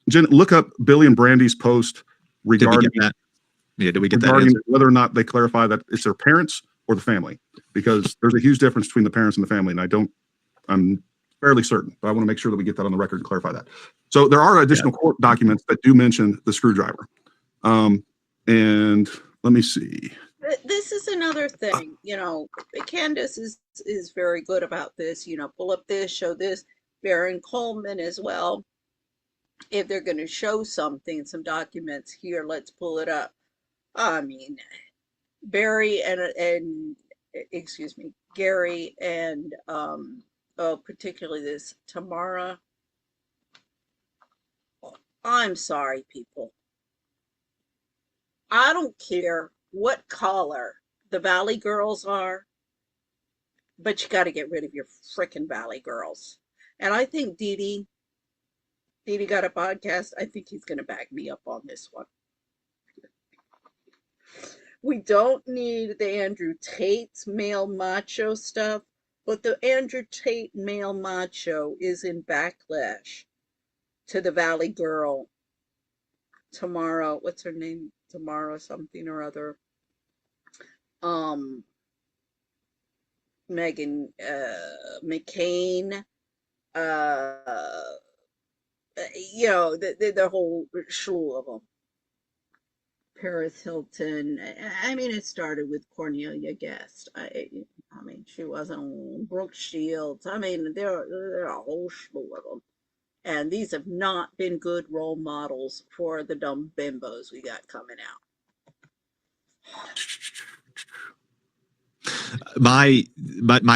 Jen, look up Billy and Brandy's post regarding that. Yeah, did we get that? Whether or not they clarify that it's their parents or the family, because there's a huge difference between the parents and the family, and I'm fairly certain, but I want to make sure that we get that on the record and clarify that. So there are additional court documents that do mention the screwdriver. And let me see. This is another thing, Candace is very good about this, pull up this, show this. Baron Coleman as well. If they're going to show something, some documents here, let's pull it up. I mean, Barry and excuse me, Gary and particularly this Tamara. I'm sorry, people. I don't care what color the Valley Girls are, but you got to get rid of your frickin' Valley Girls. And I think Dee got a podcast. I think he's going to back me up on this one. We don't need the Andrew Tate's male macho stuff, but the Andrew Tate male macho is in backlash to the Valley Girl. Tamara, what's her name? Tamara something or other. Megyn McCain. The whole slew of them. Paris Hilton. I mean, it started with Cornelia Guest. I mean, she wasn't Brooke Shields. I mean, there are a whole slew of them. And these have not been good role models for the dumb bimbos we got coming out. My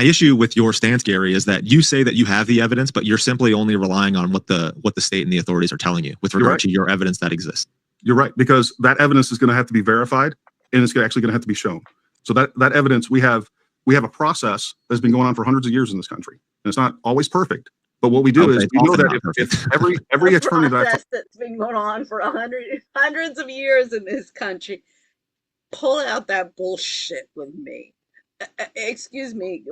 issue with your stance, Gary, is that you say that you have the evidence, but you're simply only relying on what the state and the authorities are telling you with regard to your evidence that exists. You're right, because that evidence is going to have to be verified, and it's actually going to have to be shown. So that evidence, we have a process that's been going on for hundreds of years in this country, and it's not always perfect. But what we do is we know that if every attorney that's been going on for hundreds of years in this country, pull out that bullshit with me. Excuse me.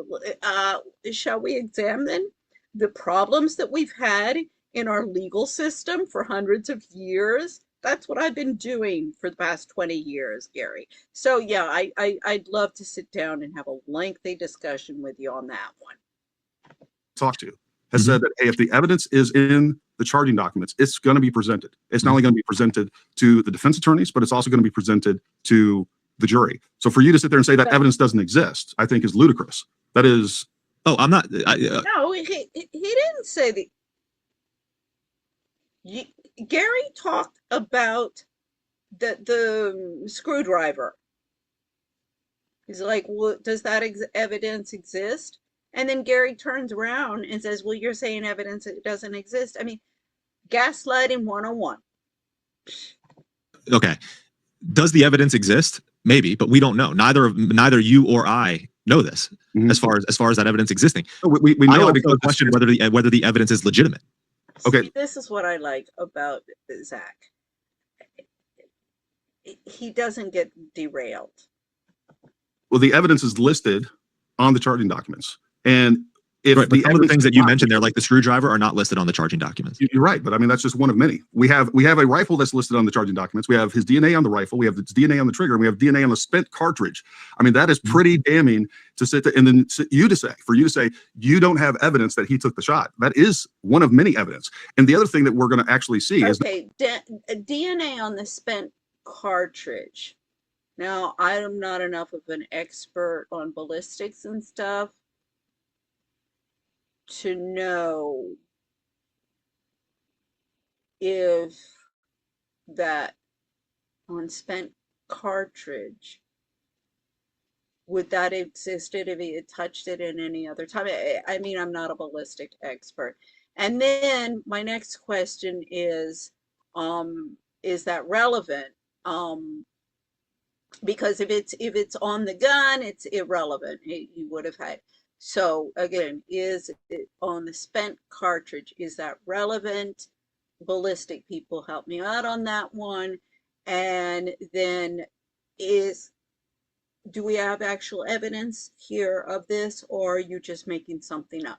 Shall we examine the problems that we've had in our legal system for hundreds of years? That's what I've been doing for the past 20 years, Gary. So yeah, I'd love to sit down and have a lengthy discussion with you on that one. Talk to has said that, hey, if the evidence is in the charging documents, it's going to be presented. It's not only going to be presented to the defense attorneys, but it's also going to be presented to the jury. So for you to sit there and say that evidence doesn't exist, I think is ludicrous. That is. Oh, I'm not. No, he didn't say that. Gary talked about the screwdriver. He's like, well, does that evidence exist? And then Gary turns around and says, well, you're saying evidence that doesn't exist. I mean, gaslighting 101. Okay. Does the evidence exist? Maybe, but we don't know. Neither you or I know this as far as that evidence existing. We know because the question whether the evidence is legitimate. Okay. See, this is what I like about Zach. He doesn't get derailed. Well, the evidence is listed on the charging documents. And if some of the things that you mentioned there, like the screwdriver, are not listed on the charging documents. You're right, but I mean that's just one of many. We have a rifle that's listed on the charging documents. We have his DNA on the rifle. We have his DNA on the trigger. And we have DNA on the spent cartridge. I mean that is pretty damning to sit there and then for you to say you don't have evidence that he took the shot. That is one of many evidence. And the other thing that we're going to actually see is DNA on the spent cartridge. Now I'm not enough of an expert on ballistics and stuff to know if that on spent cartridge would that have existed if he had touched it in any other time? I mean, I'm not a ballistic expert. And then my next question is that relevant? Because if it's on the gun, it's irrelevant. He would have had. So again, is it on the spent cartridge? Is that relevant? Ballistic people, help me out on that one. And then do we have actual evidence here of this, or are you just making something up?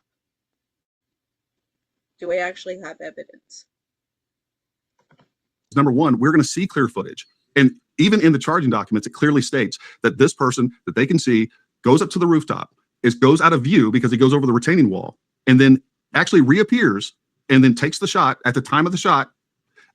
Do we actually have evidence? Number one, we're going to see clear footage. And even in the charging documents, it clearly states that this person that they can see goes up to the rooftop, goes out of view because he goes over the retaining wall, and then actually reappears and then takes the shot at the time of the shot,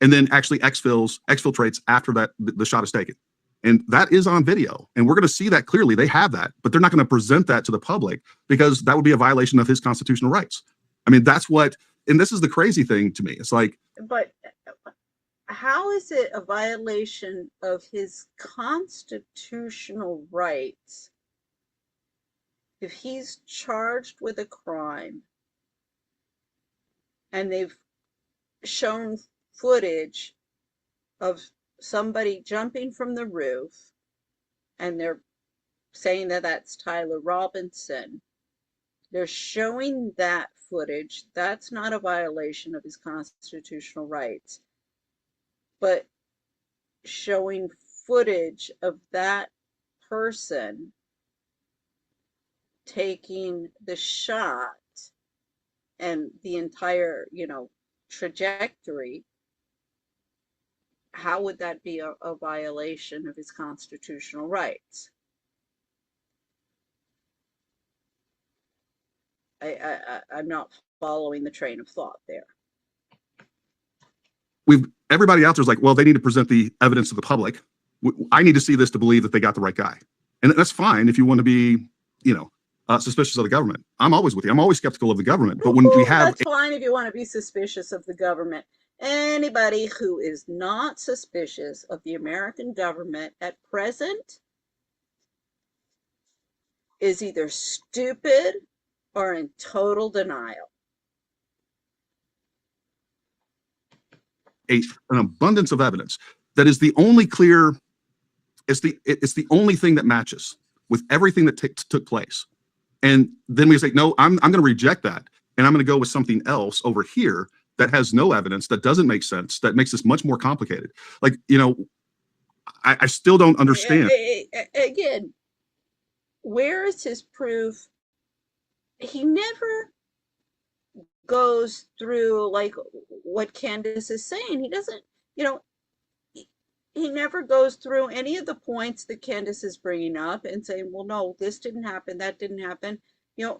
and then actually exfiltrates after that the shot is taken. And that is on video. And we're going to see that clearly. They have that, but they're not going to present that to the public because that would be a violation of his constitutional rights. I mean, that's what, and this is the crazy thing to me. It's like, but how is it a violation of his constitutional rights if he's charged with a crime and they've shown footage of somebody jumping from the roof and they're saying that that's Tyler Robinson? They're showing that footage. That's not a violation of his constitutional rights. But showing footage of that person taking the shot and the entire, trajectory, how would that be a violation of his constitutional rights? I'm not following the train of thought there. Everybody out there's like, well, they need to present the evidence to the public. I need to see this to believe that they got the right guy. And that's fine if you want to be, suspicious of the government. I'm always with you. I'm always skeptical of the government. But when we have... That's fine if you want to be suspicious of the government. Anybody who is not suspicious of the American government at present is either stupid or in total denial. An abundance of evidence that is the only clear, it's the only thing that matches with everything that took place. And then we say, no, I'm going to reject that. And I'm going to go with something else over here that has no evidence, that doesn't make sense, that makes this much more complicated. Like, I still don't understand. Again, where is his proof? He never goes through like what Candace is saying. He doesn't, he never goes through any of the points that Candace is bringing up and saying, well, no, this didn't happen, that didn't happen,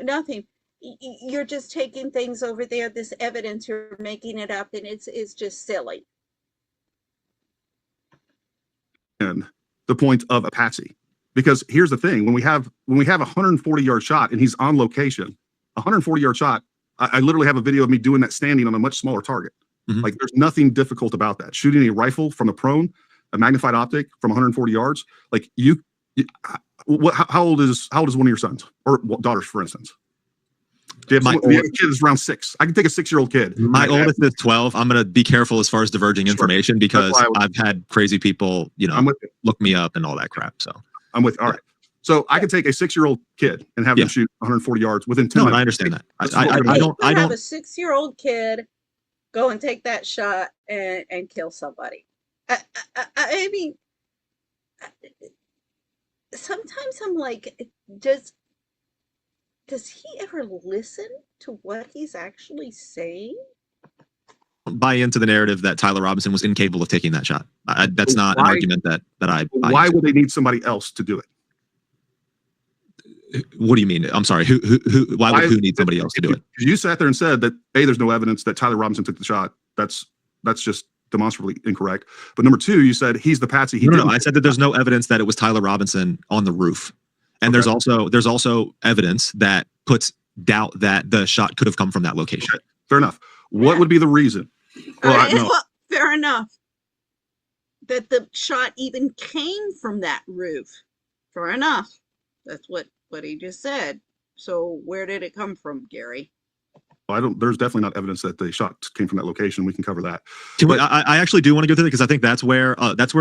nothing. You're just taking things over there, this evidence, you're making it up, and it's just silly. And the point of a patsy, because here's the thing: when we have a 140-yard shot and he's on location, 140-yard shot. I literally have a video of me doing that standing on a much smaller target. Mm-hmm. Like, there's nothing difficult about that. Shooting a rifle from the prone, a magnified optic from 140 yards. Like, how old is one of your sons or daughters, for instance? Do you have a kid that's around 6? I can take a 6-year-old kid. My oldest is 12. I'm going to be careful as far as diverging information because I've had crazy people, look me up and all that crap. So I'm with. All right. So I could take a 6-year-old kid and have them shoot 140 yards within 10 minutes. I understand that. I don't have a 6-year-old kid go and take that shot and kill somebody. I mean, sometimes I'm like, does he ever listen to what he's actually saying? Buy into the narrative that Tyler Robinson was incapable of taking that shot. That's not an argument that I buy Why into. Would they need somebody else to do it? What do you mean? I'm sorry. Why would who need somebody else to do it? You sat there and said that A, there's no evidence that Tyler Robinson took the shot. That's just demonstrably incorrect. But number 2, you said he's the patsy. No. I said that there's no evidence that it was Tyler Robinson on the roof, and there's also evidence that puts doubt that the shot could have come from that location. Okay. Fair enough. What would be the reason? Fair enough. That the shot even came from that roof. Fair enough. That's what he just said. So where did it come from, Gary? There's definitely not evidence that the shot came from that location. We can cover that. I actually do want to go through it because I think that's where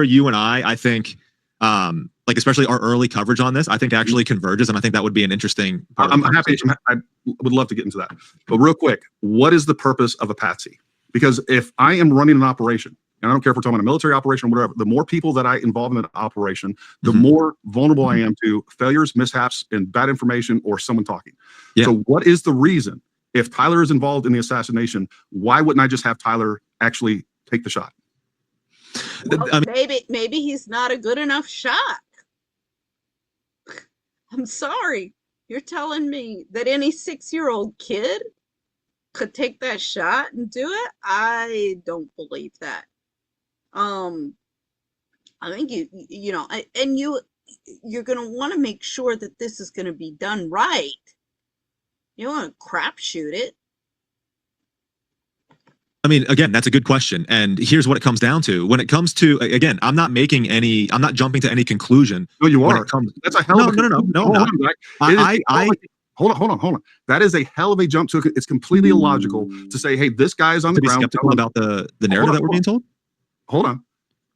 you and I think, like especially our early coverage on this, I think actually converges, and I think that would be an interesting. I'm happy. I would love to get into that, but real quick, what is the purpose of a patsy? Because if I am running an operation, and I don't care if we're talking about a military operation or whatever, the more people that I involve in an operation, the more vulnerable I am to failures, mishaps, and bad information or someone talking. Yeah. So what is the reason? If Tyler is involved in the assassination, why wouldn't I just have Tyler actually take the shot? Well, maybe he's not a good enough shot. I'm sorry. You're telling me that any 6-year-old kid could take that shot and do it? I don't believe that. I think you're going to want to make sure that this is going to be done right. You don't want to crapshoot it. I mean, again, that's a good question. And here's what it comes down to. When it comes to, again, I'm not jumping to any conclusion. No, you are. That's a hell of a No. Hold on. That is a hell of a jump to it's completely illogical to say, hey, this guy's on the ground. To be skeptical about the narrative that we're being told? Hold on.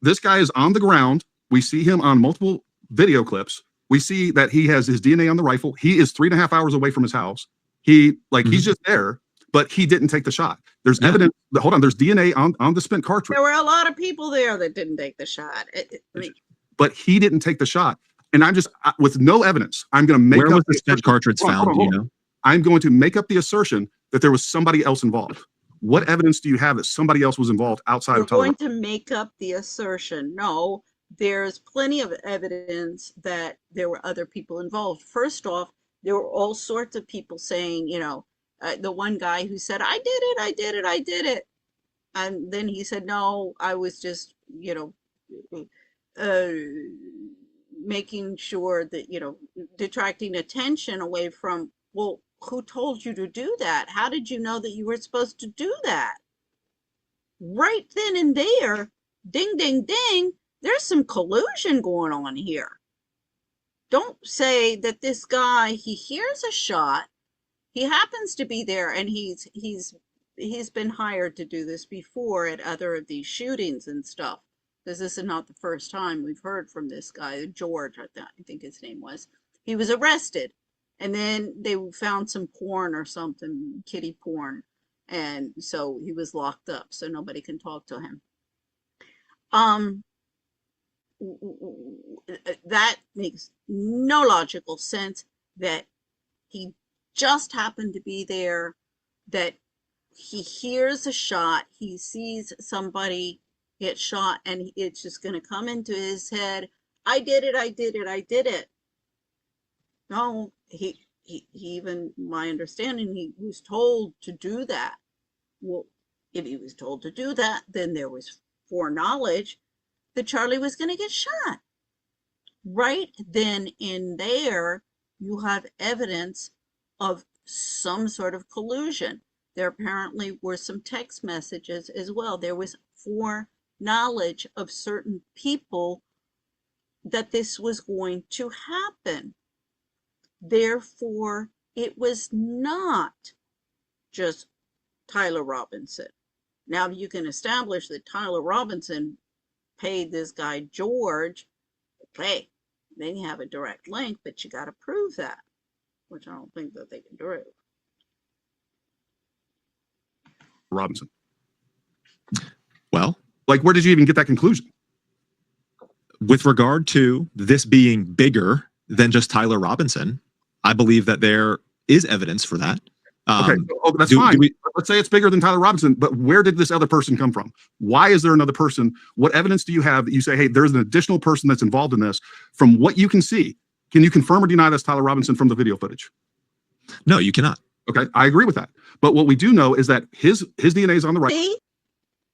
This guy is on the ground. We see him on multiple video clips. We see that he has his DNA on the rifle. He is 3.5 hours away from his house. He's just there, but he didn't take the shot. There's evidence. Hold on. There's DNA on the spent cartridge. There were a lot of people there that didn't take the shot. But he didn't take the shot. And I'm just, with no evidence, I'm going to make up the spent cartridge found, you know? I'm going to make up the assertion that there was somebody else involved. What evidence do you have that somebody else was involved outside of Tyler? You're going to make up the assertion. No, there's plenty of evidence that there were other people involved. First off, there were all sorts of people saying, the one guy who said, I did it. And then he said, no, I was just, making sure that, detracting attention away from, well, who told you to do that? How did you know that you were supposed to do that? Right then and there, ding, ding, ding, there's some collusion going on here. Don't say that this guy, he hears a shot, he happens to be there, and he's been hired to do this before at other of these shootings and stuff. Because this is not the first time we've heard from this guy, George, I think his name was. He was arrested, and then they found some porn or something, kiddie porn, and so he was locked up, so nobody can talk to him. That makes no logical sense that he just happened to be there, that he hears a shot, he sees somebody get shot, and it's just going to come into his head, I did it. No, he even, my understanding, he was told to do that. Well, if he was told to do that, then there was foreknowledge that Charlie was going to get shot. Right then and there, you have evidence of some sort of collusion. There apparently were some text messages as well. There was foreknowledge of certain people that this was going to happen. Therefore, it was not just Tyler Robinson. Now, you can establish that Tyler Robinson paid this guy George. Okay, then you have a direct link, but you got to prove that, which I don't think that they can do. Robinson. Well, where did you even get that conclusion? With regard to this being bigger than just Tyler Robinson, I believe that there is evidence for that. Okay, that's fine. Let's say it's bigger than Tyler Robinson, but where did this other person come from? Why is there another person? What evidence do you have that you say, hey, there's an additional person that's involved in this? From what you can see, can you confirm or deny that's Tyler Robinson from the video footage? No, you cannot. Okay, I agree with that. But what we do know is that his DNA is on the right. See?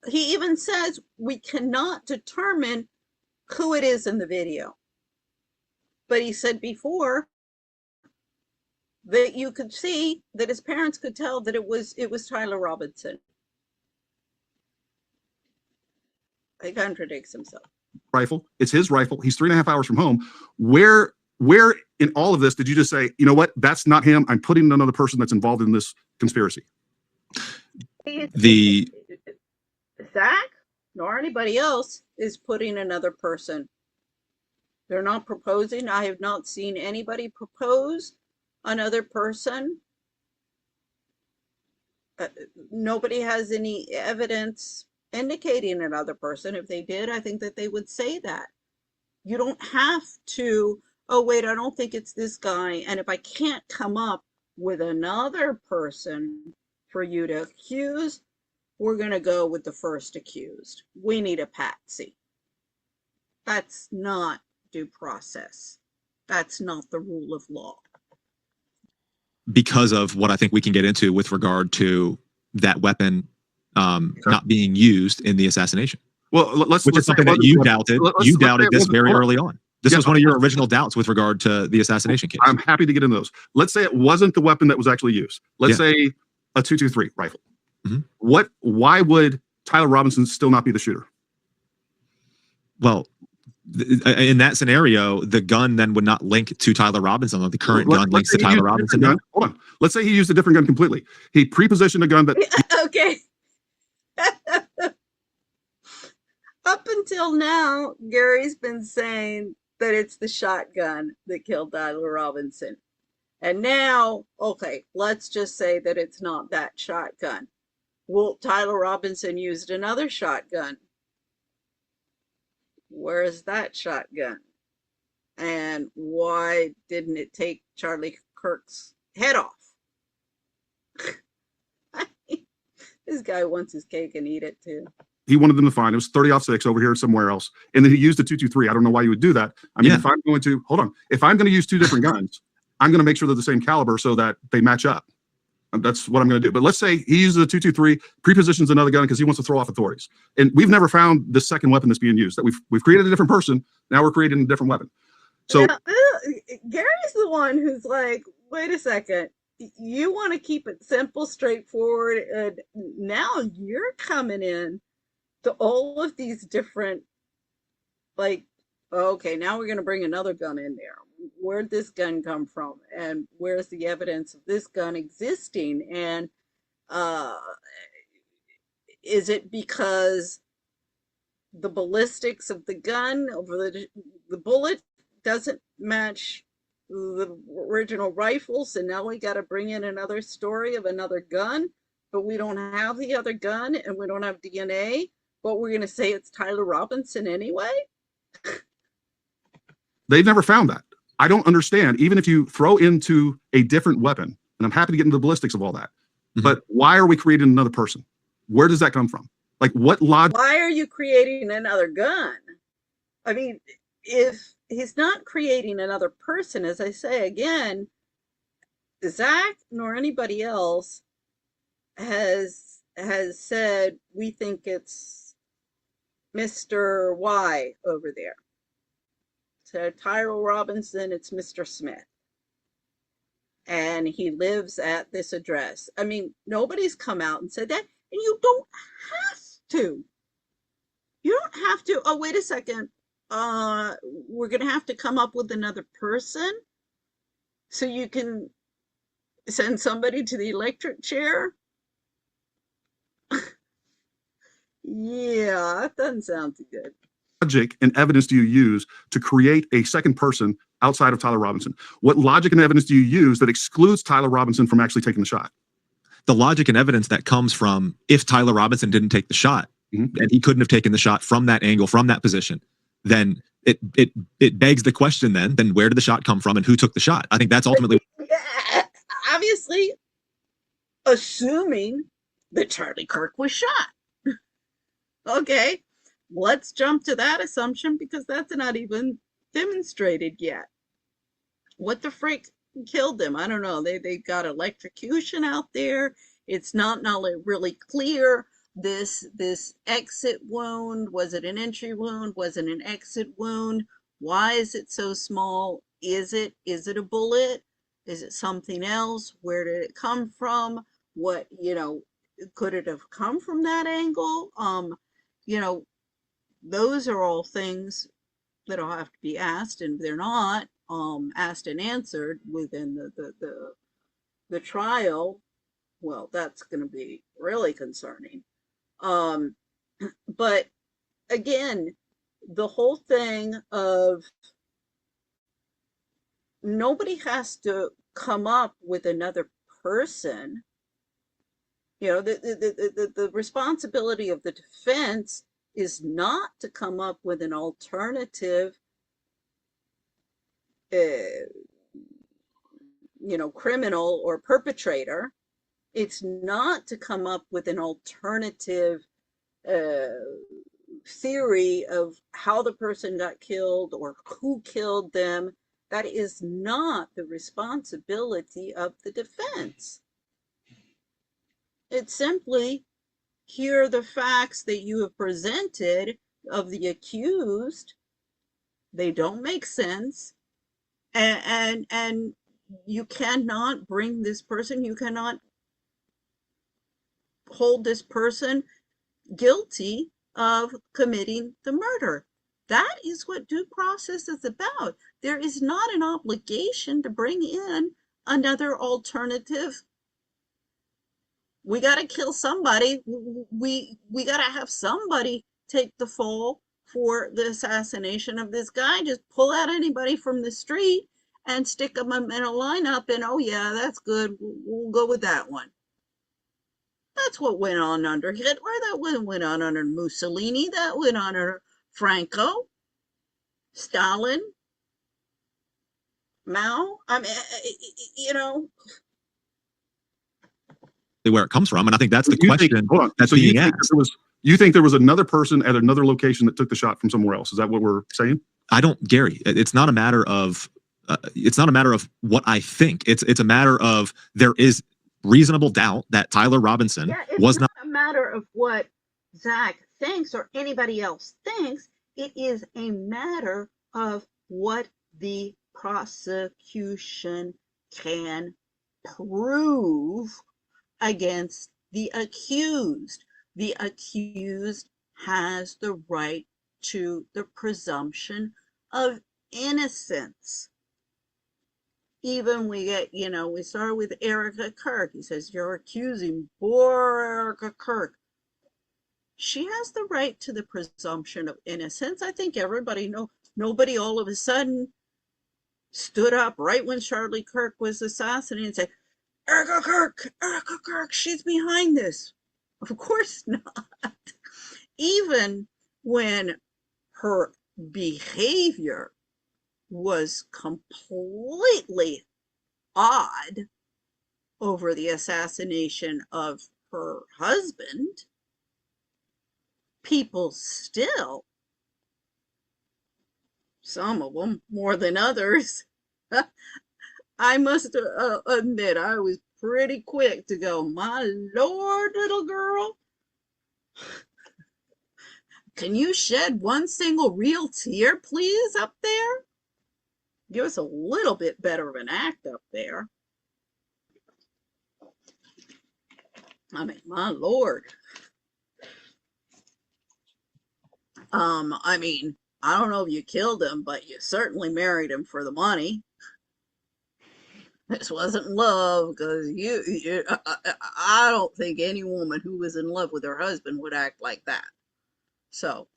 He even says we cannot determine who it is in the video. But he said before that you could see that his parents could tell that it was Tyler Robinson. He contradicts himself. Rifle. It's his rifle. He's 3.5 hours from home. Where where in all of this did you just say, you know what, that's not him, I'm putting another person that's involved in this conspiracy? The Zach, nor anybody else, is putting another person. They're not proposing. I have not seen anybody propose another person. Nobody has any evidence indicating another person. If they did, I think that they would say that. You don't have to, oh, wait, I don't think it's this guy. And if I can't come up with another person for you to accuse, we're going to go with the first accused. We need a patsy. That's not due process. That's not the rule of law. because of what I think we can get into with regard to that weapon not being used in the assassination. Well, which is something that you doubted. You doubted this very early on. This was one of your original doubts with regard to the assassination case. I'm happy to get into those. Let's say it wasn't the weapon that was actually used. Let's say a .223 rifle. Why would Tyler Robinson still not be the shooter? Well, in that scenario, the gun then would not link to Tyler Robinson. Like the current gun links to Tyler Robinson. Hold on. Let's say he used a different gun completely. He pre-positioned a gun that... Okay. Up until now, Gary's been saying that it's the shotgun that killed Tyler Robinson. And now, okay, let's just say that it's not that shotgun. Well, Tyler Robinson used another shotgun. Where is that shotgun? And why didn't it take Charlie Kirk's head off? This guy wants his cake and eat it too. He wanted them to find. It was 30-06 over here somewhere else. And then he used the .223. I don't know why you would do that. I mean, if I'm going to, hold on. If I'm going to use two different guns, I'm going to make sure they're the same caliber so that they match up. That's what I'm going to do. But let's say he uses a .223, pre-positions another gun because he wants to throw off authorities. And we've never found the second weapon that's being used. That we've created a different person. Now we're creating a different weapon. So now, Gary's the one who's like, wait a second. You want to keep it simple, straightforward, and now you're coming in to all of these different, like, okay, now we're going to bring another gun in there. Where'd this gun come from? And where's the evidence of this gun existing? And is it because the ballistics of the gun, over the bullet doesn't match the original rifles, and now we got to bring in another story of another gun, but we don't have the other gun and we don't have DNA, but we're going to say it's Tyler Robinson anyway? They've never found that. I don't understand. Even if you throw into a different weapon, and I'm happy to get into the ballistics of all that, but why are we creating another person? Where does that come from? Like, what logic? Why are you creating another gun? I mean, if he's not creating another person, as I say again, Zach nor anybody else has said we think it's Mr. Y over there. So Tyler Robinson, it's Mr. Smith. And he lives at this address. I mean, nobody's come out and said that, and you don't have to. You don't have to. Oh, wait a second. We're going to have to come up with another person so you can send somebody to the electric chair. Yeah, that doesn't sound too good. Logic and evidence do you use to create a second person outside of Tyler Robinson? What logic and evidence do you use that excludes Tyler Robinson from actually taking the shot? The logic and evidence that comes from if Tyler Robinson didn't take the shot and he couldn't have taken the shot from that angle, from that position, then it begs the question then where did the shot come from and who took the shot? I think that's ultimately obviously assuming that Charlie Kirk was shot. Okay, let's jump to that assumption because that's not even demonstrated yet. What the freak killed them? I don't know. They got electrocution out there. It's not really clear. This exit wound, was it an entry wound? Was it an exit wound? Why is it so small? Is it a bullet? Is it something else? Where did it come from? What, could it have come from that angle? Those are all things that'll have to be asked, and if they're not, asked and answered within the trial, well, that's going to be really concerning. But again, the whole thing of nobody has to come up with another person. You know, the responsibility of the defense is not to come up with an alternative, criminal or perpetrator. It's not to come up with an alternative theory of how the person got killed or who killed them. That is not the responsibility of the defense. It's simply, here are the facts that you have presented of the accused. They don't make sense. And you cannot bring this person, you cannot hold this person guilty of committing the murder. That is what due process is about. There is not an obligation to bring in another alternative. We got to kill somebody. We got to have somebody take the fall for the assassination of this guy. Just pull out anybody from the street and stick them in a lineup, and oh yeah, that's good. We'll go with that one. That's what went on under Hitler. That went on under Mussolini. That went on under Franco, Stalin, Mao. I mean, where it comes from. And I think that's the question that's so being asked. You think there was another person at another location that took the shot from somewhere else? Is that what we're saying? Gary, it's not a matter of what I think. It's a matter of there is reasonable doubt that Tyler Robinson was not a matter of what Zach thinks or anybody else thinks. It is a matter of what the prosecution can prove against the accused. The accused has the right to the presumption of innocence. Even we start with Erica Kirk. He says, you're accusing poor Erica Kirk. She has the right to the presumption of innocence. I think everybody nobody all of a sudden stood up right when Charlie Kirk was assassinated and said, Erica Kirk, she's behind this. Of course not. Even when her behavior was completely odd over the assassination of her husband, people still, some of them more than others, I must admit, I was pretty quick to go, my Lord, little girl, can you shed one single real tear, please, up there? Give us a little bit better of an act up there. I mean, my Lord. I mean, I don't know if you killed him, but you certainly married him for the money. This wasn't love, because I don't think any woman who was in love with her husband would act like that. So,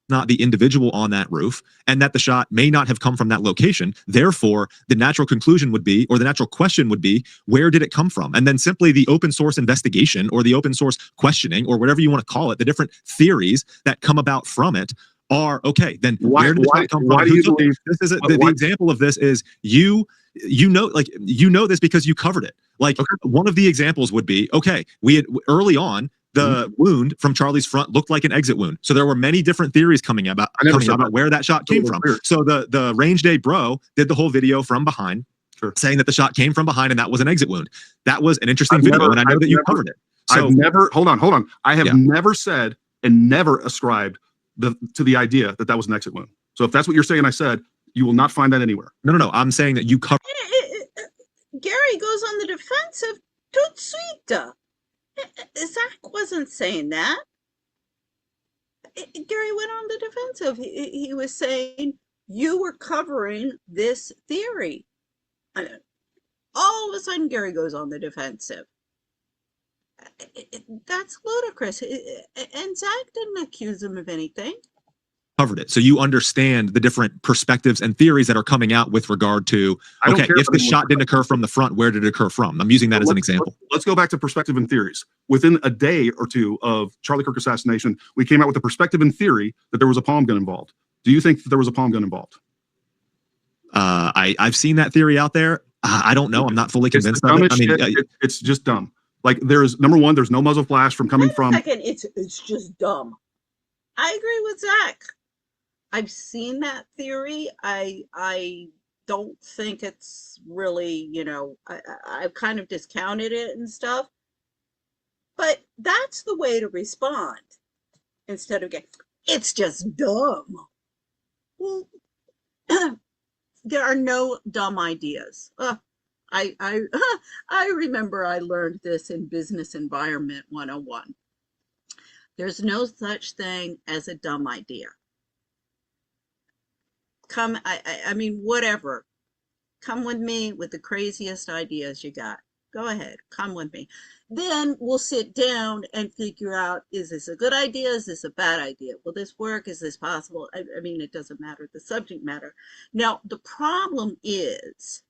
not the individual on that roof, and that the shot may not have come from that location. Therefore, the natural conclusion would be, or the natural question would be, where did it come from? And then simply the open source investigation or the open source questioning or whatever you want to call it, the different theories that come about from it are, okay, then where did the shot come from? The example of this is you know this because you covered it. Like, okay, one of the examples would be, okay, we had early on, the wound from Charlie's front looked like an exit wound. So there were many different theories coming about where that shot came from. So the range day bro did the whole video from behind, saying that the shot came from behind and that was an exit wound. That was an interesting video, and I know that you covered it. So hold on. I have never said and never ascribed to the idea that was an exit wound. So if that's what you're saying, I said, you will not find that anywhere. No. I'm saying that you covered. Gary goes on the defensive. Tout suite. Zach wasn't saying that. Gary went on the defensive. He was saying, you were covering this theory. All of a sudden, Gary goes on the defensive. That's ludicrous. And Zach didn't accuse him of anything. Covered it. So you understand the different perspectives and theories that are coming out with regard to, okay, if the shot didn't occur from the front, where did it occur from? I'm using that as an example. Let's go back to perspective and theories. Within a day or two of Charlie Kirk assassination, we came out with the perspective and theory that there was a palm gun involved. Do you think that there was a palm gun involved? I've seen that theory out there. I don't know. I'm not fully convinced of it. I mean, it's just dumb. Like, there's, number one, there's no muzzle flash from coming from. Second, it's just dumb. I agree with Zach. I've seen that theory. I don't think it's really, I've kind of discounted it and stuff. But that's the way to respond instead of getting, it's just dumb. Well, there are no dumb ideas. I remember I learned this in Business Environment 101. There's no such thing as a dumb idea. I mean, whatever. Come with me with the craziest ideas you got. Go ahead, come with me. Then we'll sit down and figure out, is this a good idea? Is this a bad idea? Will this work? Is this possible? I mean, it doesn't matter, the subject matter. Now, the problem is,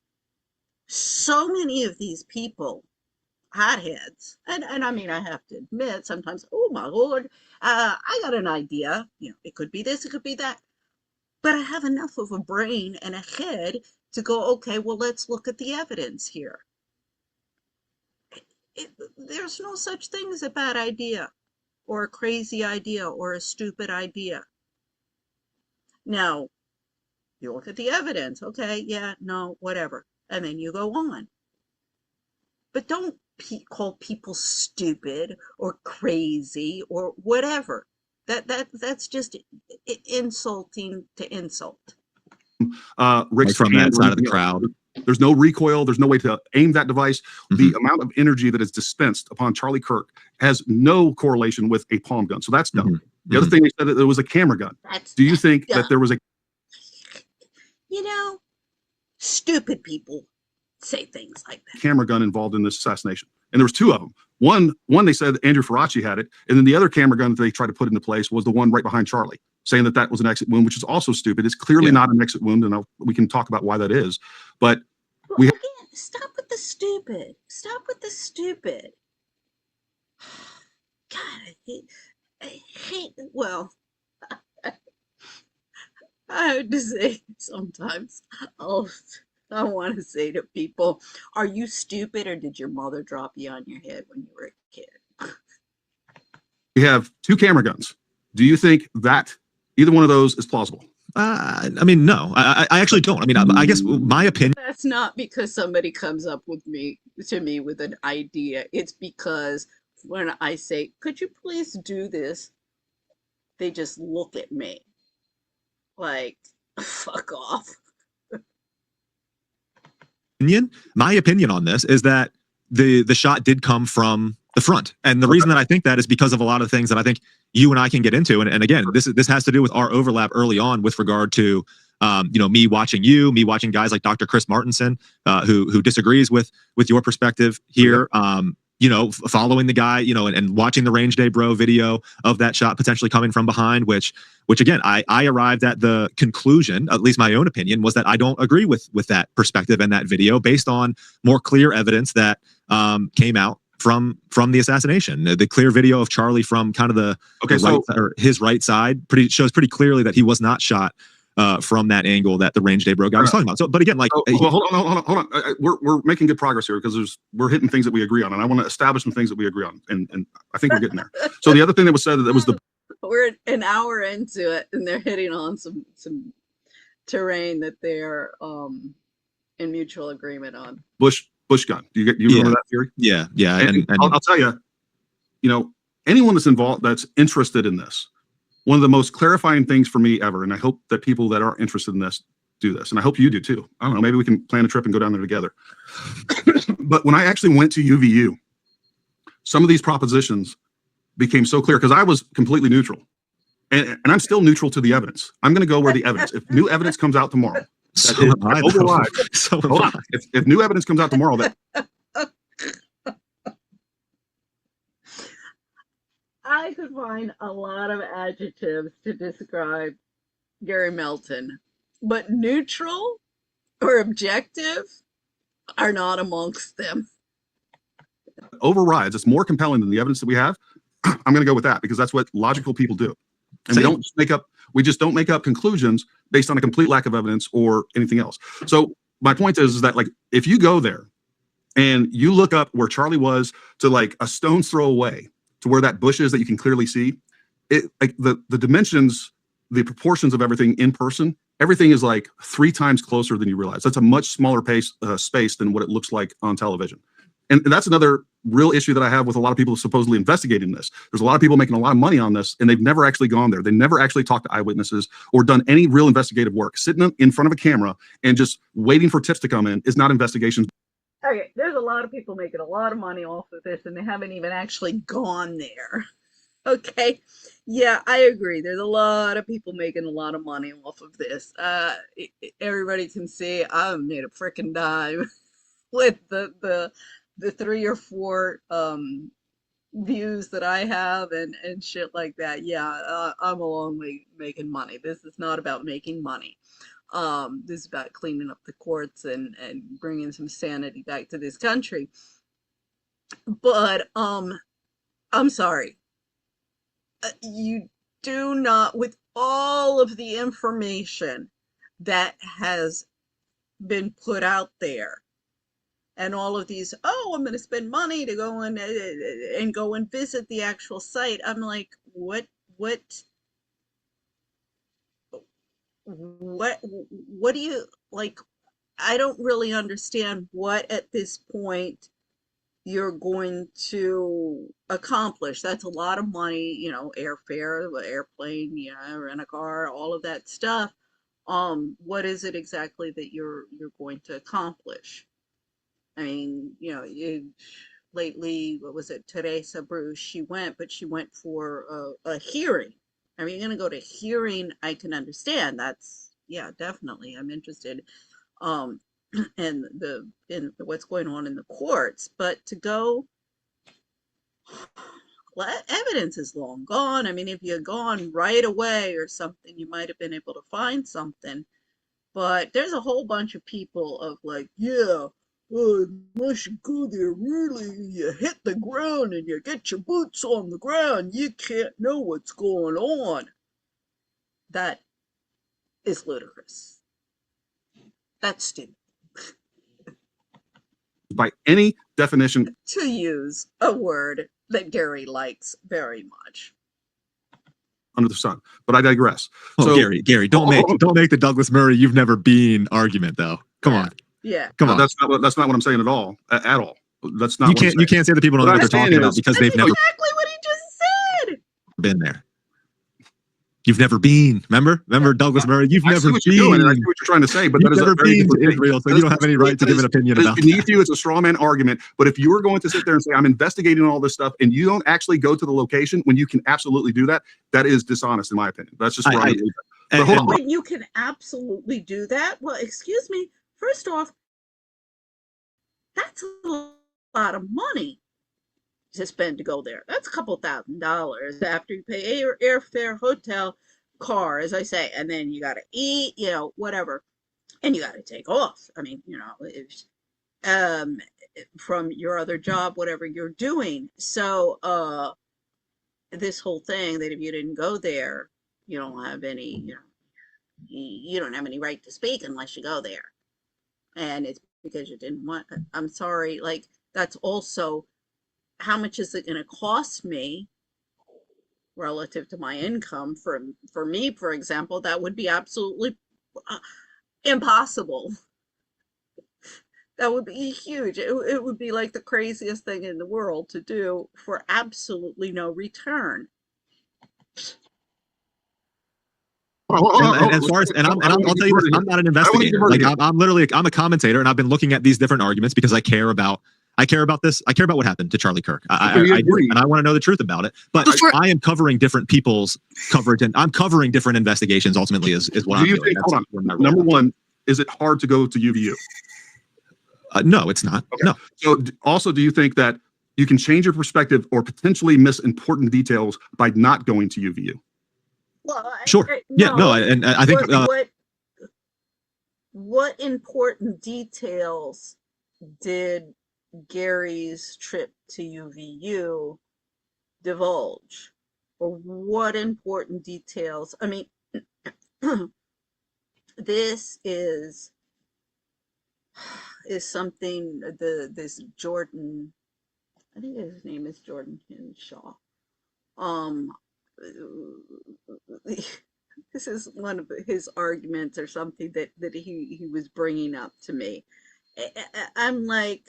so many of these people, hotheads, and I mean, I have to admit, sometimes, oh my Lord, I got an idea. It could be this, it could be that. But I have enough of a brain and a head to go, okay, well, let's look at the evidence here. There's no such thing as a bad idea or a crazy idea or a stupid idea. Now, you look at the evidence. Okay, yeah, no, whatever. And then you go on. But don't call people stupid or crazy or whatever. That's just insulting to insult. Rick's from that side of the crowd. There's no recoil. There's no way to aim that device. Mm-hmm. The amount of energy that is dispensed upon Charlie Kirk has no correlation with a palm gun. So that's dumb. Mm-hmm. The other thing they said that it was a camera gun. Do you think that there was a... Stupid people say things like that. Camera gun involved in this assassination. And there was two of them. One they said Andrew Faraci had it. And then the other camera gun that they tried to put into place was the one right behind Charlie, saying that was an exit wound, which is also stupid. It's clearly not an exit wound, and we can talk about why that is. But again, stop with the stupid. Stop with the stupid. God, I hate, well, I have to say sometimes I want to say to people, are you stupid or did your mother drop you on your head when you were a kid? We have two camera guns. Do you think that either one of those is plausible? I mean, no, I actually don't. I mean, I guess my opinion. That's not because somebody comes up to me with an idea. It's because when I say, could you please do this? They just look at me like, fuck off. My opinion on this is that the shot did come from the front. And the reason that I think that is because of a lot of things that I think you and I can get into. And again, this has to do with our overlap early on with regard to, me watching guys like Dr. Chris Martinson, who disagrees with your perspective here. Following the guy, and watching the Range Day Bro video of that shot potentially coming from behind, which again, I arrived at the conclusion, at least my own opinion, was that I don't agree with that perspective and that video based on more clear evidence that came out from the assassination. The clear video of Charlie from kind of his right side shows pretty clearly that he was not shot from that angle that the Range Day Bro guy was talking about. So, but again, hold on. We're making good progress here because we're hitting things that we agree on, and I want to establish some things that we agree on, and I think we're getting there. So the other thing that was said that was we're an hour into it, and they're hitting on some terrain that they're in mutual agreement on. Bush gun. Do you remember that theory? Yeah. And I'll tell you, anyone that's involved, that's interested in this, one of the most clarifying things for me ever, and I hope that people that are interested in this do this, and I hope you do too. I don't know, maybe we can plan a trip and go down there together. But when I actually went to UVU, some of these propositions became so clear because I was completely neutral. And I'm still neutral to the evidence. I'm going to go where the evidence. If new evidence comes out tomorrow, So am I, though. overrides. So am Hold I. on. If new evidence comes out tomorrow that I could find a lot of adjectives to describe Gary Melton, but neutral or objective are not amongst them. overrides, it's more compelling than the evidence that we have, I'm going to go with that because that's what logical people do. And we just don't make up conclusions based on a complete lack of evidence or anything else. So my point is that like, if you go there and you look up where Charlie was to like a stone's throw away to where that bush is that you can clearly see, it like the dimensions, the proportions of everything in person, everything is like 3 times closer than you realize. That's a much smaller space than what it looks like on television. And that's another real issue that I have with a lot of people supposedly investigating this. There's a lot of people making a lot of money on this, and they've never actually gone there. They never actually talked to eyewitnesses or done any real investigative work. Sitting in front of a camera and just waiting for tips to come in is not investigation. Okay, there's a lot of people making a lot of money off of this, and they haven't even actually gone there. Okay, yeah, I agree. There's a lot of people making a lot of money off of this. Everybody can see I've made a freaking dime with the 3 or 4 views that I have and shit like that. Yeah, I'm a long way making money. This is not about making money. This is about cleaning up the courts and bringing some sanity back to this country. But I'm sorry. You do not, with all of the information that has been put out there, and all of these, oh, I'm going to spend money to go and go and visit the actual site. I'm like, what do you, like, I don't really understand what at this point you're going to accomplish. That's a lot of money, you know, airfare, airplane, you know, rent a car, all of that stuff. What is it exactly that you're going to accomplish? I mean, you know, lately, what was it, Teresa Bruce, she went for a hearing. I mean, you're going to go to hearing, I can understand. That's, yeah, definitely, I'm interested in what's going on in the courts. But to go, well, evidence is long gone. I mean, if you had gone right away or something, you might have been able to find something. But there's a whole bunch of people of like, yeah, unless you go there really, you hit the ground and you get your boots on the ground, you can't know what's going on. That is ludicrous. That's stupid. By any definition, To use a word that Gary likes very much. under the sun. But I digress. Oh, So Gary, don't make the Douglas Murray "you've never been" argument though. Come on. Yeah. Come on. that's not what I'm saying at all. At all. That's not. You can't say that people don't know What what they're I'm talking saying about is- because That's they've never exactly what he just said. been there. You've never been. Remember Douglas Murray? You've I never see what you're doing, and I see been. what you're trying to say, but You've that is never a very been different to thing. Israel, so That you is- don't have any right to give an opinion that is about beneath that. you. It's a straw man argument. But if you were going to sit there and say, I'm investigating all this stuff, and you don't actually go to the location when you can absolutely do that, that is dishonest, in my opinion. That's just where I'm going to leave that. But hold on. When you can absolutely do that, well, excuse me, first off, that's a lot of money to spend to go there. That's a couple $1,000 after you pay airfare, hotel, car, as I say, and then you got to eat, you know, whatever, and you got to take off. I mean, you know, from your other job, whatever you're doing. So, this whole thing that if you didn't go there, you don't have any, you know, you don't have any right to speak unless you go there. And it's because you didn't want, I'm sorry, like, that's also, how much is it going to cost me relative to my income? For me, for example, that would be absolutely impossible. That would be huge. It would be like the craziest thing in the world to do for absolutely no return. And as far as I'll tell you this, I'm not an investigator. Like I'm a commentator, and I've been looking at these different arguments because I care about I care about this. I care about what happened to Charlie Kirk. I do, and I want to know the truth about it. But I am covering different people's coverage, and I'm covering different investigations. Ultimately, is what I'm doing. Hold on. Number one, is it hard to go to UVU? No, it's not. Okay. No. So also, do you think that you can change your perspective or potentially miss important details by not going to UVU? Well, Sure. And I think what important details did Gary's trip to UVU divulge? Or what important details? I mean, this is something this Jordan, I think his name is Jordan Hinshaw. This is one of his arguments or something that he was bringing up to me. I'm like,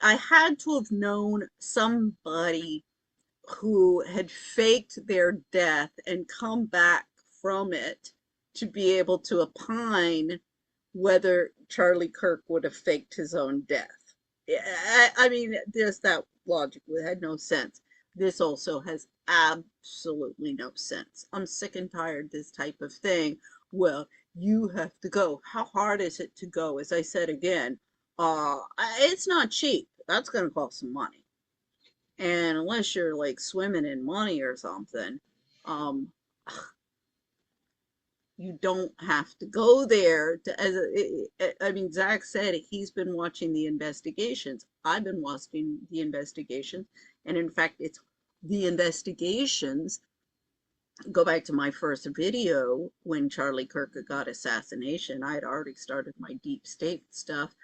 I had to have known somebody who had faked their death and come back from it to be able to opine whether Charlie Kirk would have faked his own death. I mean, that logic had no sense. This also has absolutely no sense. I'm sick and tired of this type of thing. Well, you have to go. How hard is it to go? As I said again, it's not cheap. That's going to cost some money. And unless you're like swimming in money or something, you don't have to go there. I mean, Zach said he's been watching the investigations. I've been watching the investigations. And in fact, it's the investigations. Go back to my first video when Charlie Kirk got assassination. I had already started my deep state stuff.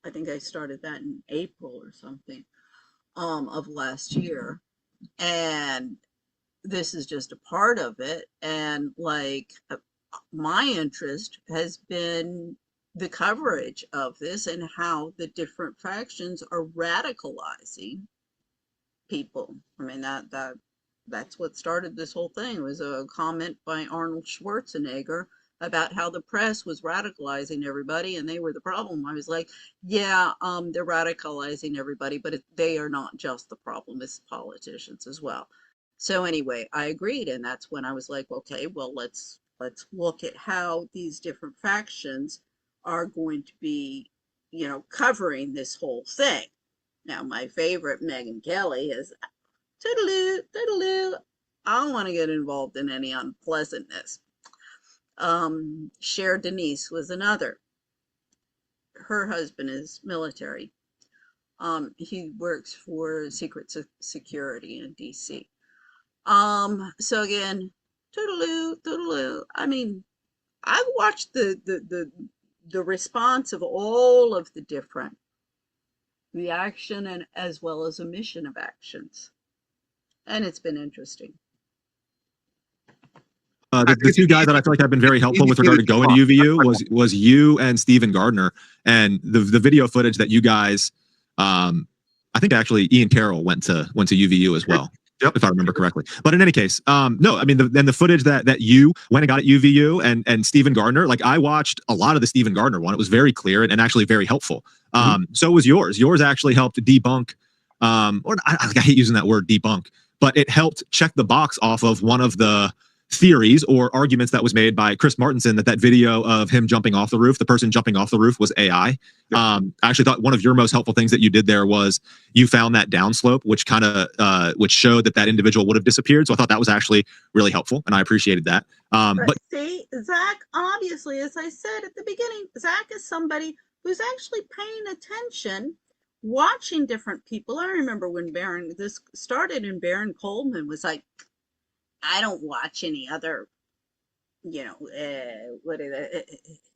I think I started that in April or something of last year. And this is just a part of it. And like my interest has been the coverage of this and how the different factions are radicalizing people. I mean, that's what started this whole thing. It was a comment by Arnold Schwarzenegger about how the press was radicalizing everybody and they were the problem. I was like, yeah, they're radicalizing everybody, but they are not just the problem, it's politicians as well. So anyway, I agreed, and that's when I was like, okay, well, let's look at how these different factions are going to be, covering this whole thing. Now, my favorite, Megyn Kelly, is toodaloo, toodaloo. I don't want to get involved in any unpleasantness. Cher Denise was another. Her husband is military. He works for Secret Security in DC. So again, toodaloo, toodaloo. I mean, I've watched the response of all of the different, the action and as well as omission of actions. And it's been interesting. The two guys that I feel like have been very helpful with regard to going to UVU was you and Stephen Gardner, and the video footage that you guys, I think actually Ian Carroll went to UVU as well. Yep. If I remember correctly. But in any case, no, I mean, the footage that you went and got at UVU and Stephen Gardner, like I watched a lot of the Stephen Gardner one. It was very clear and actually very helpful. So was yours. Yours actually helped debunk, or I hate using that word debunk, but it helped check the box off of one of the theories or arguments that was made by Chris Martinson that video of him jumping off the roof, the person jumping off the roof was AI. I actually thought one of your most helpful things that you did there was you found that downslope, which kind of which showed that individual would have disappeared. So I thought that was actually really helpful, and I appreciated that. But see, Zach, obviously, as I said at the beginning, Zach is somebody who's actually paying attention, watching different people. I remember when this started and Baron Coleman was like, I don't watch any other,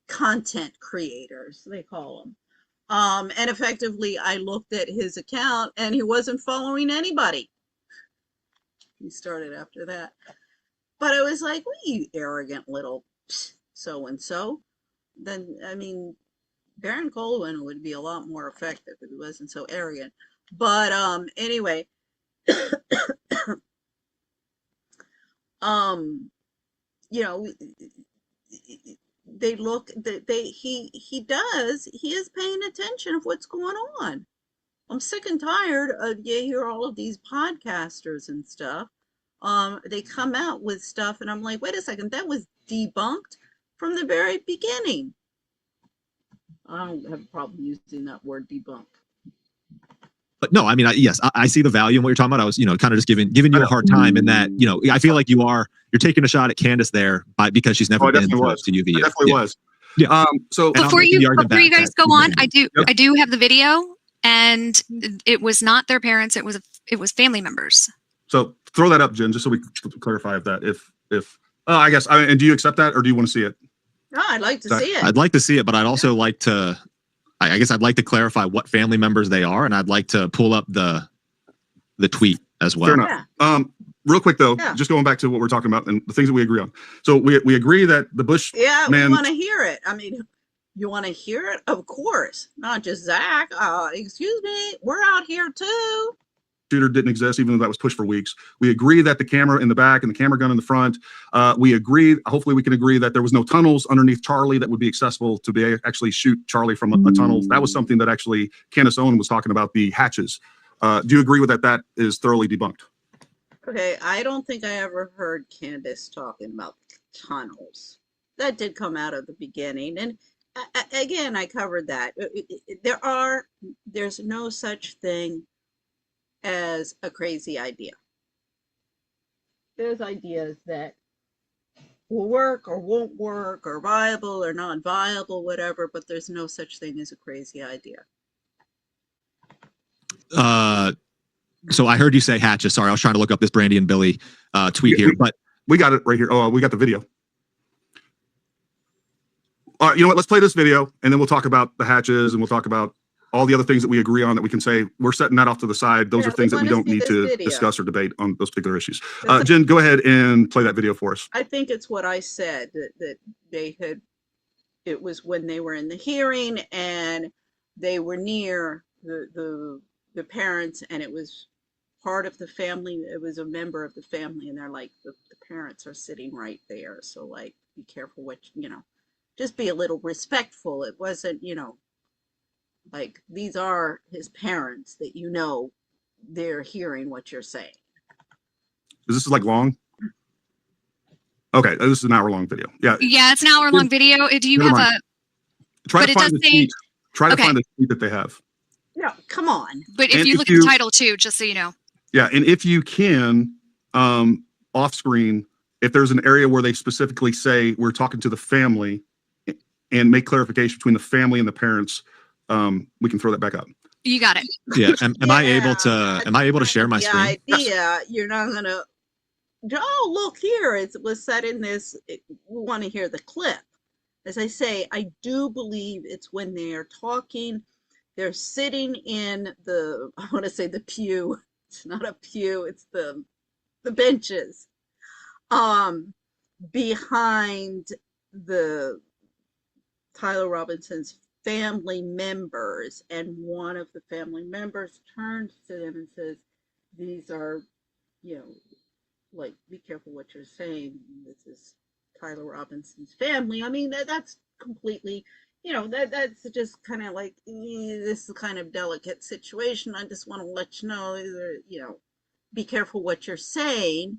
content creators, they call them. And effectively, I looked at his account and he wasn't following anybody. He started after that. But I was like, well, you arrogant little so-and-so. Then, I mean, Baron Coleman would be a lot more effective if he wasn't so arrogant. But anyway, they look that he is paying attention of what's going on. I'm sick and tired of you hear all of these podcasters and stuff. They come out with stuff and I'm like, wait a second, that was debunked from the very beginning. I don't have a problem using that word debunk. But no, I mean, yes, I see the value in what you're talking about. I was, kind of just giving you a hard time in that, I feel like you're taking a shot at Candace there because she's never been to UVU. Definitely was. Yeah. So before you guys go on, I do have the video, and it was not their parents. It was family members. So throw that up, Jen, just so we can clarify I guess. And do you accept that, or do you want to see it? No, I'd like to see it. I'd like to see it, but I'd also like to. I guess I'd like to clarify what family members they are, and I'd like to pull up the tweet as well. Fair enough. Real quick though, just going back to what we're talking about and the things that we agree on. So we agree that the Bush man. We want to hear it. I mean, you want to hear it? Of course, not just Zach. Excuse me, we're out here too. Shooter didn't exist, even though that was pushed for weeks. We agree that the camera in the back and the camera gun in the front. We agree, hopefully we can agree that there was no tunnels underneath Charlie that would be accessible to be actually shoot Charlie from a tunnel. That was something that actually Candace Owen was talking about, the hatches. Do you agree with that? That is thoroughly debunked. Okay, I don't think I ever heard Candace talking about tunnels. That did come out of the beginning. And again, I covered that. There's no such thing as a crazy idea. There's ideas that will work or won't work or viable or not viable, whatever, but there's no such thing as a crazy idea. So I heard you say hatches. Sorry, I was trying to look up this Brandy and Billy tweet here, but we got it right here. Oh, we got the video. All right, you know what? Let's play this video and then we'll talk about the hatches and we'll talk about all the other things that we agree on that we can say we're setting that off to the side. Those are things that we don't need to discuss or debate on those particular issues. Jen, go ahead and play that video for us. I think it's what I said that it was when they were in the hearing and they were near the parents and it was part of the family. It was a member of the family and they're like, the parents are sitting right there. So like, be careful what, just be a little respectful. It wasn't, like these are his parents that they're hearing what you're saying. Is this like long? Okay, this is an hour-long video. Yeah, it's an hour-long video. Do you have a? Try to find the tweet. Try to find the tweet that they have. Yeah, come on. But if you look at the title too, just so you know. Yeah, and if you can, off screen, if there's an area where they specifically say we're talking to the family, and make clarification between the family and the parents. We can throw that back up. You got it. Yeah. Am I able to share my screen? Idea, you're not gonna. Oh, look here! It was set in this. We want to hear the clip. As I say, I do believe it's when they are talking. They're sitting in the. I want to say the pew. It's not a pew. It's the benches. Behind the Tyler Robinson's family members, and one of the family members turns to them and says, these are, like, be careful what you're saying. This is Tyler Robinson's family. I mean, that's completely, that's just kind of like, this is kind of delicate situation. I just want to let you know, be careful what you're saying.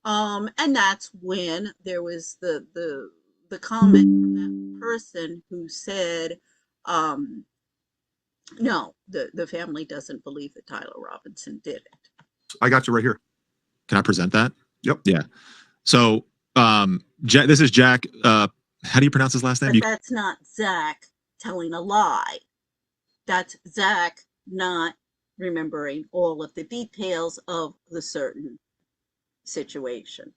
And that's when there was the comment from that person who said, no, the family doesn't believe that Tyler Robinson did it. I got you right here. Can I present that? Yep. Yeah. So, this is Jack. How do you pronounce his last name? But that's not Zach telling a lie. That's Zach not remembering all of the details of the certain situation.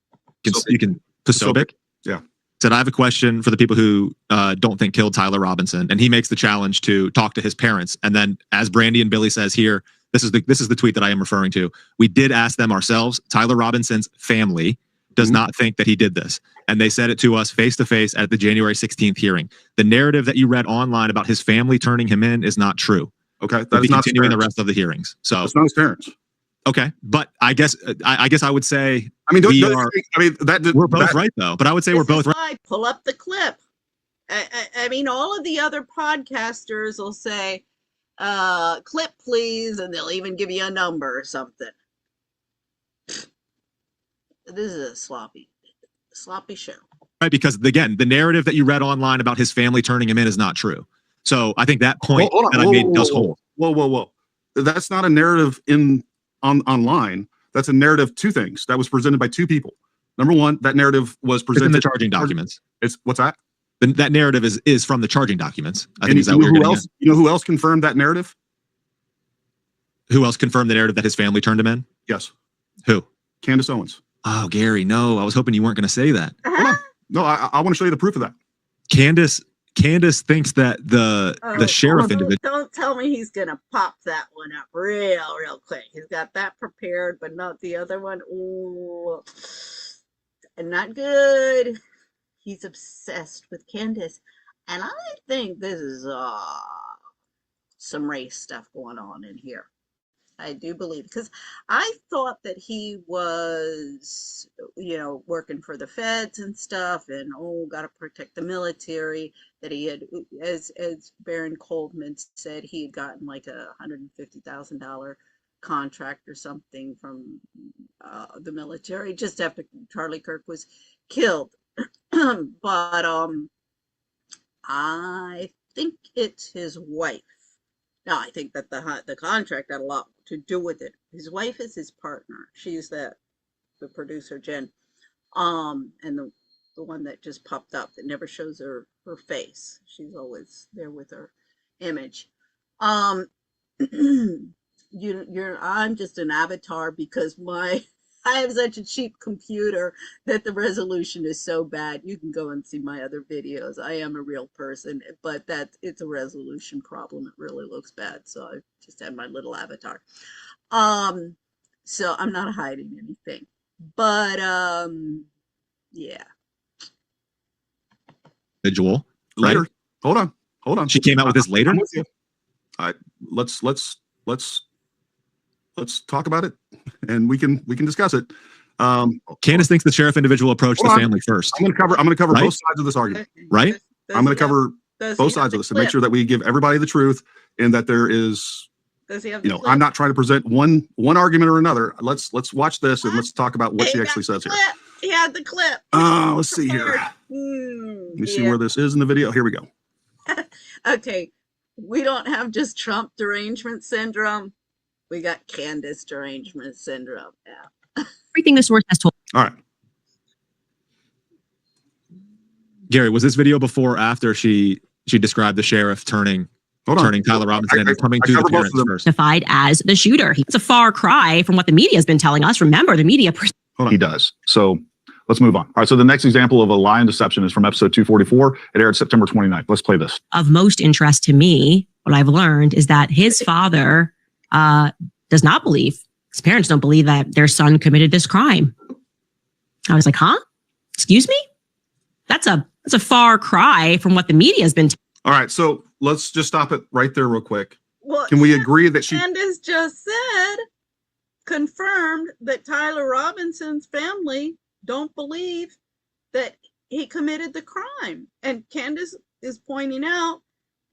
You can Posobiec? Yeah. Said, I have a question for the people who don't think killed Tyler Robinson. And he makes the challenge to talk to his parents. And then, as Brandy and Billy says here, this is the tweet that I am referring to. We did ask them ourselves. Tyler Robinson's family does not think that he did this. And they said it to us face to face at the January 16th hearing. The narrative that you read online about his family turning him in is not true. Okay. We'll be continuing the rest of the hearings. So it's not his parents. Okay, but I guess I would say we're both right though. But I would say we're both right. Pull up the clip. I mean, all of the other podcasters will say, clip please, and they'll even give you a number or something. This is a sloppy show. Right, because again, the narrative that you read online about his family turning him in is not true. So I think that point that I made does hold. Whoa. That's not a narrative online. That's a narrative, two things that was presented by two people. Number one, that narrative was presented in the charging documents. What's that? That narrative is from the charging documents. I think And is that what you're getting at? You know who else confirmed that narrative? Who else confirmed the narrative that his family turned him in? Yes. Who? Candace Owens. Oh, Gary, no. I was hoping you weren't going to say that. No, I want to show you the proof of that. Candace thinks that the sheriff individual. Don't tell me he's gonna pop that one up real quick. He's got that prepared, but not the other one. Ooh, and not good. He's obsessed with Candace, and I think this is some race stuff going on in here. I do believe, because I thought that he was, working for the feds and stuff, and got to protect the military. That he had, as Baron Coleman said, he had gotten like a $150,000 contract or something from the military just after Charlie Kirk was killed. But I think it's his wife. Now, I think that the contract had a lot to do with it. His wife is his partner. She's the producer, Jen, and the one that just popped up that never shows her face. She's always there with her image. I'm just an avatar because I have such a cheap computer that the resolution is so bad. You can go and see my other videos. I am a real person, but it's a resolution problem. It really looks bad. So I just have my little avatar. So I'm not hiding anything. But yeah. Individual. Later. Right? Hold on. She came out with this later. I'm with you. All right. Let's talk about it, and we can discuss it. Candace thinks the sheriff individual approached the family first. I'm going to cover right? both sides of this argument. Right? I'm going to cover both sides of this and make sure that we give everybody the truth, and that there is, I'm not trying to present one argument or another. Let's watch this and let's talk about what she actually says here. He had the clip. Let's see here. Let me see where this is in the video. Here we go. Okay. We don't have just Trump derangement syndrome. We got Candace derangement syndrome. Yeah. Everything the source has told. All right. Gary, was this video before or after she described the sheriff turning Tyler Robinson and coming to the parents first? Identified as the shooter. It's a far cry from what the media has been telling us. Remember, the media. He does. So let's move on. All right. So the next example of a lie and deception is from episode 244. It aired September 29th. Let's play this. Of most interest to me, what I've learned is that his father does not believe, his parents don't believe that their son committed this crime. I was like, huh? Excuse me? That's a far cry from what the media has been. All right. So let's just stop it right there real quick. Well, can we agree that Candace just confirmed that Tyler Robinson's family don't believe that he committed the crime. And Candace is pointing out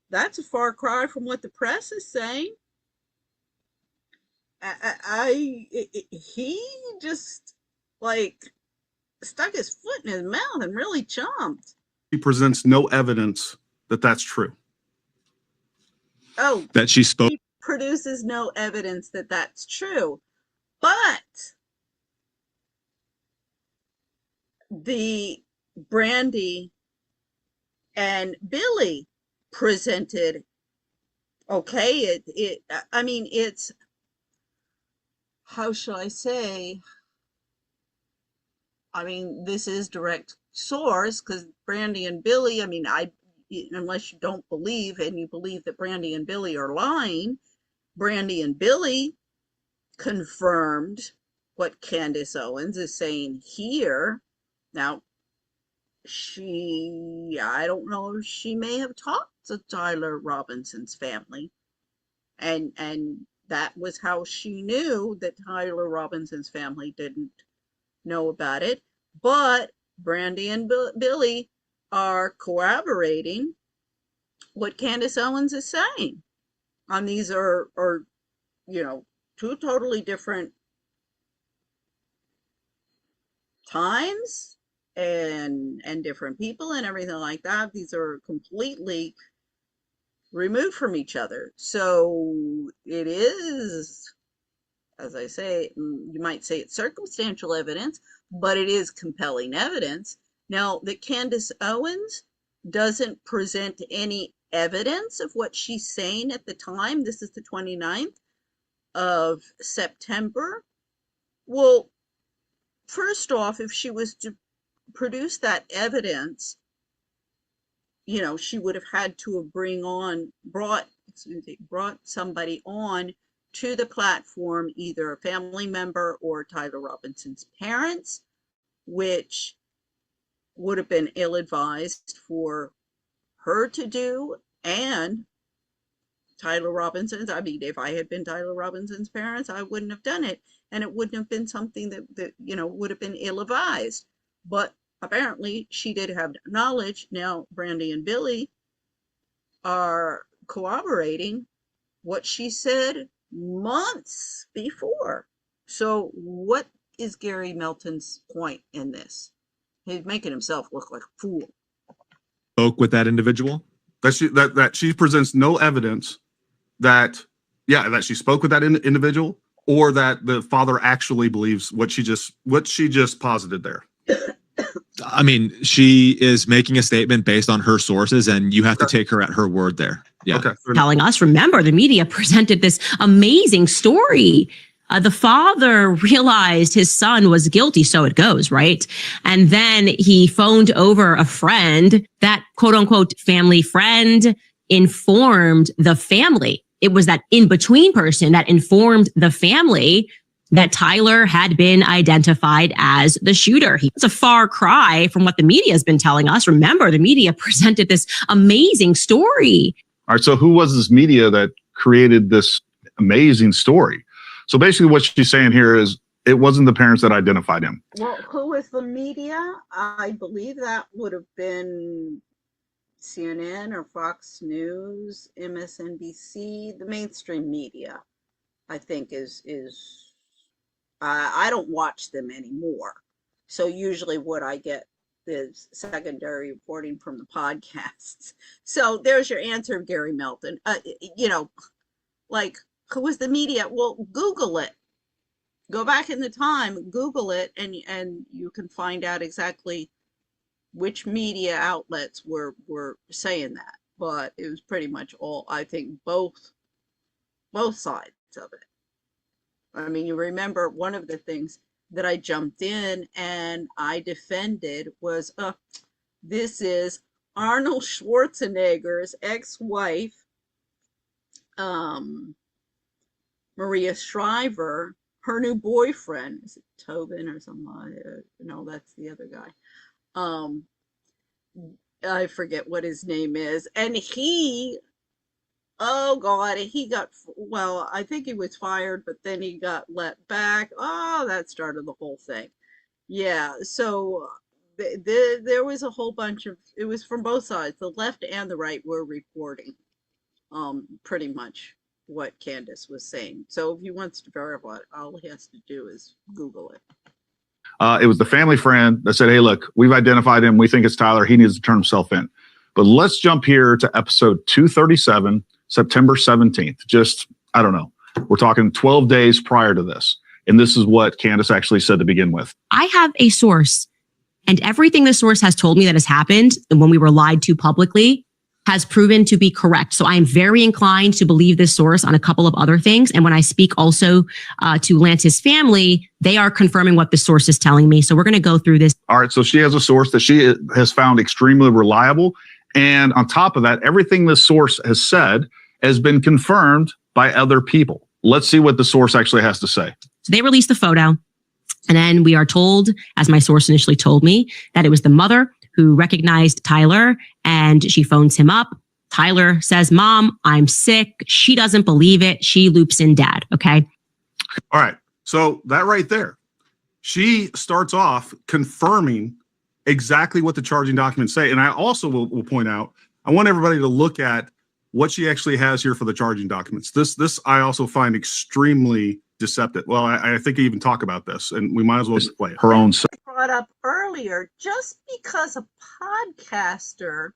that's a far cry from what the press is saying. He just stuck his foot in his mouth and really chomped. He presents no evidence that that's true. Oh, that she spoke. He produces no evidence that that's true, but the Brandy and Billy presented. Okay, it's. How shall I say? This is direct source because Brandy and Billy, unless you don't believe and you believe that Brandy and Billy are lying, Brandy and Billy confirmed what Candace Owens is saying here. Now, I don't know if she may have talked to Tyler Robinson's family and that was how she knew that Tyler Robinson's family didn't know about it. But Brandy and Billy are corroborating what Candace Owens is saying. And these are two totally different times and different people and everything like that. These are completely removed from each other. So it is, as I say, you might say it's circumstantial evidence, but it is compelling evidence. Now, that Candace Owens doesn't present any evidence of what she's saying at the time. This is the 29th of September. Well, first off, if she was to produce that evidence, she would have had to have brought somebody on to the platform, either a family member or Tyler Robinson's parents, which would have been ill-advised for her to do. And Tyler Robinson's, I mean, if I had been Tyler Robinson's parents, I wouldn't have done it. And it wouldn't have been something that would have been ill-advised. But apparently she did have knowledge. Now, Brandy and Billy are corroborating what she said months before. So what is Gary Melton's point in this? He's making himself look like a fool. Spoke with that individual? That she presents no evidence that she spoke with that individual, or that the father actually believes what she just posited there. I mean, she is making a statement based on her sources, and you have to take her at her word there. Yeah. Okay. Telling us, remember, the media presented this amazing story. The father realized his son was guilty, so it goes, right? And then he phoned over a friend. That quote unquote family friend informed the family. It was that in-between person that informed the family that Tyler had been identified as the shooter. It's a far cry from what the media has been telling us. Remember, the media presented this amazing story. All right. So who was this media that created this amazing story? So basically what she's saying here is it wasn't the parents that identified him. Well, who was the media? I believe that would have been CNN or Fox News, MSNBC, the mainstream media, I think is I don't watch them anymore. So usually what I get is secondary reporting from the podcasts. So there's your answer, Gary Melton. Who was the media? Well, Google it. Go back in the time, Google it, and you can find out exactly which media outlets were saying that. But it was pretty much all, I think, both sides of it. I mean, you remember one of the things that I jumped in and I defended was, this is Arnold Schwarzenegger's ex-wife, Maria Shriver, her new boyfriend. Is it Tobin or something? No, that's the other guy. I forget what his name is. And he, oh God, I think he was fired, but then he got let back. Oh, that started the whole thing. Yeah, so there was a whole bunch of, it was from both sides, the left and the right were reporting pretty much what Candace was saying. So if he wants to verify it, all he has to do is Google it. It was the family friend that said, hey, look, we've identified him. We think it's Tyler. He needs to turn himself in. But let's jump here to episode 237, September 17th. Just, I don't know. We're talking 12 days prior to this. And this is what Candace actually said to begin with. I have a source, and everything the source has told me that has happened and when we were lied to publicly has proven to be correct. So I'm very inclined to believe this source on a couple of other things. And when I speak also to Lance's family, they are confirming what the source is telling me. So we're going to go through this. All right. So she has a source that she has found extremely reliable. And on top of that, everything this source has said has been confirmed by other people. Let's see what the source actually has to say. So they released the photo. And then we are told, as my source initially told me, that it was the mother who recognized Tyler, and she phones him up. Tyler says, Mom, I'm sick. She doesn't believe it. She loops in Dad. Okay. All right. So that right there, she starts off confirming exactly what the charging documents say. And I also will point out, I want everybody to look at what she actually has here for the charging documents. This I also find extremely deceptive. Well, I think I even talk about this, and we might as well just play it. Her own Brought up earlier, just because a podcaster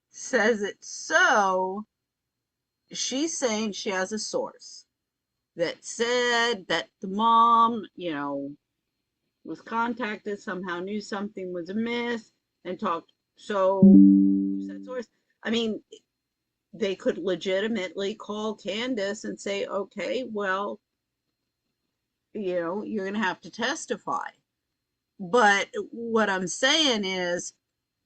says it so, she's saying she has a source that said that the mom, was contacted, somehow knew something was amiss, and talked. So, that source. I mean, they could legitimately call Candace and say, okay, well, you're going to have to testify. But what I'm saying is,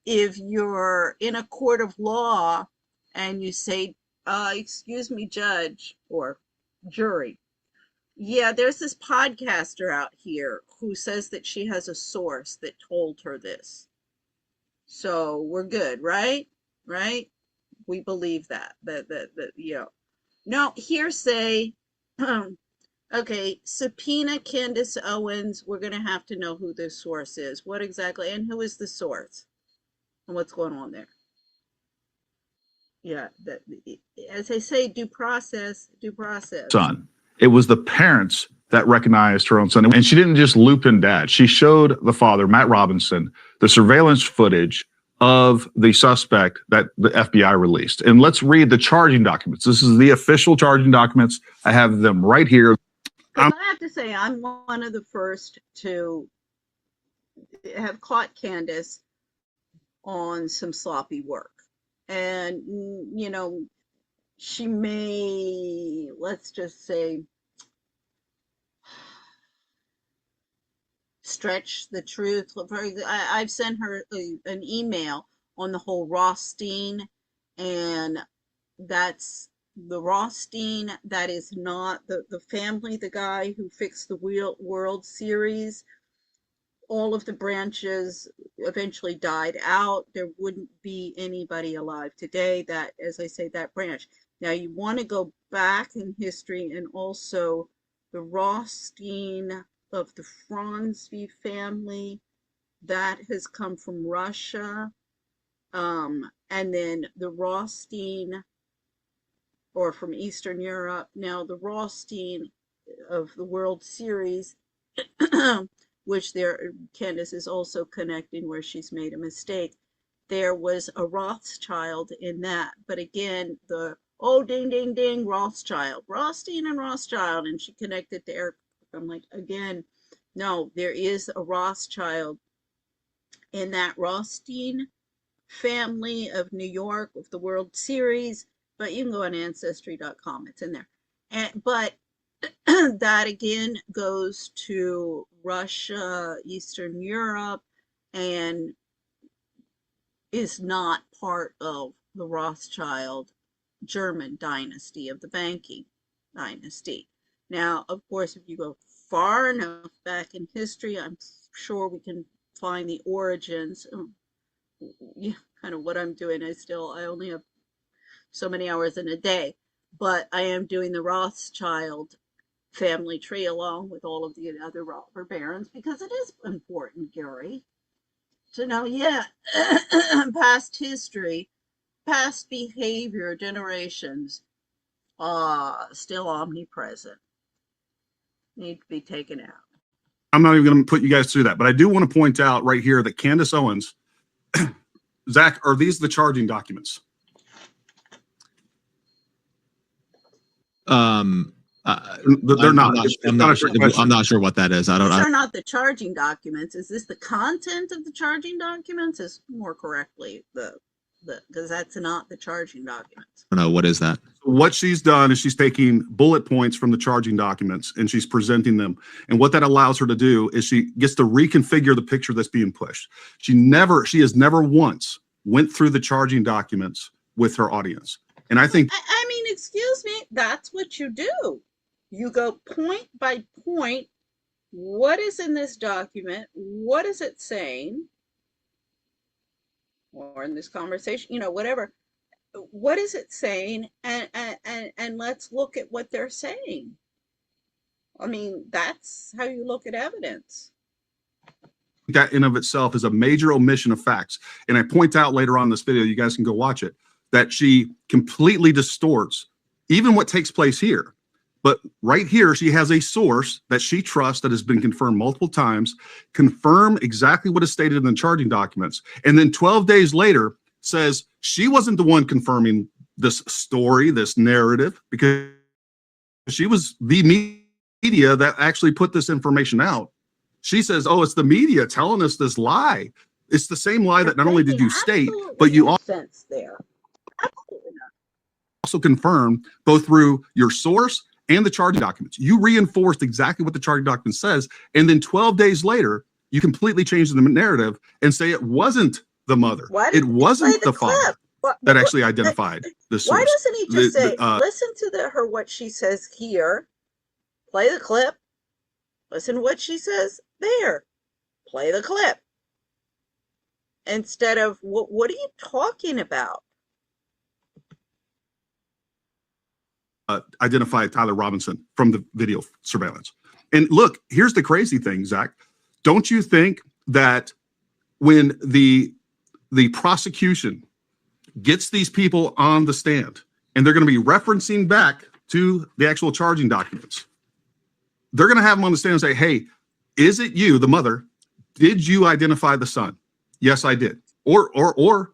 if you're in a court of law and you say, excuse me, judge or jury, yeah, there's this podcaster out here who says that she has a source that told her this. So we're good, right? Right? We believe that. No, hearsay. Okay, subpoena Candace Owens. We're going to have to know who this source is. What exactly, and who is the source? And what's going on there? Yeah, as I say, due process. son. It was the parents that recognized her own son. And she didn't just loop in dad. She showed the father, Matt Robinson, the surveillance footage of the suspect that the FBI released. And let's read the charging documents. This is the official charging documents. I have them right here. I have to say, I'm one of the first to have caught Candace on some sloppy work. And, she may, let's just say, stretch the truth. I've sent her an email on the whole Rothstein, and that's the Rothstein. That is not the family, the guy who fixed the World Series. All of the branches eventually died out. There wouldn't be anybody alive today that, as I say, that branch. Now you want to go back in history, and also the Rothstein of the Franzby family, that has come from Russia. And then the Rothstein, or from Eastern Europe. Now the Rothstein of the World Series, which Candace is also connecting where she's made a mistake. There was a Rothschild in that, but again, ding, ding, ding, Rothschild, Rothstein and Rothschild, and she connected to Eric. I'm like, again, no, there is a Rothschild in that Rothstein family of New York of the World Series, but you can go on Ancestry.com, it's in there. But that again goes to Russia, Eastern Europe, and is not part of the Rothschild German dynasty of the banking dynasty. Now, of course, if you go far enough back in history, I'm sure we can find the origins. Yeah, kind of what I'm doing. I only have so many hours in a day, but I am doing the Rothschild family tree along with all of the other robber barons, because it is important, Gary, to know, past history, past behavior, generations, still omnipresent, need to be taken out. I'm not even going to put you guys through that, but I do want to point out right here that Candace Owens, Zach, are these the charging documents? They're not. I'm not sure what that is. These are not the charging documents. Is this the content of the charging documents? Is more correctly because that's not the charging documents. I don't know. What is that? What she's done is she's taking bullet points from the charging documents and she's presenting them. And what that allows her to do is she gets to reconfigure the picture that's being pushed. She has never once went through the charging documents with her audience. And I think, I mean, excuse me, that's what you do. You go point by point. What is in this document? What is it saying? Or in this conversation, whatever. What is it saying? And let's look at what they're saying. I mean, that's how you look at evidence. that in of itself is a major omission of facts. And I point out later on in this video, you guys can go watch it, that she completely distorts even what takes place here. But right here, she has a source that she trusts that has been confirmed multiple times, confirm exactly what is stated in the charging documents. And then 12 days later says she wasn't the one confirming this story, this narrative, because she was the media that actually put this information out. She says, oh, it's the media telling us this lie. It's the same lie that not only did you state, but you also confirmed both through your source and the charging documents. You reinforced exactly what the charging document says. And then 12 days later, you completely changed the narrative and say it wasn't the mother. It wasn't the father that actually identified the source. Why doesn't he just say, listen to her, what she says here, play the clip, listen to what she says there, play the clip. Instead of, what are you talking about? Identified Tyler Robinson from the video surveillance. And look, here's the crazy thing, Zach. Don't you think that when the prosecution gets these people on the stand and they're going to be referencing back to the actual charging documents, they're going to have them on the stand and say, hey, is it you, the mother? Did you identify the son? Yes, I did. Or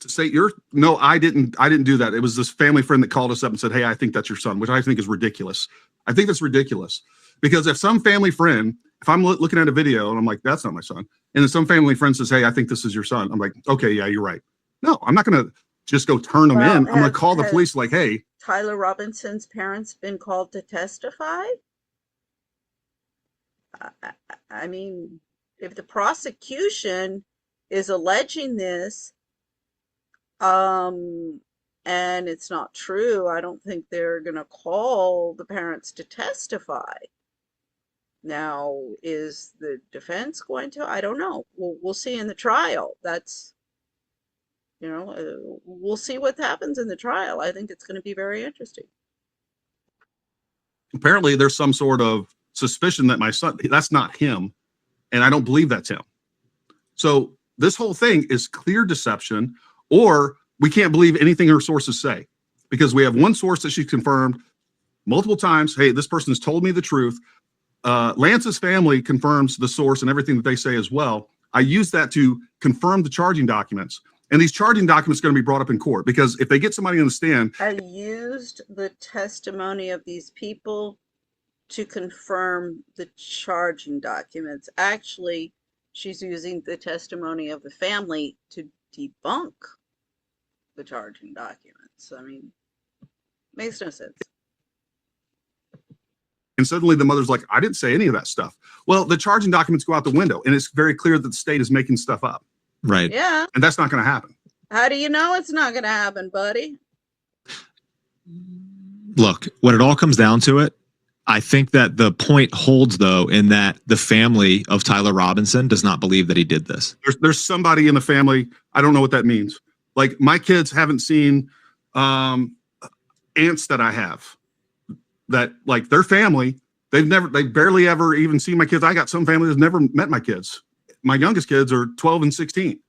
to say no, I didn't do that. It was this family friend that called us up and said, hey, I think that's your son, which I think is ridiculous. I think that's ridiculous because if some family friend, if I'm looking at a video and I'm like, that's not my son. And then some family friend says, hey, I think this is your son. I'm like, okay, yeah, you're right. No, I'm not going to just go turn them in. I'm going to call the police like, hey. Tyler Robinson's parents been called to testify? I mean, if the prosecution is alleging this, and it's not true, I don't think they're going to call the parents to testify. Now, is the defense going to? I don't know. We'll see in the trial. That's, we'll see what happens in the trial. I think it's going to be very interesting. Apparently, there's some sort of suspicion that my son, that's not him, and I don't believe that's him. So this whole thing is clear deception, or we can't believe anything her sources say because we have one source that she confirmed multiple times. Hey, this person has told me the truth. Lance's family confirms the source and everything that they say as well. I use that to confirm the charging documents. And these charging documents are going to be brought up in court because if they get somebody on the stand. I used the testimony of these people to confirm the charging documents. Actually, she's using the testimony of the family to debunk the charging documents. I mean, makes no sense. And suddenly the mother's like, I didn't say any of that stuff. Well, the charging documents go out the window, and it's very clear that the state is making stuff up. Right. Yeah. And that's not going to happen. How do you know it's not going to happen, buddy? Look, when it all comes down to it, I think that the point holds, though, in that the family of Tyler Robinson does not believe that he did this. There's somebody in the family. I don't know what that means. Like my kids haven't seen aunts that I have that like their family. They've barely ever even seen my kids. I got some family that's never met my kids. My youngest kids are 12 and 16.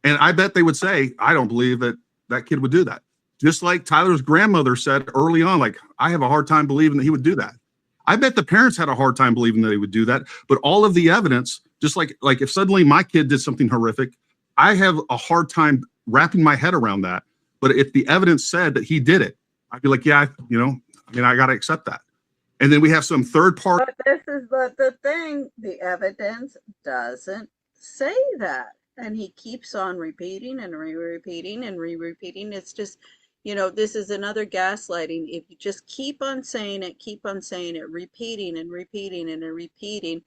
And I bet they would say, I don't believe that that kid would do that. Just like Tyler's grandmother said early on, like, I have a hard time believing that he would do that. I bet the parents had a hard time believing that he would do that. But all of the evidence, just like if suddenly my kid did something horrific, I have a hard time wrapping my head around that. But if the evidence said that he did it, I'd be like, yeah, I got to accept that. And then we have some third party. But this is the thing. The evidence doesn't say that. And he keeps on repeating and repeating and repeating. It's just, this is another gaslighting. If you just keep on saying it, repeating and repeating and repeating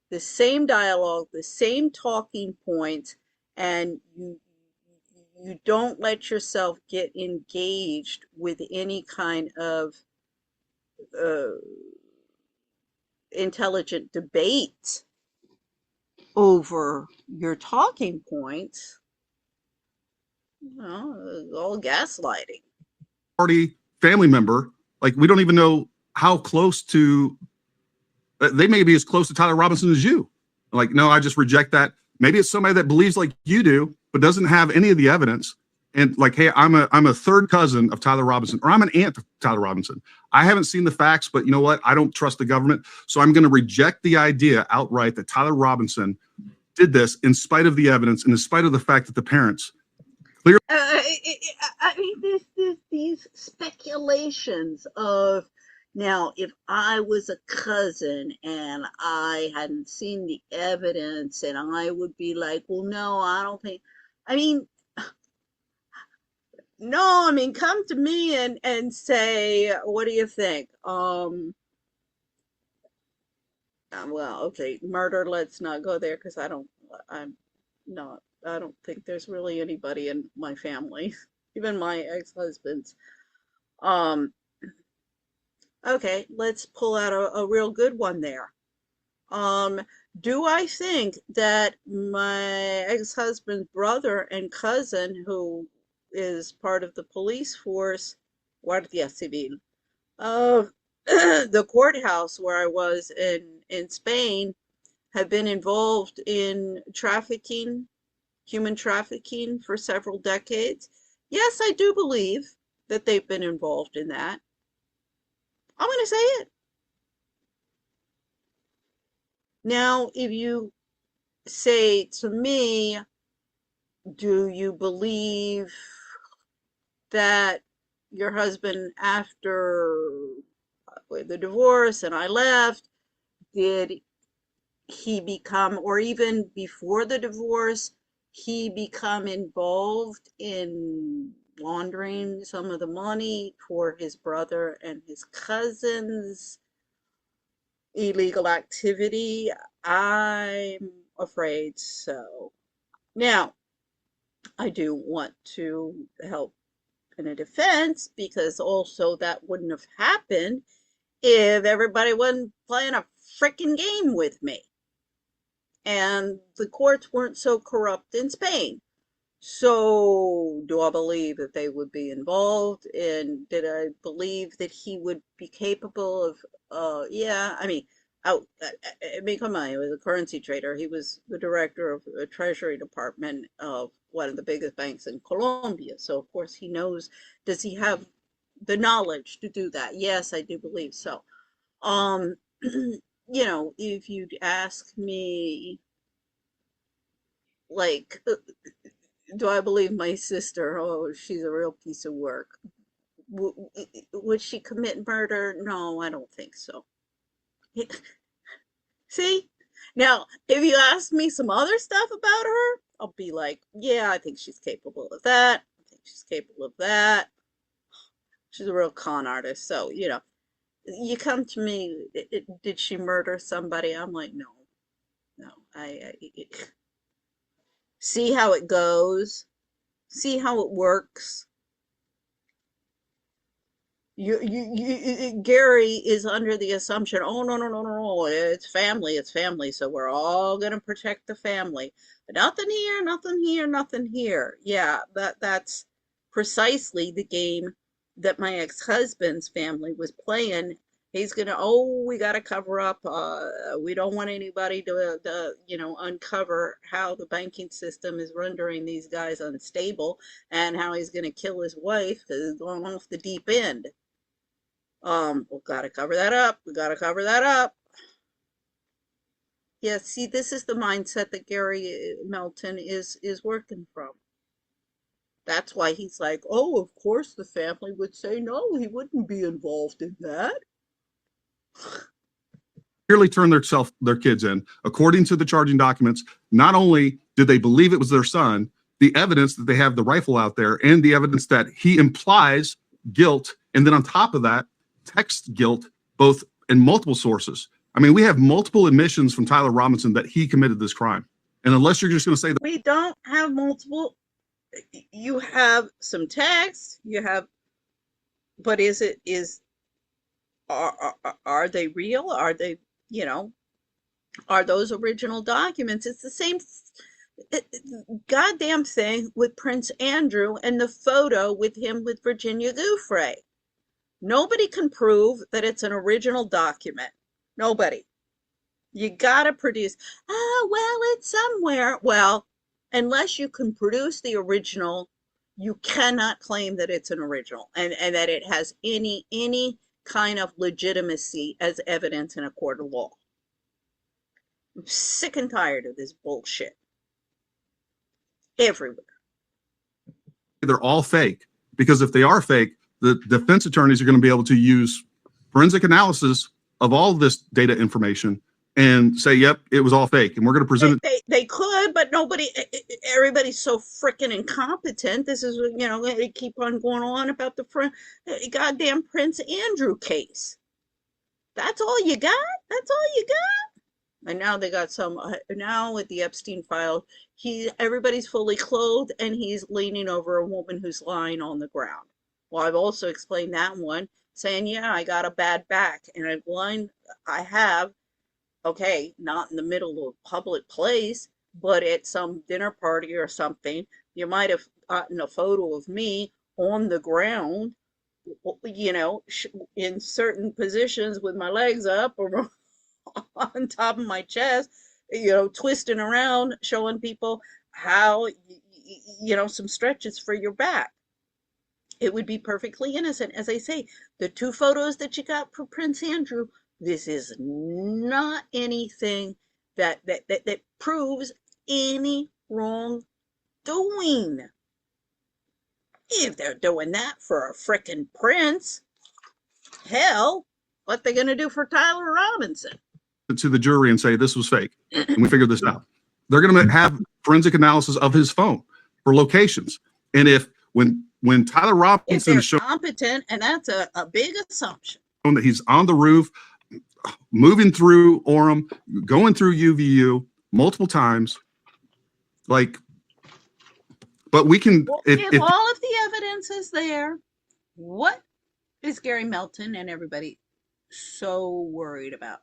the same dialogue, the same talking points, and you don't let yourself get engaged with any kind of intelligent debate over your talking points, all gaslighting. Party family member, like we don't even know how close to, they may be as close to Tyler Robinson as you. Like, no, I just reject that. Maybe it's somebody that believes like you do, but doesn't have any of the evidence. And like, hey, I'm a third cousin of Tyler Robinson, or I'm an aunt of Tyler Robinson. I haven't seen the facts, but you know what? I don't trust the government. So I'm going to reject the idea outright that Tyler Robinson did this in spite of the evidence and in spite of the fact that the parents clearly. I mean, these speculations of, now, if I was a cousin and I hadn't seen the evidence and I would be like, well, no, I don't think, I mean, no, I mean, come to me and say, what do you think? Well, okay, murder, let's not go there because I don't think there's really anybody in my family, even my ex-husband's. Okay, let's pull out a real good one there. Do I think that my ex-husband's brother and cousin, who is part of the police force, Guardia Civil, of the courthouse where I was in Spain, have been involved in trafficking, human trafficking for several decades? Yes, I do believe that they've been involved in that. I'm going to say it. Now, if you say to me, do you believe that your husband, after the divorce and I left, did he become, or even before the divorce, he become involved in laundering some of the money for his brother and his cousin's illegal activity? I'm afraid so. Now, I do want to help in a defense, because also that wouldn't have happened if everybody wasn't playing a freaking game with me and the courts weren't so corrupt in Spain. So do I believe that they would be involved? And did I believe that he would be capable of, yeah, I mean, come on, he was a currency trader. He was the director of the Treasury Department of one of the biggest banks in Colombia. So of course he knows, does he have the knowledge to do that? Yes, I do believe so. You know, if you'd ask me, like, do I believe my sister? Oh, she's a real piece of work. Would she commit murder? No, I don't think so. See? Now, if you ask me some other stuff about her, I'll be like, yeah, I think she's capable of that. I think she's capable of that. She's a real con artist. So, you know, you come to me, did she murder somebody? I'm like, no. I see how it goes. See how it works. Gary is under the assumption, oh, no, it's family, so we're all going to protect the family. But nothing here, nothing here, nothing here. Yeah, that's precisely the game that my ex-husband's family was playing. He's going to, oh, we got to cover up. We don't want anybody to, you know, uncover how the banking system is rendering these guys unstable, and how he's going to kill his wife because he's going off the deep end. We got to cover that up. We got to cover that up. Yeah, see, this is the mindset that Gary Melton is working from. That's why he's like, oh, of course the family would say no, he wouldn't be involved in that. Clearly turned their kids in. According to the charging documents, not only did they believe it was their son, the evidence that they have the rifle out there and the evidence that he implies guilt, and then on top of that, text guilt, both in multiple sources. I mean, we have multiple admissions from Tyler Robinson that he committed this crime. And unless you're just going to say that we don't have multiple, you have some text, you have, but are they real? Are they, you know, are those original documents? It's the same goddamn thing with Prince Andrew and the photo with him with Virginia Giuffre. Nobody can prove that it's an original document. Nobody. You gotta produce. Oh, well, it's somewhere. Well, unless you can produce the original, you cannot claim that it's an original and that it has any kind of legitimacy as evidence in a court of law. I'm sick and tired of this bullshit. Everywhere. They're all fake, because if they are fake, the defense attorneys are going to be able to use forensic analysis of all this data information and say, yep, it was all fake. And we're going to present it. They could, but everybody's so freaking incompetent. This is, they keep on going on about the goddamn Prince Andrew case. That's all you got? That's all you got? And now they got now with the Epstein file, everybody's fully clothed and he's leaning over a woman who's lying on the ground. Well, I've also explained that one, saying, yeah, I got a bad back and okay, not in the middle of a public place, but at some dinner party or something, you might have gotten a photo of me on the ground, in certain positions with my legs up or on top of my chest, twisting around, showing people how, some stretches for your back. It would be perfectly innocent. As I say, the 2 photos that you got for Prince Andrew, this is not anything that proves any wrongdoing. If they're doing that for a frickin' prince, hell, what they gonna do for Tyler Robinson? To the jury and say this was fake, and we figured this out. They're going to have forensic analysis of his phone for locations, and if when Tyler Robinson is competent, and that's a big assumption, that he's on the roof, moving through Orem, going through UVU multiple times, but we can. If all of the evidence is there, what is Gary Melton and everybody so worried about?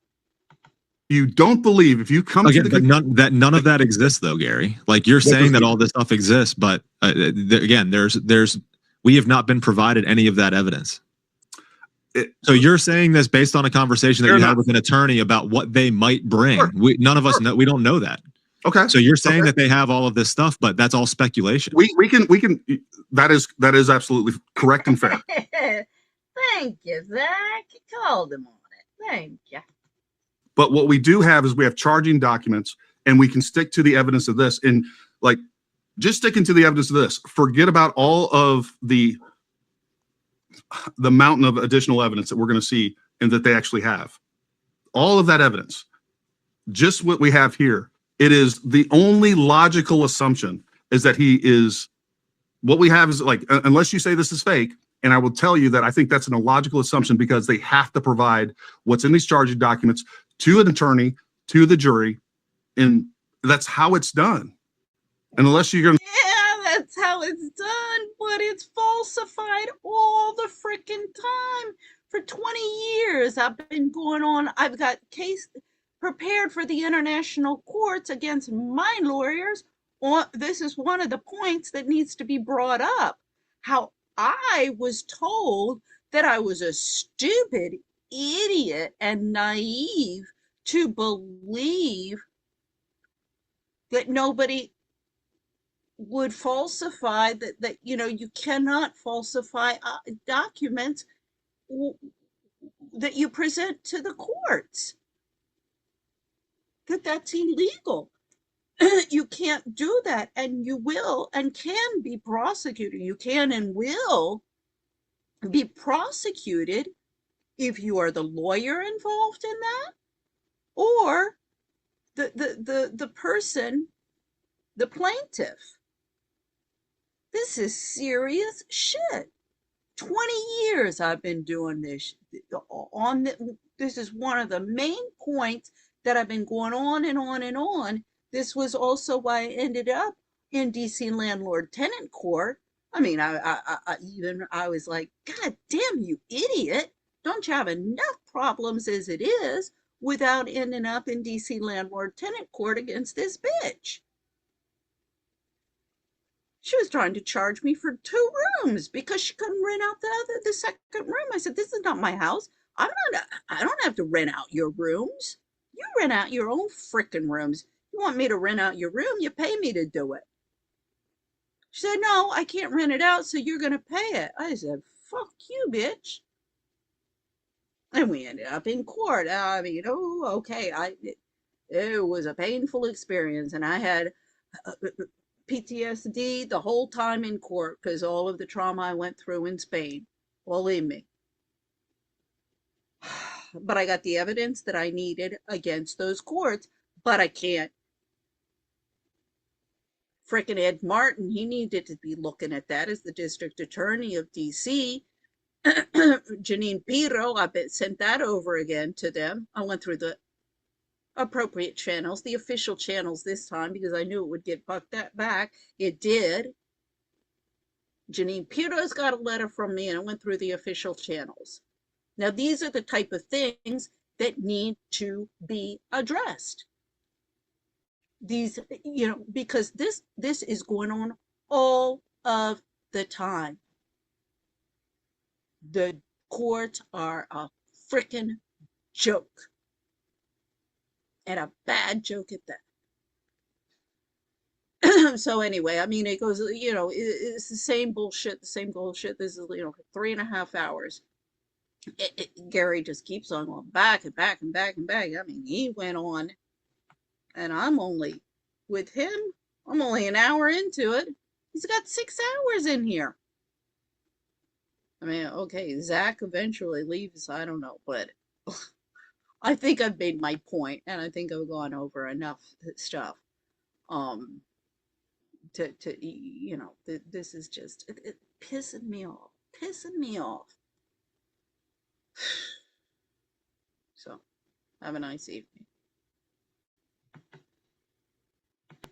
You don't believe if you come again, to but none of that exists though, Gary. Like you're saying that all this stuff exists, but again, we have not been provided any of that evidence. So you're saying this based on a conversation that you had with an attorney about what they might bring. Sure. None of us know. We don't know that. Okay. So you're saying that they have all of this stuff, but that's all speculation. We can. That is absolutely correct and fair. Thank you, Zach. You called him on it. Thank you. But what we do have is we have charging documents, and we can stick to the evidence of this. And just sticking to the evidence of this, forget about all of the mountain of additional evidence that we're going to see and that they actually have. All of that evidence, just what we have here, it is the only logical assumption is that he is, what we have is unless you say this is fake, and I will tell you that I think that's an illogical assumption because they have to provide what's in these charging documents to an attorney, to the jury, and that's how it's done. And unless you're going to... Yeah, that's how it's done, but it's falsified all the freaking time. For 20 years, I've been going on. I've got case prepared for the international courts against my lawyers. This is one of the points that needs to be brought up. How I was told that I was a stupid idiot and naive to believe that nobody would falsify that you cannot falsify documents that you present to the courts, that's illegal. You can't do that, and you will and can be prosecuted. You can and will be prosecuted if you are the lawyer involved in that, or the person, the plaintiff. This is serious shit. 20 years I've been doing this. This is one of the main points that I've been going on and on and on. This was also why I ended up in DC landlord tenant court. I mean, I was like, God damn, you idiot. Don't you have enough problems as it is without ending up in DC landlord tenant court against this bitch? She was trying to charge me for 2 rooms because she couldn't rent out the second room. I said, this is not my house. I don't have to rent out your rooms. You rent out your own freaking rooms. You want me to rent out your room? You pay me to do it. She said, no, I can't rent it out, so you're going to pay it. I said, fuck you, bitch. And we ended up in court. I mean, oh, okay. It was a painful experience, and I had PTSD the whole time in court because all of the trauma I went through in Spain. Believe me. But I got the evidence that I needed against those courts, but I can't. Frickin' Ed Martin, he needed to be looking at that as the district attorney of DC. Janine Pirro, I sent that over again to them. I went through the appropriate channels, the official channels this time, because I knew it would get bucked back. It did. Janine Pirro's got a letter from me, and I went through the official channels. Now, these are the type of things that need to be addressed. These, because this is going on all of the time. The courts are a freaking joke. And a bad joke at that. So anyway, I mean, it goes, it's the same bullshit, This is, 3.5 hours. Gary just keeps on going back and back and back and back. I mean, he went on, and I'm only an hour into it. He's got 6 hours in here. I mean, okay, Zach eventually leaves. I don't know, but I think I've made my point, and I think I've gone over enough stuff. This is just it pissing me off. So, have a nice evening.